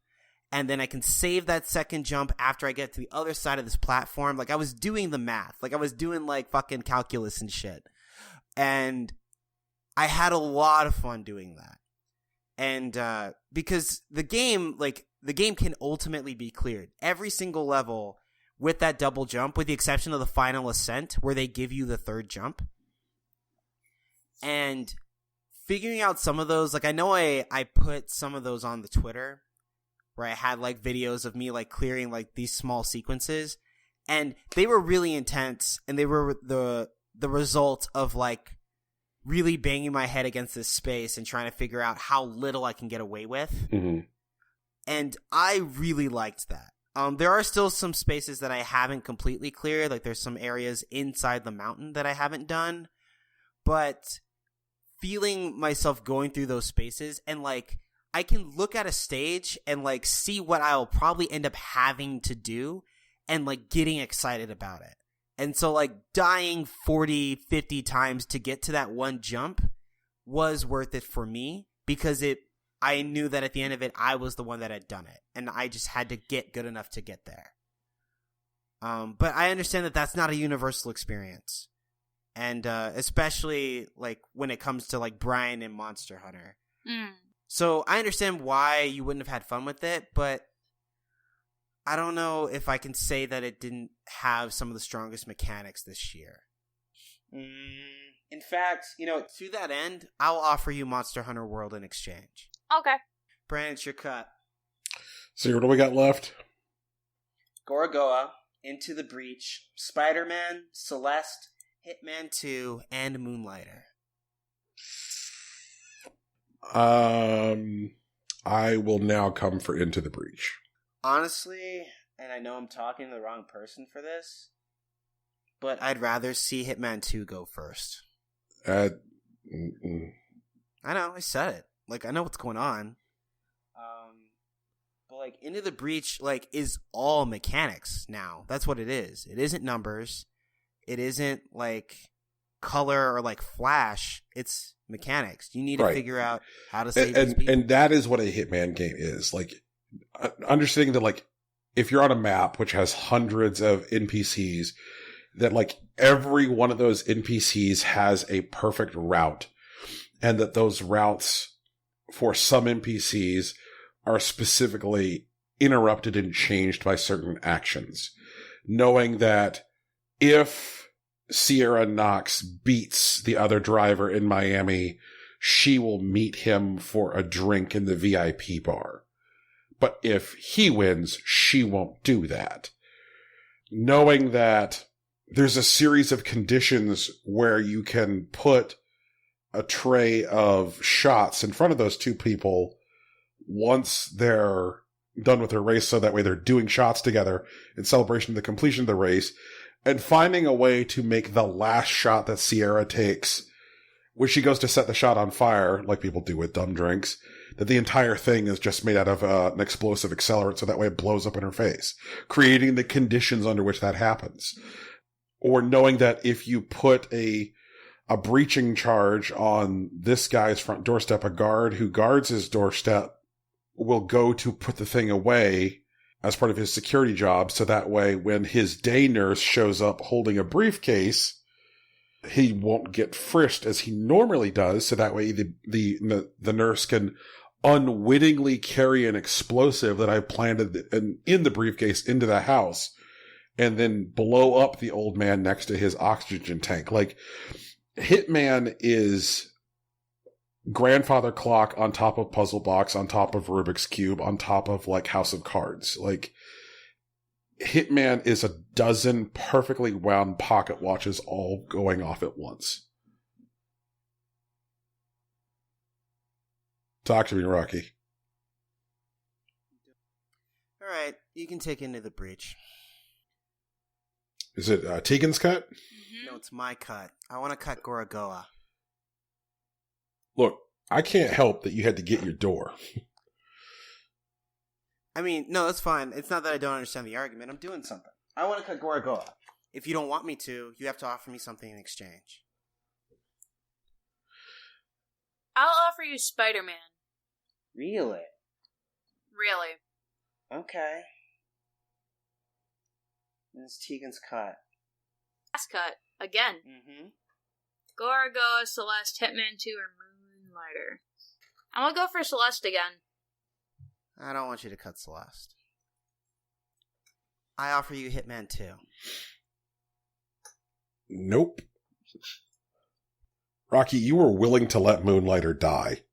And then I can save that second jump after I get to the other side of this platform. Like I was doing the math, like I was doing like fucking calculus and shit. And I had a lot of fun doing that. And because the game can ultimately be cleared. Every single level with that double jump, with the exception of the final ascent where they give you the third jump. And figuring out some of those, like I know I put some of those on the Twitter where I had like videos of me like clearing like these small sequences, and they were really intense, and they were the result of like really banging my head against this space and trying to figure out how little I can get away with. Mm-hmm. And I really liked that. There are still some spaces that I haven't completely cleared. Like there's some areas inside the mountain that I haven't done. But feeling myself going through those spaces, and like I can look at a stage and like see what I'll probably end up having to do and like getting excited about it. And so like dying 40, 50 times to get to that one jump was worth it for me, because I knew that at the end of it, I was the one that had done it, and I just had to get good enough to get there. But I understand that that's not a universal experience. And especially like when it comes to like Brian and Monster Hunter. So I understand why you wouldn't have had fun with it, but I don't know if I can say that it didn't have some of the strongest mechanics this year. In fact, to that end, I'll offer you Monster Hunter World in exchange. Okay. Brandon, it's your cut. So what do we got left? Gorogoa, Into the Breach, Spider-Man, Celeste, Hitman 2, and Moonlighter. I will now come for Into the Breach. Honestly, and I know I'm talking to the wrong person for this, but I'd rather see Hitman 2 go first. I know, I said it. Like, I know what's going on. But, like, Into the Breach, like, is all mechanics now. That's what it is. It isn't numbers. It isn't, like, color or, like, flash. It's mechanics. You need to figure out how to save these people. And that is what a Hitman game is. Like, understanding that, like, if you're on a map which has hundreds of NPCs, that, like, every one of those NPCs has a perfect route, and that those routes for some NPCs are specifically interrupted and changed by certain actions. Knowing that if Sierra Knox beats the other driver in Miami, she will meet him for a drink in the VIP bar. But if he wins, she won't do that. Knowing that there's a series of conditions where you can put a tray of shots in front of those two people once they're done with their race, so that way they're doing shots together in celebration of the completion of the race, and finding a way to make the last shot that Sierra takes when she goes to set the shot on fire, like people do with dumb drinks, that the entire thing is just made out of an explosive accelerant, so that way it blows up in her face, creating the conditions under which that happens. Or knowing that if you put a breaching charge on this guy's front doorstep, a guard who guards his doorstep will go to put the thing away as part of his security job, so that way when his day nurse shows up holding a briefcase, he won't get frisked as he normally does, so that way the nurse can unwittingly carry an explosive that I planted in the briefcase into the house and then blow up the old man next to his oxygen tank. Like, Hitman is grandfather clock on top of puzzle box, on top of Rubik's Cube, on top of, like, House of Cards. Like, Hitman is a dozen perfectly wound pocket watches all going off at once. Talk to me, Rocky. All right, you can take Into the Breach. Is it Tegan's cut? Mm-hmm. No, it's my cut. I want to cut Gorogoa. Look, I can't help that you had to get your door. I mean, no, that's fine. It's not that I don't understand the argument. I'm doing something. I want to cut Gorogoa. If you don't want me to, you have to offer me something in exchange. I'll offer you Spider-Man. Really? Really. Okay. This is Tegan's cut. Last cut. Again. Mm-hmm. Gorogoa, Celeste, Hitman 2, or Moonlighter. I'm gonna go for Celeste again. I don't want you to cut Celeste. I offer you Hitman 2. Nope. Rocky, you were willing to let Moonlighter die.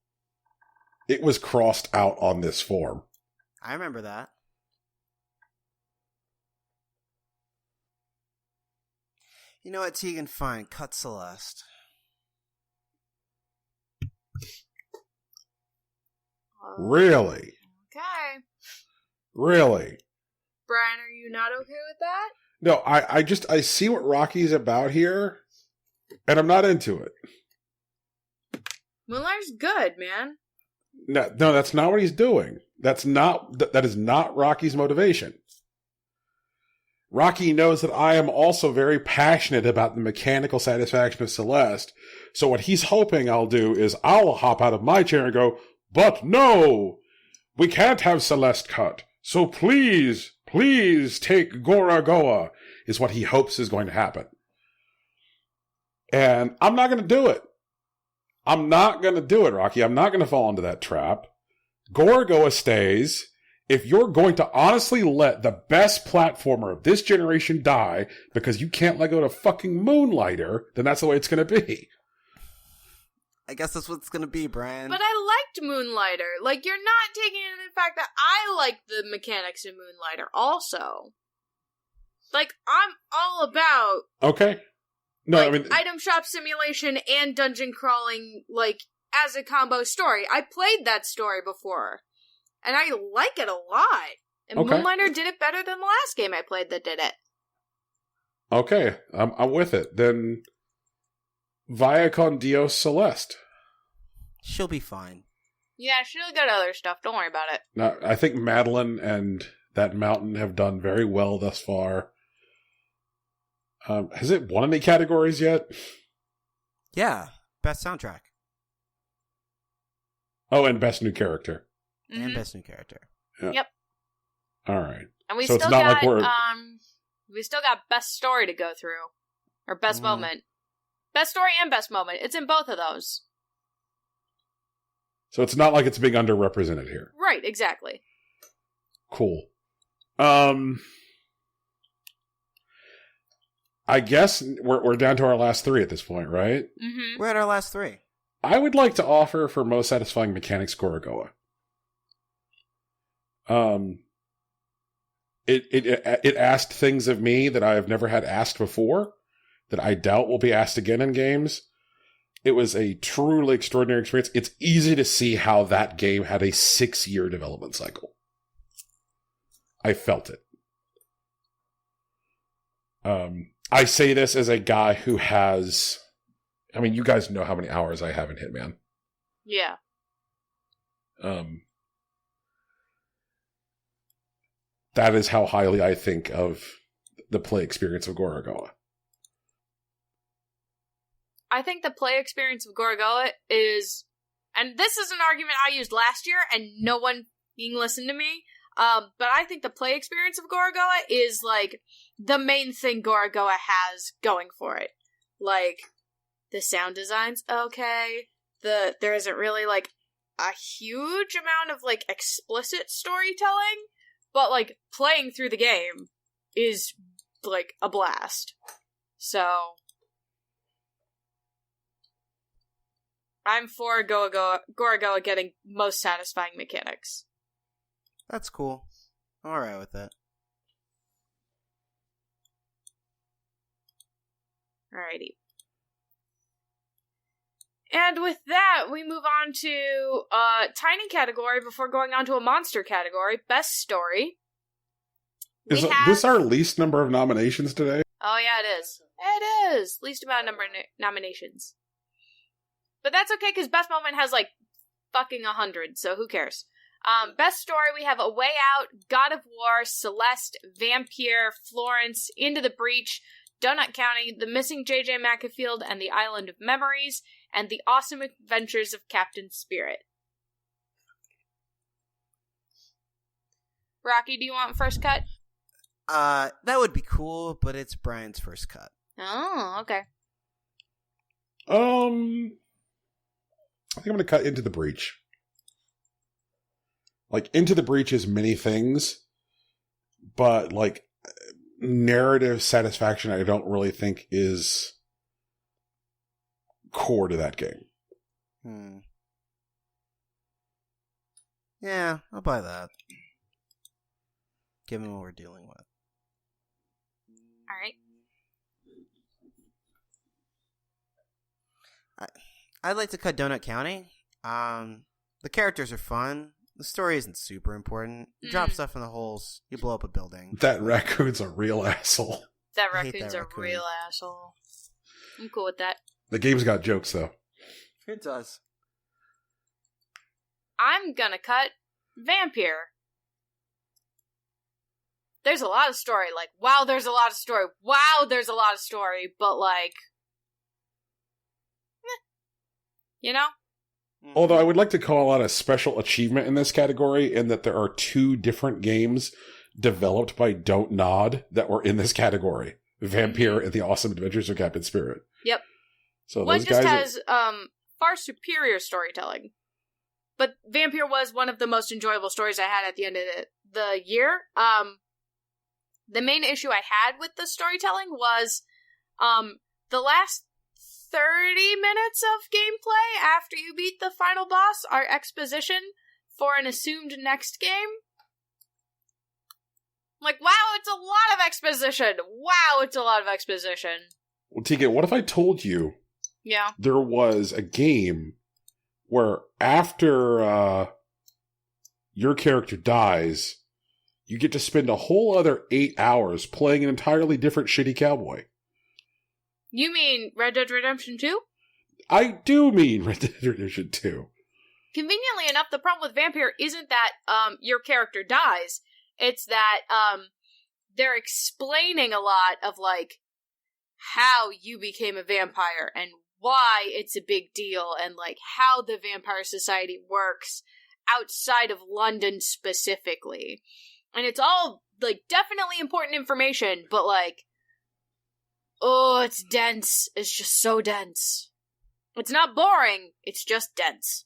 It was crossed out on this form. I remember that. You know what, Tegan? Fine. Cut Celeste. Really? Okay. Really? Brian, are you not okay with that? No, I see what Rocky's about here, and I'm not into it. Moonlighter's good, man. No, that's not what he's doing. That is not Rocky's motivation. Rocky knows that I am also very passionate about the mechanical satisfaction of Celeste, so what he's hoping I'll do is I'll hop out of my chair and go, but no! We can't have Celeste cut, so please take Gorogoa, is what he hopes is going to happen. And I'm not going to do it. I'm not going to do it, Rocky. I'm not going to fall into that trap. Gorogoa stays. If you're going to honestly let the best platformer of this generation die because you can't let go to fucking Moonlighter, then that's the way it's going to be. I guess that's what it's going to be, Brian. But I liked Moonlighter. Like, you're not taking into the fact that I like the mechanics in Moonlighter also. Like, I'm all about... Okay. No, like, I mean... item shop simulation and dungeon crawling, like, as a combo story. I played that story before. And I like it a lot. And okay. Moonlighter did it better than the last game I played that did it. Okay, I'm with it. Then, vaya con Dios Celeste. She'll be fine. Yeah, she'll get other stuff. Don't worry about it. Now, I think Madeline and that mountain have done very well thus far. Has it won any categories yet? Yeah, best soundtrack. Oh, and best new character. Mm-hmm. And best new character. Yeah. Yep. All right. And we So still it's not got like we're... we still got best story to go through. Or best moment. Best story and best moment. It's in both of those. So it's not like it's being underrepresented here. Right, exactly. Cool. I guess we're down to our last three at this point, right? Mm-hmm. We're at our last three. I would like to offer for most satisfying mechanics Gorogoa. It asked things of me that I have never had asked before, that I doubt will be asked again in games. It was a truly extraordinary experience. It's easy to see how that game had a 6-year development cycle. I felt it. I say this as a guy who has I mean, you guys know how many hours I have in Hitman. Yeah. That is how highly I think of the play experience of Gorogoa. I think the play experience of Gorogoa is, and this is an argument I used last year, and no one being listened to me, but I think the play experience of Gorogoa is, like, the main thing Gorogoa has going for it. Like, the sound design's okay, there isn't really, like, a huge amount of, like, explicit storytelling, but, like, playing through the game is, like, a blast. So, I'm for Gorogoa getting most satisfying mechanics. That's cool. I'm alright with that. Alrighty. And with that, we move on to a tiny category before going on to a monster category. Best story. Is this our least number of nominations today? Oh yeah, it is. It is. Least amount of number of nominations. But that's okay, because Best Moment has, like, fucking 100, so who cares? Best story, we have A Way Out, God of War, Celeste, Vampire, Florence, Into the Breach, Donut County, The Missing J.J. McAfield and the Island of Memories, and The Awesome Adventures of Captain Spirit. Rocky, do you want first cut? That would be cool, but it's Brian's first cut. Oh, okay. I think I'm going to cut Into the Breach. Like, Into the Breach is many things, but, like, narrative satisfaction I don't really think is core to that game. Yeah, I'll buy that. Given what we're dealing with. Alright. I'd like to cut Donut County. The characters are fun. The story isn't super important. You drop stuff in the holes, you blow up a building. That raccoon's a real asshole. That raccoon's a real asshole. I'm cool with that. The game's got jokes, though. It does. I'm gonna cut Vampire. There's a lot of story. Like, wow, there's a lot of story. Wow, there's a lot of story. But, like, you know? Although I would like to call out a special achievement in this category in that there are 2 different games developed by Don't Nod that were in this category. Vampire and The Awesome Adventures of Captain Spirit. Yep. So one those just guys has far superior storytelling. But Vampire was one of the most enjoyable stories I had at the end of the year. The main issue I had with the storytelling was the last 30 minutes of gameplay after you beat the final boss are exposition for an assumed next game. Like, wow, it's a lot of exposition. Wow, it's a lot of exposition. Well, Tika, what if I told you there was a game where after your character dies, you get to spend a whole other 8 hours playing an entirely different shitty cowboy? You mean Red Dead Redemption 2? I do mean Red Dead Redemption 2. Conveniently enough, the problem with Vampire isn't that your character dies. It's that they're explaining a lot of, like, how you became a vampire and why it's a big deal and, like, how the vampire society works outside of London specifically. And it's all, like, definitely important information, but, like, oh, it's dense. It's just so dense. It's not boring. It's just dense.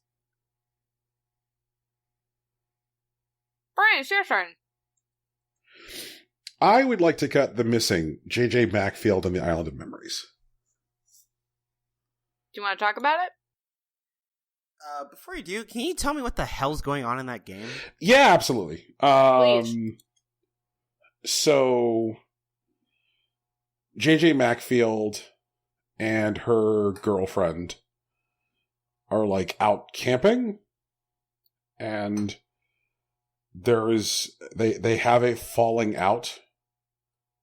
Brian, it's your turn. I would like to cut The Missing J.J. Macfield and the Island of Memories. Do you want to talk about it? Before you do, can you tell me what the hell's going on in that game? Yeah, absolutely. Please. So J.J. Macfield and her girlfriend are, like, out camping, and they have a falling out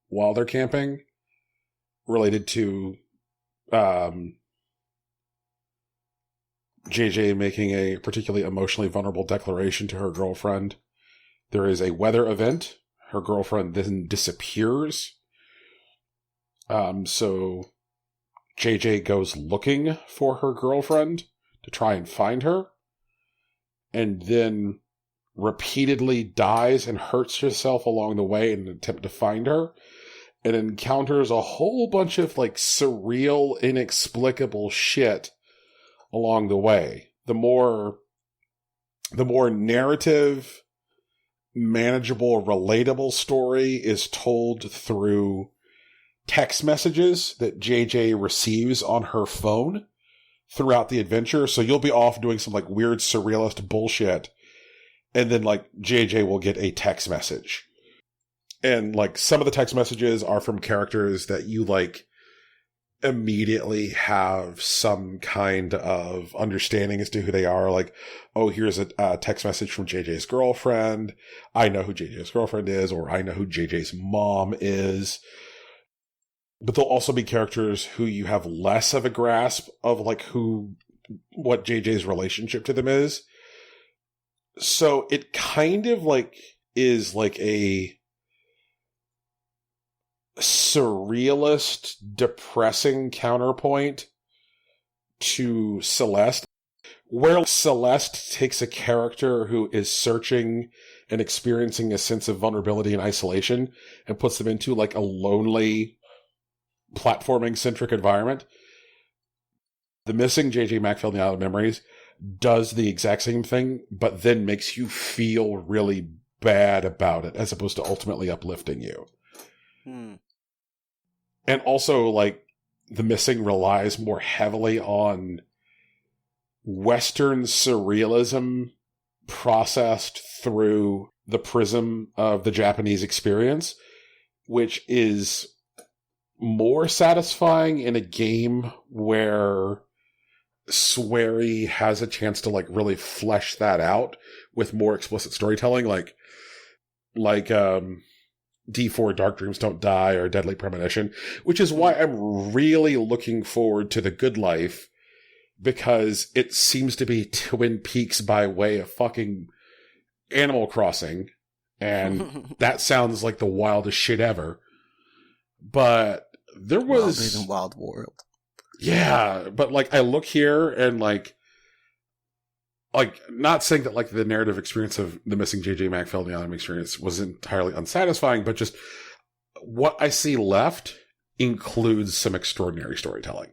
while they're camping related to JJ making a particularly emotionally vulnerable declaration to her girlfriend. There is a weather event. Her girlfriend then disappears. So JJ goes looking for her girlfriend to try and find her, and then repeatedly dies and hurts herself along the way in an attempt to find her, and encounters a whole bunch of like surreal, inexplicable shit along the way. The more narrative, manageable, relatable story is told through text messages that JJ receives on her phone throughout the adventure. So you'll be off doing some like weird surrealist bullshit, and then like JJ will get a text message. And like some of the text messages are from characters that you like immediately have some kind of understanding as to who they are. Like, oh, here's a text message from JJ's girlfriend. I know who JJ's girlfriend is, or I know who JJ's mom is. But there'll also be characters who you have less of a grasp of, like what JJ's relationship to them is. So it kind of like is like a surrealist, depressing counterpoint to Celeste, where Celeste takes a character who is searching and experiencing a sense of vulnerability and isolation and puts them into like a lonely, platforming-centric environment. The Missing J.J. Macphail and the Island of Memories does the exact same thing, but then makes you feel really bad about it, as opposed to ultimately uplifting you. And also, like, The Missing relies more heavily on Western surrealism processed through the prism of the Japanese experience, which is more satisfying in a game where Swery has a chance to like really flesh that out with more explicit storytelling, like D4 Dark Dreams Don't Die or Deadly Premonition, which is why I'm really looking forward to The Good Life, because it seems to be Twin Peaks by way of fucking Animal Crossing, and that sounds like the wildest shit ever. But there was Wild in Wild World. Yeah, but like I look here and like not saying that like the narrative experience of The Missing J.J. Macphail and the Island experience was entirely unsatisfying, but just what I see left includes some extraordinary storytelling.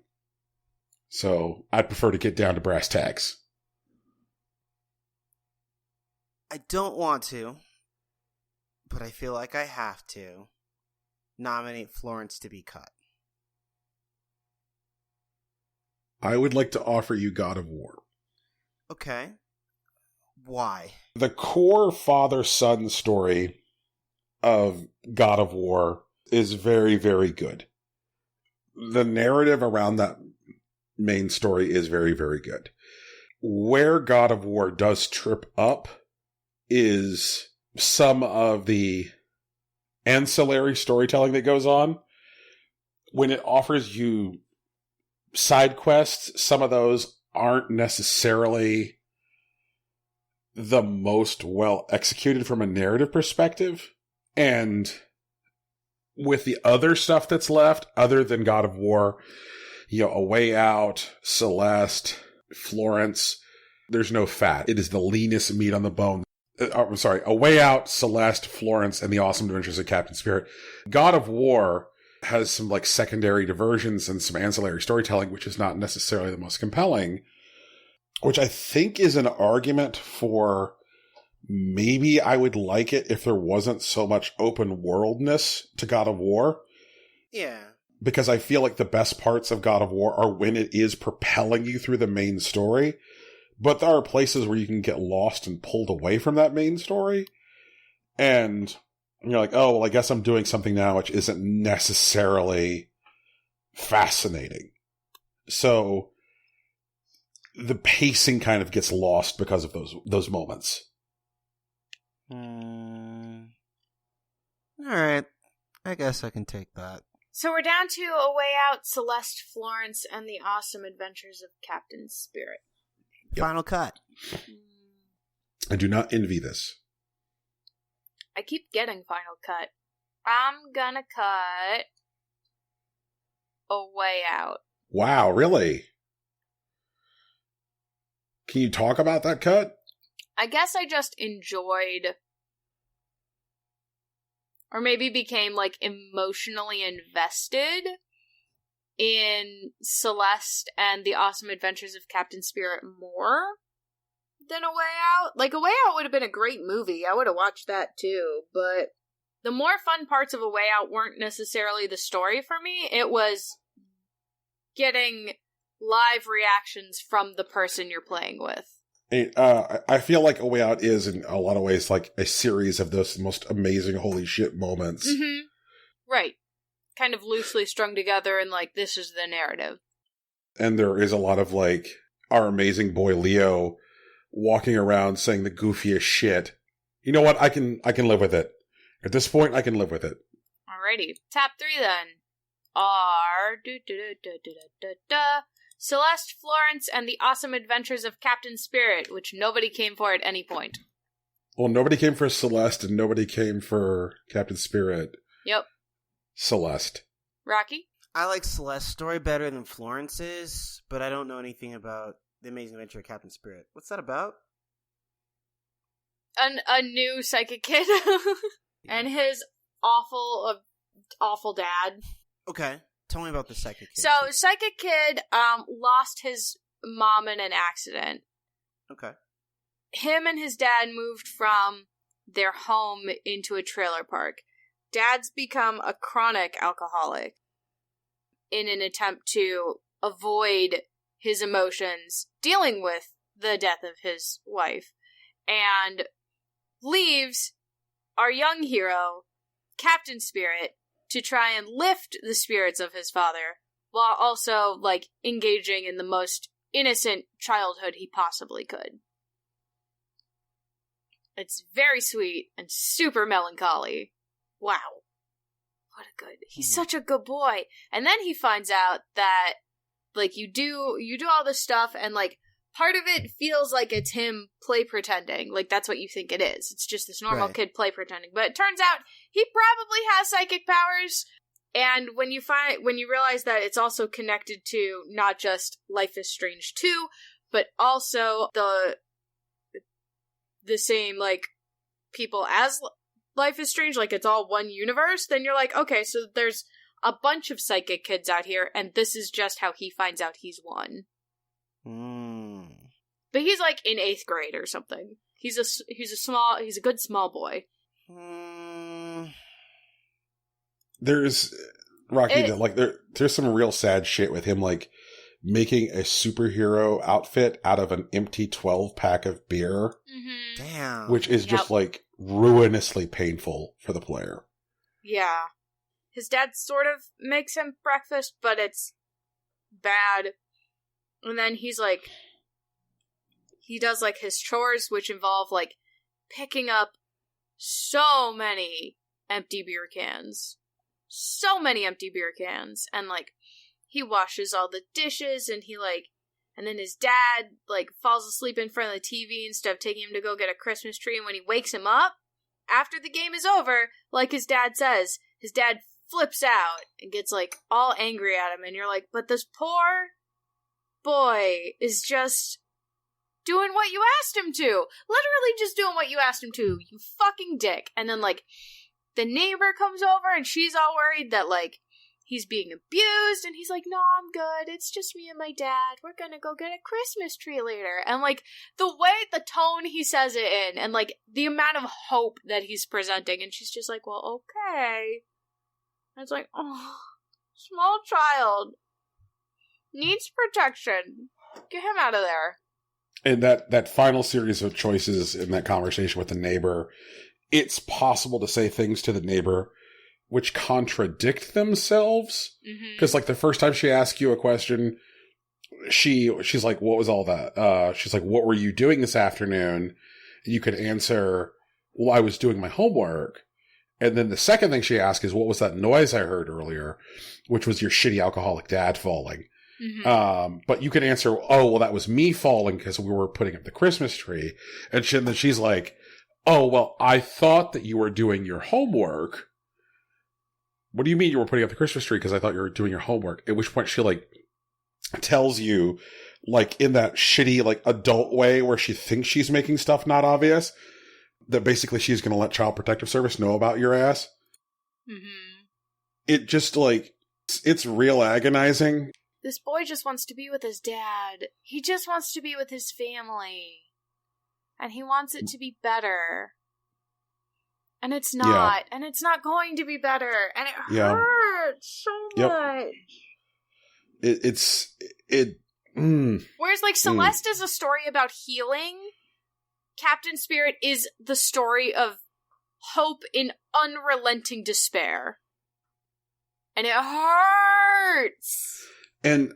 So I'd prefer to get down to brass tacks. I don't want to, but I feel like I have to nominate Florence to be cut. I would like to offer you God of War. Okay. Why? The core father-son story of God of War is very, very good. The narrative around that main story is very, very good. Where God of War does trip up is some of the ancillary storytelling that goes on. When it offers you side quests, some of those aren't necessarily the most well executed from a narrative perspective. And with the other stuff that's left, other than God of War, A Way Out, Celeste, Florence, there's no fat. It is the leanest meat on the bone. I'm sorry, A Way Out, Celeste, Florence, and The Awesome Adventures of Captain Spirit. God of War has some like secondary diversions and some ancillary storytelling, which is not necessarily the most compelling, which I think is an argument for maybe I would like it if there wasn't so much open worldness to God of War. Yeah. Because I feel like the best parts of God of War are when it is propelling you through the main story. But there are places where you can get lost and pulled away from that main story. And you're like, oh, well, I guess I'm doing something now which isn't necessarily fascinating. So the pacing kind of gets lost because of those moments. All right. I guess I can take that. So we're down to A Way Out, Celeste, Florence, and The Awesome Adventures of Captain Spirit. Final cut. I do not envy this. I keep getting Final Cut. I'm gonna cut A Way Out. Wow, really? Can you talk about that cut? I guess I just enjoyed, or maybe became, like, emotionally invested in Celeste and the Awesome Adventures of Captain Spirit more than A Way Out. Like, A Way Out would have been a great movie. I would have watched that too, but the more fun parts of A Way Out weren't necessarily the story for me. It was getting live reactions from the person you're playing with. I feel like A Way Out is, in a lot of ways, like a series of those most amazing holy shit moments. Mm-hmm. Right. Kind of loosely strung together and, like, this is the narrative. And there is a lot of, like, our amazing boy Leo walking around saying the goofiest shit. You know what? I can live with it. At this point, I can live with it. Alrighty. Top 3 then are Celeste, Florence, and the Awesome Adventures of Captain Spirit, which nobody came for at any point. Well, nobody came for Celeste and nobody came for Captain Spirit. Yep. Celeste. Rocky? I like Celeste's story better than Florence's, but I don't know anything about The Amazing Adventure of Captain Spirit. What's that about? A new psychic kid and his awful dad. Okay. Tell me about the psychic kid. So, psychic kid lost his mom in an accident. Okay. Him and his dad moved from their home into a trailer park. Dad's become a chronic alcoholic in an attempt to avoid his emotions dealing with the death of his wife, and leaves our young hero, Captain Spirit, to try and lift the spirits of his father, while also, like, engaging in the most innocent childhood he possibly could. It's very sweet and super melancholy. Wow. What a good... He's such a good boy. And then he finds out that, like, you do all this stuff, and, like, part of it feels like it's him play pretending. Like, that's what you think it is. It's just this normal kid play pretending. But it turns out he probably has psychic powers. And when you realize that it's also connected to not just Life is Strange 2, but also the same, like, people as Life is Strange, like, it's all one universe, then you're like, okay, so there's a bunch of psychic kids out here, and this is just how he finds out he's one. But he's, like, in 8th grade or something. He's a good small boy. There's Rocky, there's some real sad shit with him, like, making a superhero outfit out of an empty 12-pack of beer. Mm-hmm. Damn. Which is just, like, ruinously painful for the player. Yeah. His dad sort of makes him breakfast, but it's bad. And then he's, like, he does, like, his chores, which involve, like, picking up so many empty beer cans. So many empty beer cans. And, like, he washes all the dishes, and and then his dad, like, falls asleep in front of the TV instead of taking him to go get a Christmas tree, and when he wakes him up, after the game is over, like his dad says, his dad flips out and gets, like, all angry at him, and you're like, but this poor boy is just doing what you asked him to. Literally just doing what you asked him to, you fucking dick. And then, like, the neighbor comes over, and she's all worried that, like, he's being abused, and he's like, no, I'm good. It's just me and my dad. We're gonna go get a Christmas tree later. And, like, the tone he says it in, and, like, the amount of hope that he's presenting, and she's just like, well, okay. And it's like, oh, small child. Needs protection. Get him out of there. And that final series of choices in that conversation with the neighbor, it's possible to say things to the neighbor which contradict themselves. Because, like, the first time she asks you a question, she's like, what was all that? She's like, what were you doing this afternoon? And you could answer, well, I was doing my homework. And then the second thing she asks is, what was that noise I heard earlier? Which was your shitty alcoholic dad falling. But you can answer, oh, well, that was me falling because we were putting up the Christmas tree. And then she's like, oh, well, I thought that you were doing your homework. What do you mean you were putting up the Christmas tree? Because I thought you were doing your homework. At which point she like tells you, like in that shitty like adult way where she thinks she's making stuff not obvious, that basically she's going to let Child Protective Service know about your ass. It just like, it's real agonizing. This boy just wants to be with his dad. He just wants to be with his family. And he wants it to be better. And it's not. And it's not going to be better. And it hurts so much. Whereas, like, Celeste is a story about healing. Captain Spirit is the story of hope in unrelenting despair. And it hurts. And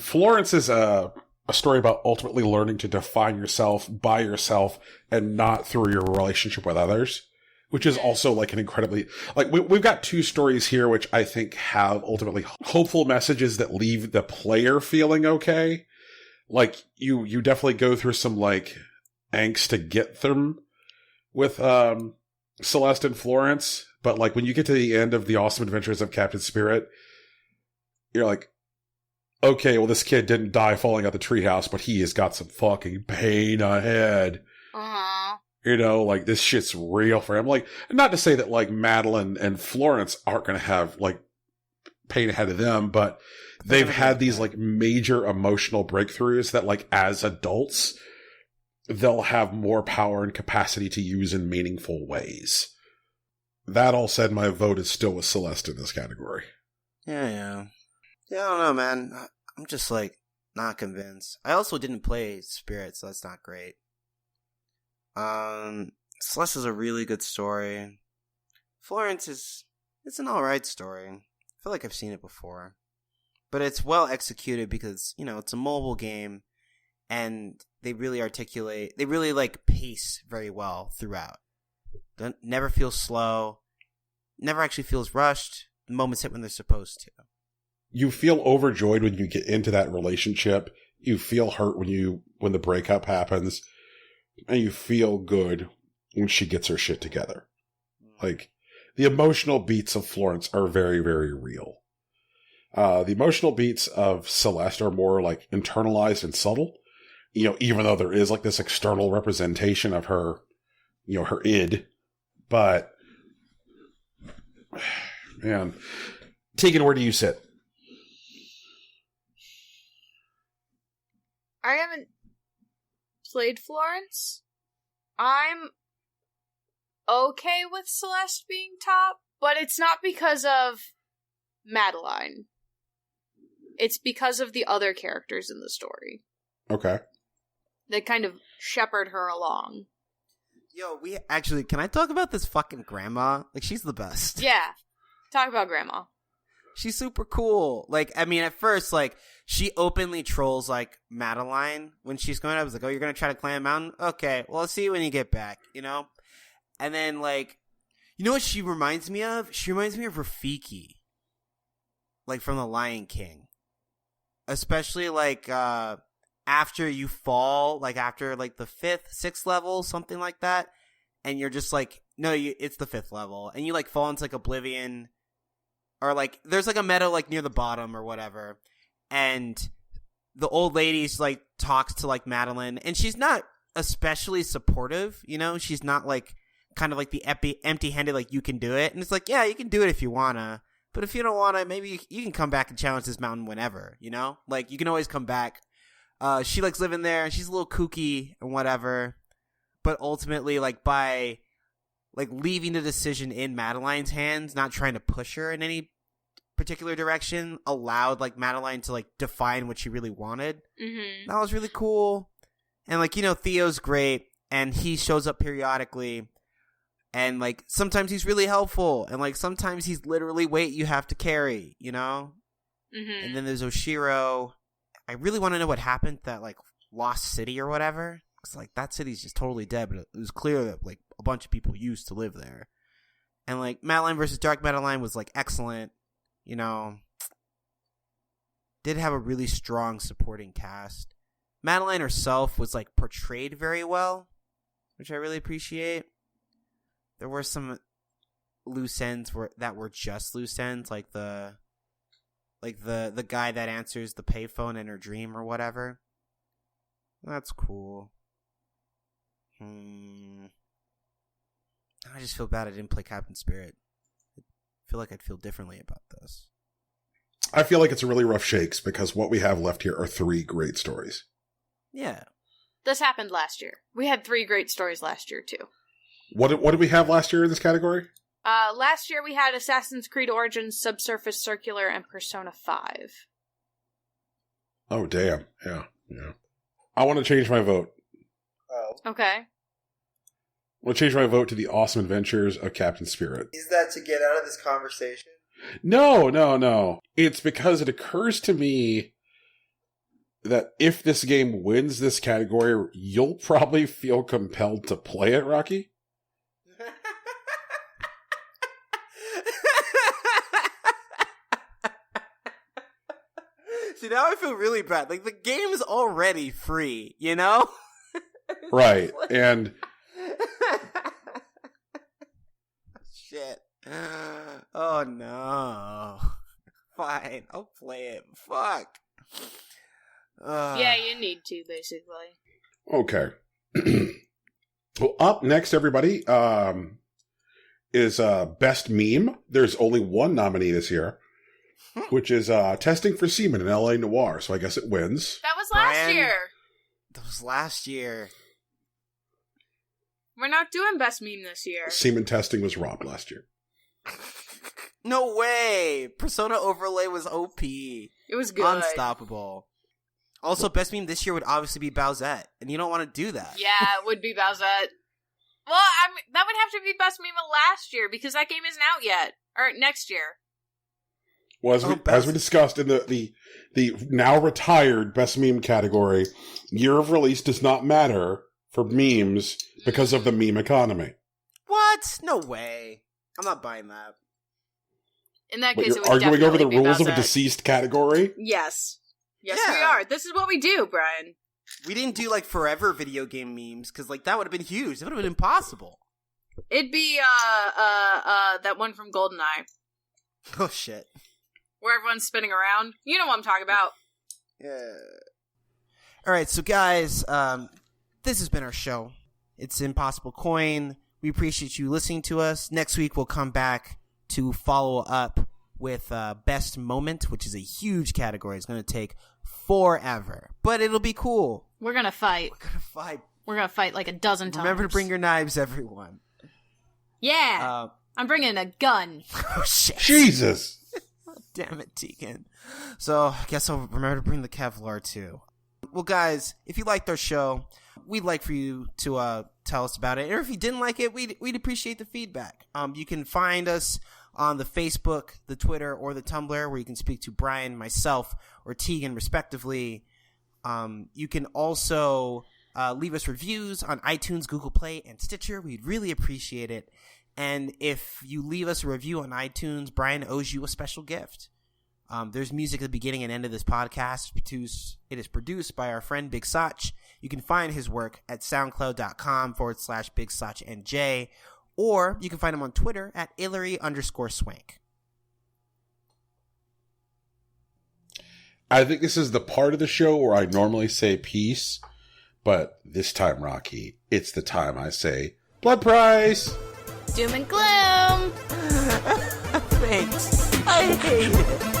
Florence is a story about ultimately learning to define yourself by yourself and not through your relationship with others, which is also like an incredibly, like we've got two stories here, which I think have ultimately hopeful messages that leave the player feeling okay. Like you definitely go through some like angst to get them with, Celeste and Florence. But like when you get to the end of the Awesome Adventures of Captain Spirit, you're like, okay, well, this kid didn't die falling out the treehouse, but he has got some fucking pain ahead. You know, like, this shit's real for him. Like, not to say that, like, Madeline and Florence aren't going to have, like, pain ahead of them, but they've had these, like, major emotional breakthroughs that, like, as adults, they'll have more power and capacity to use in meaningful ways. That all said, my vote is still with Celeste in this category. Yeah, I don't know, man. I'm just, like, not convinced. I also didn't play Spirit, so that's not great. Celeste is a really good story. Florence it's an alright story. I feel like I've seen it before. But it's well executed because, you know, it's a mobile game, and they really like, pace very well throughout. Never feels slow. Never actually feels rushed. The moments hit when they're supposed to. You feel overjoyed when you get into that relationship. You feel hurt when the breakup happens. And you feel good when she gets her shit together. Like, the emotional beats of Florence are very, very real. The emotional beats of Celeste are more, like, internalized and subtle. You know, even though there is, like, this external representation of her, you know, her id. But, man. Tegan, where do you sit? I haven't played Florence. I'm okay with Celeste being top, but it's not because of Madeline. It's because of the other characters in the story. Okay. They kind of shepherd her along. Yo, can I talk about this fucking grandma? Like, she's the best. Yeah. Talk about grandma. She's super cool. Like, I mean, at first, like, she openly trolls, like, Madeline when she's going up. I was like, oh, you're going to try to climb a mountain? Okay, well, I'll see you when you get back, you know? And then, like, you know what she reminds me of? She reminds me of Rafiki. Like, from The Lion King. Especially, like, after you fall, like, after, like, the 5th, 6th level, something like that. And you're just like, no, it's the 5th level. And you, like, fall into, like, oblivion. Or, like, there's, like, a meadow, like, near the bottom or whatever. And the old lady's, like, talks to, like, Madeline. And she's not especially supportive, you know? She's not, like, kind of like the empty-handed, like, you can do it. And it's like, yeah, you can do it if you wanna. But if you don't wanna, maybe you can come back and challenge this mountain whenever, you know? Like, you can always come back. She likes living there, and she's a little kooky and whatever. But ultimately, like, by, like, leaving the decision in Madeline's hands, not trying to push her in any particular direction, allowed, like, Madeline to, like, define what she really wanted. Mm-hmm. That was really cool. And, like, you know, Theo's great, and he shows up periodically, and, like, sometimes he's really helpful, and, like, sometimes he's literally weight you have to carry, you know? Mm-hmm. And then there's Oshiro. I really want to know what happened to that, like, lost city or whatever. Because, like, that city's just totally dead, but it was clear that, like, a bunch of people used to live there. And, like, Madeline versus Dark Madeline was, like, excellent. You know, did have a really strong supporting cast. Madeline herself was like portrayed very well, which I really appreciate. There were some loose ends that were just loose ends, like the guy that answers the payphone in her dream or whatever. That's cool. I just feel bad I didn't play Captain Spirit. I feel like I'd feel differently about this. I feel like it's a really rough shakes because what we have left here are 3 great stories. Yeah. This happened last year. We had 3 great stories last year, too. What did we have last year in this category? Last year we had Assassin's Creed Origins, Subsurface Circular, and Persona 5. Oh, damn. Yeah. I want to change my vote. Oh. Okay. I want to change my vote to The Awesome Adventures of Captain Spirit. Is that to get out of this conversation? No. It's because it occurs to me that if this game wins this category, you'll probably feel compelled to play it, Rocky. See, now I feel really bad. Like, the game is already free, you know? Right, and... Shit. Oh, no. Fine, I'll play it. Fuck. Yeah, you need to, basically. Okay. Well, up next, everybody, is Best Meme. There's only one nominee this year, which is Testing for Semen in L.A. Noire, so I guess it wins. That was last Brian, year. That was last year. We're not doing Best Meme this year. Semen testing was robbed last year. No way! Persona Overlay was OP. It was good. Unstoppable. Also, Best Meme this year would obviously be Bowsette, and you don't want to do that. Yeah, it would be Bowsette. Well, I mean, that would have to be Best Meme of last year, because that game isn't out yet. Or next year. Well, as we discussed in the now retired Best Meme category, year of release does not matter for memes because of the meme economy. What? No way. I'm not buying that. In that But case, you're it would arguing over the definitely be rules of a Bowsette. deceased category? Yes. Yes, Yeah. we are. This is what we do, Brian. We didn't do, like, forever video game memes, because, like, that would have been huge. That would have been impossible. It'd be, that one from GoldenEye, Oh, shit. where everyone's spinning around. You know what I'm talking about. Yeah. All right, so guys, this has been our show. It's Impossible Coin. We appreciate you listening to us. Next week, we'll come back to follow up with Best Moment, which is a huge category. It's going to take forever, but it'll be cool. We're gonna fight. We're going to fight. We're gonna fight like a dozen times. Remember to bring your knives, everyone. Yeah. I'm bringing a gun. Oh, shit. Jesus! Damn it, Tegan. So, I guess I'll remember to bring the Kevlar, too. Well, guys, if you liked our show, we'd like for you to tell us about it. Or if you didn't like it, we'd appreciate the feedback. You can find us on the Facebook, the Twitter, or the Tumblr, where you can speak to Brian, myself, or Tegan, respectively. You can also leave us reviews on iTunes, Google Play, and Stitcher. We'd really appreciate it. And if you leave us a review on iTunes, Brian owes you a special gift. There's music at the beginning and end of this podcast. It is produced by our friend Big Sach. You can find his work at soundcloud.com/BigSachNJ, or you can find him on Twitter at Ilary_Swank. I think this is the part of the show where I normally say peace, but this time, Rocky, it's the time I say blood price! Doom and gloom! Thanks. I hate it.